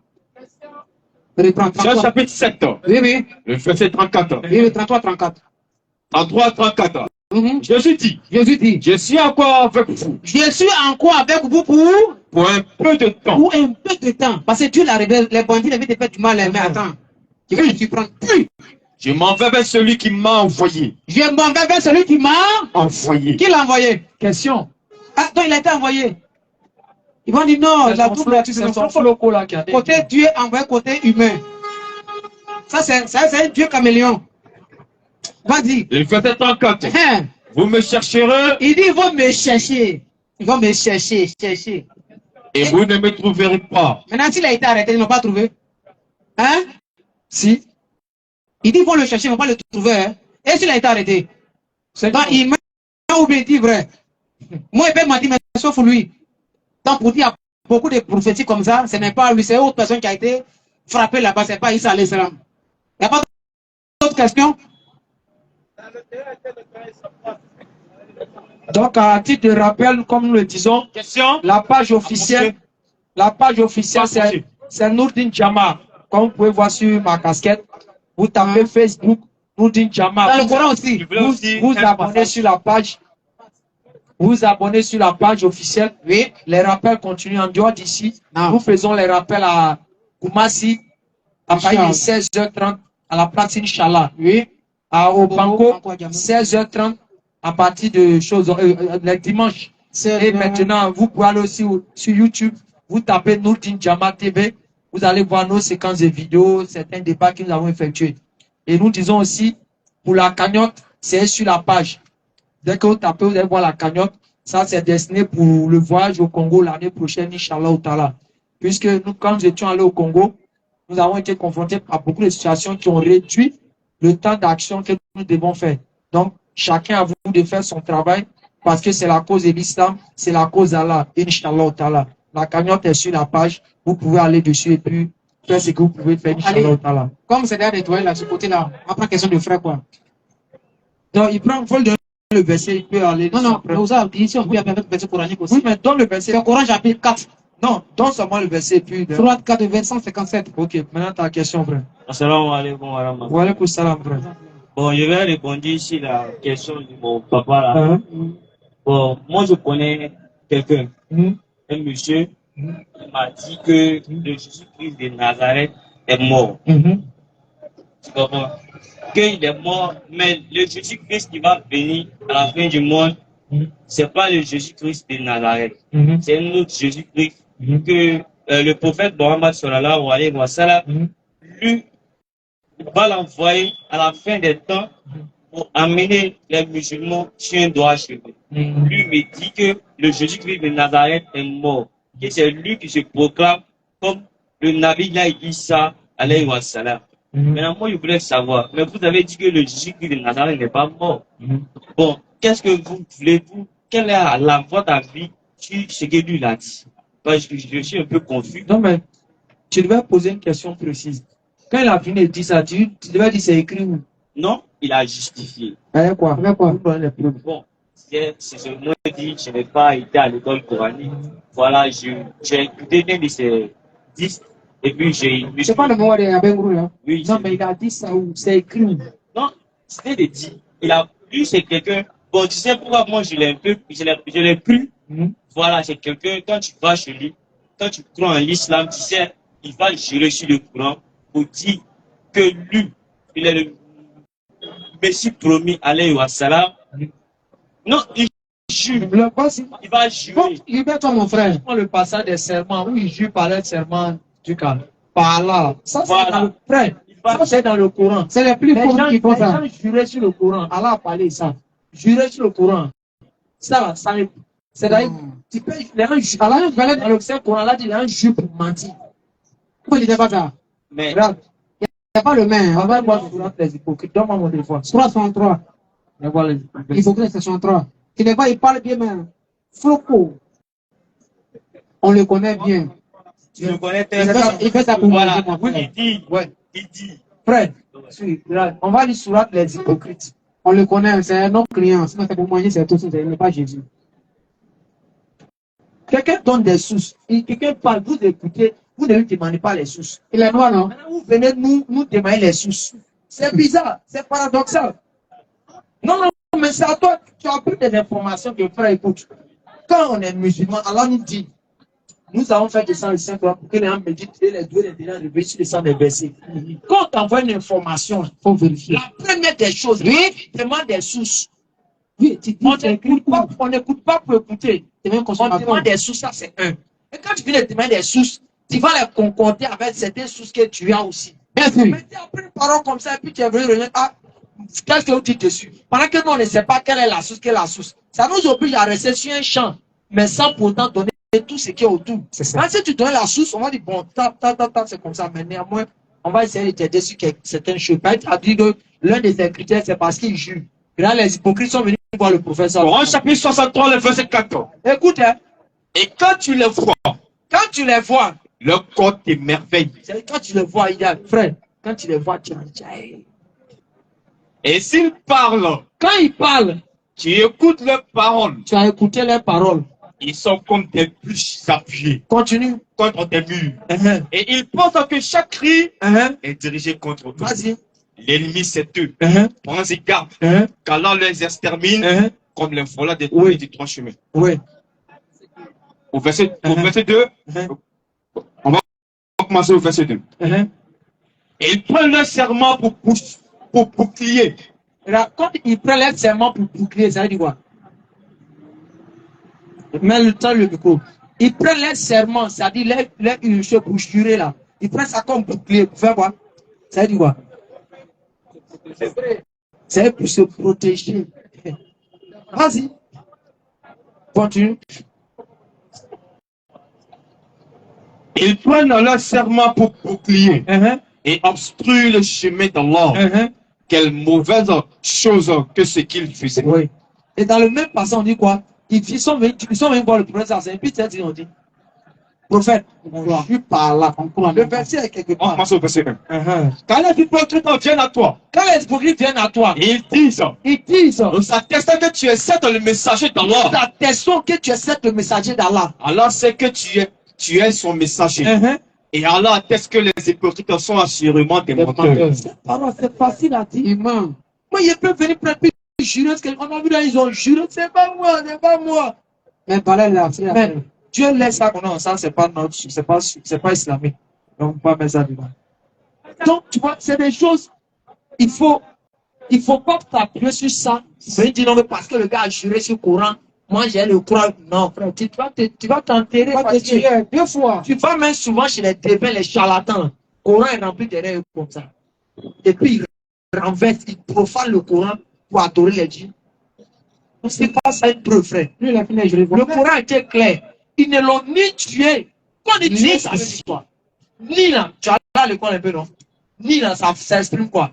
Reprends. Jean chapitre 7, Oui, oui. le verset 34. Oui, le 33, 34. 33, 34. Jésus dit, je suis encore avec vous. Je suis encore avec vous pour un peu de temps. Pour un peu de temps. Parce que Dieu l'a révélé, les bandits avaient fait du mal, mais attends. Je vais te prendre. Je m'en vais vers celui qui m'a envoyé. Je m'en vais vers celui qui m'a envoyé. Qui l'a envoyé? Question. Ah, donc il a été envoyé. Ils vont dire non, la double là qui a dit. Côté Dieu envoyé, côté humain. Ça, c'est un Dieu caméléon. Vas-y. Le verset 34. Vous me chercherez. Il dit, ils vont me chercher. Ils vont me chercher. Et vous ne me trouverez pas. Maintenant, s'il a été arrêté, ils n'ont pas trouvé. Hein? Si. Il dit, ils vont le chercher, ils ne vont pas le trouver. Hein? Et s'il a été arrêté? Donc, il m'a ou bien dit vrai. Moi, il m'a dit, mais sauf lui. Donc, pour dire, il y a beaucoup de prophéties comme ça, ce n'est pas lui, c'est une autre personne qui a été frappée là-bas, ce n'est pas Issa alayhi salam. Il n'y a pas d'autres questions? Donc, à titre de rappel, comme nous le disons, la page officielle, c'est Nourdine Jama. Comme vous pouvez voir sur ma casquette, vous tapez Facebook, Nourdine Jama. Dans le Coran aussi. Vous abonnez sur la page. Vous abonnez sur la page officielle. Oui. Les rappels continuent en dehors d'ici. Nous faisons les rappels à Koumassi à partir de 16h30 à la place Inch'Allah. Oui. Au Banco, 16h30 à partir de choses les dimanches. Et maintenant, vous pouvez aller aussi sur YouTube, vous tapez Nourdine Jama TV, vous allez voir nos séquences de vidéos, certains débats que nous avons effectués. Et nous disons aussi, pour la cagnotte, c'est sur la page. Dès que vous tapez, vous allez voir la cagnotte. Ça, c'est destiné pour le voyage au Congo l'année prochaine, Inch'Allah ou Ta'ala. Puisque nous, quand nous étions allés au Congo, nous avons été confrontés à beaucoup de situations qui ont réduit le temps d'action que nous devons faire. Donc, chacun a voulu de faire son travail parce que c'est la cause de l'islam, c'est la cause d'Allah, Inch'Allah Ta'ala. La cagnotte est sur la page. Vous pouvez aller dessus et puis faire ce que vous pouvez faire. Allez, comme c'est déjà nettoyé là, ce côté-là, on prend question de frère quoi. Non, il prend, faut le donner le verset, il peut aller. Non, vous avez dit si on peut appeler le verset coranique aussi. Oui, mais donne le verset. C'est au Coran, j'appelle 4. Non, donne seulement le verset, puis. Surat 4, verset 157. Ok, maintenant ta question, frère. Assalamu alaikum wa rahmatullahi. Wa alaikum salam, frère. Bon, je vais répondre ici la question de mon papa là. Bon, moi je connais quelqu'un, un monsieur, il m'a dit que le Jésus-Christ de Nazareth est mort. Tu comprends? Qu'il est mort, mais le Jésus-Christ qui va venir à la fin du monde, c'est pas le Jésus-Christ de Nazareth. C'est un autre Jésus-Christ que le prophète Mohammed sallallahu alayhi wa sallam, lui, va l'envoyer à la fin des temps pour amener les musulmans sur un droit chemin. Lui me dit que le Jésus-Christ de Nazareth est mort. Et c'est lui qui se proclame comme le Nabi Issa alayhi wa sallam. Maintenant, moi, je voulais savoir, mais vous avez dit que le Jésus-Christ de Nazareth n'est pas mort. Bon, qu'est-ce que vous voulez, vous, quelle est votre avis sur ce que lui a dit? Parce que je suis un peu confus. Non, mais tu devais poser une question précise. Quand il a fini de dire ça, tu devais dire c'est écrit où? Non, il a justifié. Avec quoi? Avec quoi? Bon, c'est ce moi dit, je n'ai pas été à l'école coranique. Voilà, j'ai écouté un de ces disques et puis j'ai. C'est pas le mot de Abengrou là? Oui. Non, mais il a dit ça où? C'est écrit où? Non, c'était des dit. Il a lu, c'est quelqu'un. Bon, tu sais pourquoi moi je l'ai un peu, je l'ai cru. Voilà, c'est quelqu'un, quand tu vas chez lui, quand tu crois en l'islam, tu sais, il va jurer sur le Coran pour dire que lui, il est le Messie promis, alayhi wa salam. Non, il jure. Il va jurer. Libère-toi, mon frère. Prends le passage des serments où il jure par les serments du calme. Par là. Ça, c'est dans le frère. Ça, c'est dans le Coran. C'est les plus pauvres qui font ça. Les gens juraient sur le Coran. Allah a parlé de ça. Jurer sur le Coran. Ça, c'est d'ailleurs, tu peux, les gens, Allah a dans le Coran, là, il y a un jure pour mentir. Pourquoi il n'est pas ça? Mais. Regarde. Il n'y a pas le main. On va voir sur les hypocrites. Donne-moi mon téléphone. 63. Il faut que c'est 63. Tu ne vois pas, il parle bien, mais Floko. On le connaît bien. Tu le connais il fait ça pour voilà. moi. Il dit. Ouais. Il dit. Frère, on va lire sur les hypocrites. On le connaît, c'est un homme client. Sinon, c'est pour manger, c'est tout, ce n'est pas Jésus. Quelqu'un donne des sources. Quelqu'un parle, vous écoutez, vous ne lui demandez pas les sources. Il est noir, non? Maintenant, vous venez nous demander les sources. C'est bizarre, c'est paradoxal. Non, mais c'est à toi, tu as plus des informations que frère écoute. Quand on est musulman, Allah nous dit, nous avons fait descendre le Saint-Coran pour que les gens méditent et les deux les délais de sur le sang des versets. Quand on t'envoie une information, il faut vérifier. La première des choses, oui, demande des sources. Oui, on n'écoute pas pour écouter. On demande des sources, ça c'est un. Et quand tu viens de demander des sources, tu vas les concorder avec certaines sources que tu as aussi. Bien sûr. Mais tu as pris une parole comme ça et puis tu es venu revenir. Ah, qu'est-ce que vous dites dessus? Pendant que nous, on ne sait pas quelle est la source, quelle est la source. Ça nous oblige à rester sur un champ, mais sans pourtant donner tout ce qui est autour. C'est ça. Quand si tu donnes la source, on va dire, bon, c'est comme ça, mais néanmoins, on va essayer de t'aider sur certaines choses. Pas à dire que l'un des critères, c'est parce qu'il jure. Là, les hypocrites sont venus voir le professeur. Coran chapitre 63, le verset 4. Écoute, hein. Et quand tu les vois, leur corps t'émerveille. Quand tu les vois, il y a, frère, quand tu les vois, tu en dis. Et s'ils parlent, quand ils parlent, tu écoutes leurs paroles. Tu as écouté leurs paroles. Ils sont comme des bûches appuyées. Continue. Contre des murs. Et ils pensent que chaque cri est dirigé contre eux. Vas-y. L'ennemi, c'est eux. Prends-y garde. Qu'Allah les extermine comme les voleurs des du trois chemins. Oui. Au verset 2, on va commencer au verset 2. Et ils prennent leur serment pour bouclier. Quand ils prennent leur serment pour bouclier, ça veut dire quoi? Mets le temps, le micro. Ils prennent leur serment, c'est-à-dire leur illusion pour jurer là. Ils prennent ça comme bouclier pour faire quoi? Ça veut dire quoi? C'est pour se protéger. Vas-y. Continue. Ils prennent leur serment pour bouclier et obstruent le chemin d'Allah. Quelle mauvaise chose que ce qu'ils faisaient. Oui. Et dans le même passage, on dit quoi? Ils sont venus voir le professeur, et puis ils ont dit, Prophète, je suis par là. Le verset est quelque part. On commence au verset 1. Quand les hypocrites viennent à toi, ils disent, nous attestons que tu es certes le messager d'Allah. Allah sait que tu es son messager. Et Allah atteste que les hypocrites sont assurément des menteurs. C'est facile à dire. Moi, ils peuvent venir prendre jurer. On a vu là, ils ont juré. C'est pas moi, c'est pas moi. Mais Dieu laisse ça qu'on a ensemble, c'est pas notre, c'est pas islamique. Donc, pas mettre ça dedans. Donc, tu vois, c'est des choses, il faut pas t'appuyer sur ça. C'est dire non, mais parce que le gars a juré sur le Coran, moi j'ai le Coran. Non, frère, tu vas t'enterrer. Deux fois. Tu vas même souvent chez les débiles, les charlatans. Le Coran est rempli derrière eux comme ça. Et puis, ils renversent, ils profanent le Coran pour adorer les djinns. C'est pas ça une preuve, frère. Le Coran était clair. Ils ne l'ont ni tué. Quand ils tuent, ça dit quoi? Ni là, tu as là le coin un peu, non? Ni là, ça exprime quoi?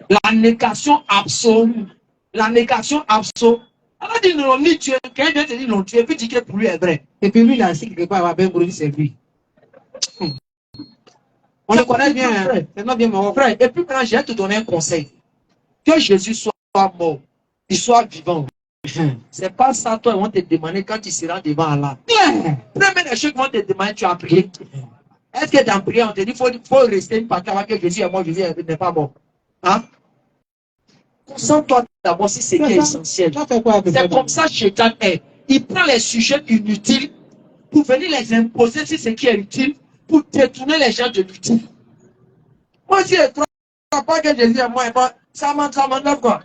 La négation absolue. La négation absolue. Alors, ils ne l'ont ni tué. Quelqu'un te dit qu'ils l'ont tué, puis dit que pour lui est vrai. Et puis lui, là, c'est quelque part, il va bien brûler, c'est lui. On le connaît bien, hein? C'est not bien mon frère. Et puis maintenant, je vais te donner un conseil. Que Jésus soit mort, il soit vivant. C'est pas ça, toi, ils vont te demander quand tu seras devant Allah. Première des choses qu'ils vont te demander, tu as prié. Est-ce que dans prière, on te dit qu'il faut rester une partie avant que Jésus est mort, Jésus n'est pas mort. Hein? Concentre-toi d'abord si c'est essentiel. C'est comme ça que Shaitan est. Il prend les sujets inutiles pour venir les imposer si c'est qui est utile, pour détourner les gens de l'utile. Moi, si je ne crois pas que Jésus est mort, ça m'enlève quoi?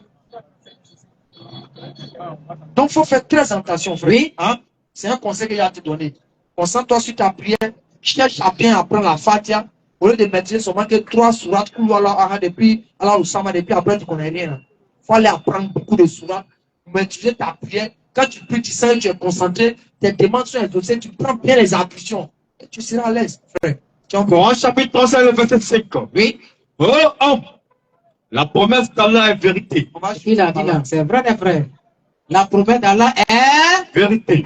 Donc, il faut faire très attention, frère. Oui. Hein? C'est un conseil que j'ai à te donner. Concentre-toi sur ta prière. Cherche à bien apprendre la Fatiha. Au lieu de maîtriser seulement que 3 sourates, depuis Allah Oussama, depuis après, tu connais rien. Il faut aller apprendre beaucoup de sourates. Maîtriser ta prière. Quand tu pries, tu sens que tu es concentré. Tes demandes sont exaucées. Tu prends bien les ablutions. Et tu seras à l'aise, frère. Coran chapitre 35, le verset 5. Oui. Oh, homme. La promesse d'Allah est vérité. C'est vrai, mes frères. La promesse d'Allah est vérité.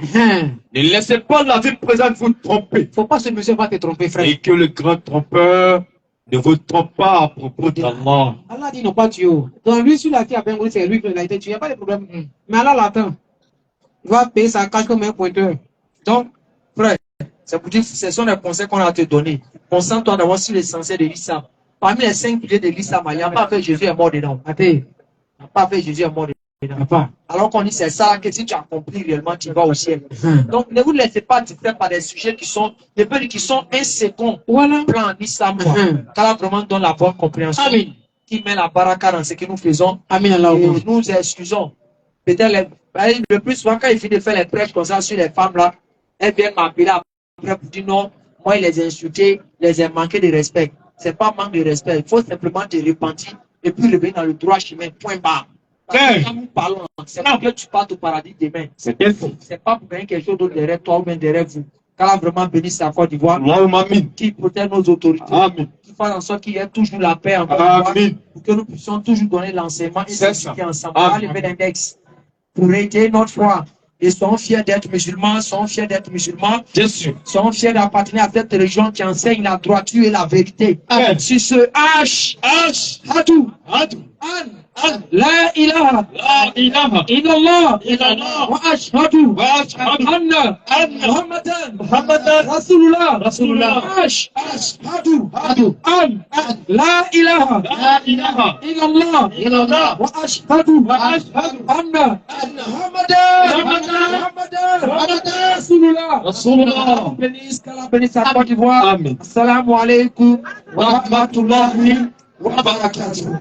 Ne laissez pas la vie présente vous tromper. Il ne faut pas se monsieur va te tromper, frère. Et que le grand trompeur ne vous trompe pas à propos d'Allah. Allah dit non pas tuer. Donc lui, celui-là qui a bien brûlé, c'est lui qui a été tué. Il n'y a pas de problème. Mais Allah l'attend. Il va payer sa cache comme un pointeur. Donc, frère, c'est pour dire ce sont les conseils qu'on a à te donner. Concentre-toi d'abord sur l'essentiel de l'islam. Parmi les 5 piliers de l'islam, il n'y a pas fait Jésus est mort dedans. Il n'y a pas fait Jésus est mort dedans. Alors qu'on dit c'est ça que si tu accomplis réellement, tu vas au ciel. Donc ne vous laissez pas distraire par des sujets qui sont des peuples qui sont un second plan en islam. Car vraiment donne la bonne compréhension. Amen. Qui met la baraka dans ce que nous faisons. Amen. Et nous excusons. Peut-être le plus souvent quand il finit de faire les prêches comme ça sur les femmes là, elles viennent m'appeler après pour dire non, moi il les ai insultés, les ai manqué de respect. C'est pas manque de respect. Il faut simplement te repentir et puis revenir dans le droit chemin. Point barre. Quand nous parlons, c'est pas que tu partes au paradis demain. C'est pas pour gagner quelque chose d'autre derrière toi ou bien derrière vous. Qu'Allah vraiment bénisse la Côte d'Ivoire. Qui protège nos autorités. Amen. Qui fasse en sorte qu'il y ait toujours la paix en Côte d'Ivoire. Pour que nous puissions toujours donner l'enseignement et s'éduquer ensemble. On va lever l'index pour aider notre foi. Et soyons fiers d'être musulmans, soyons fiers d'être musulmans. Soyons fiers d'appartenir à cette religion qui enseigne la droiture et la vérité. Amen. Sur ce Hadou. La ilaha illallah wa ashhadu anna Muhammadan Rasulullah ashhadu an la ilaha illallah wa ashhadu anna Muhammadan Rasulullah. Bénisse la Côte d'Ivoire. Assalamu alaikum wa rahmatullahi wa barakatuh.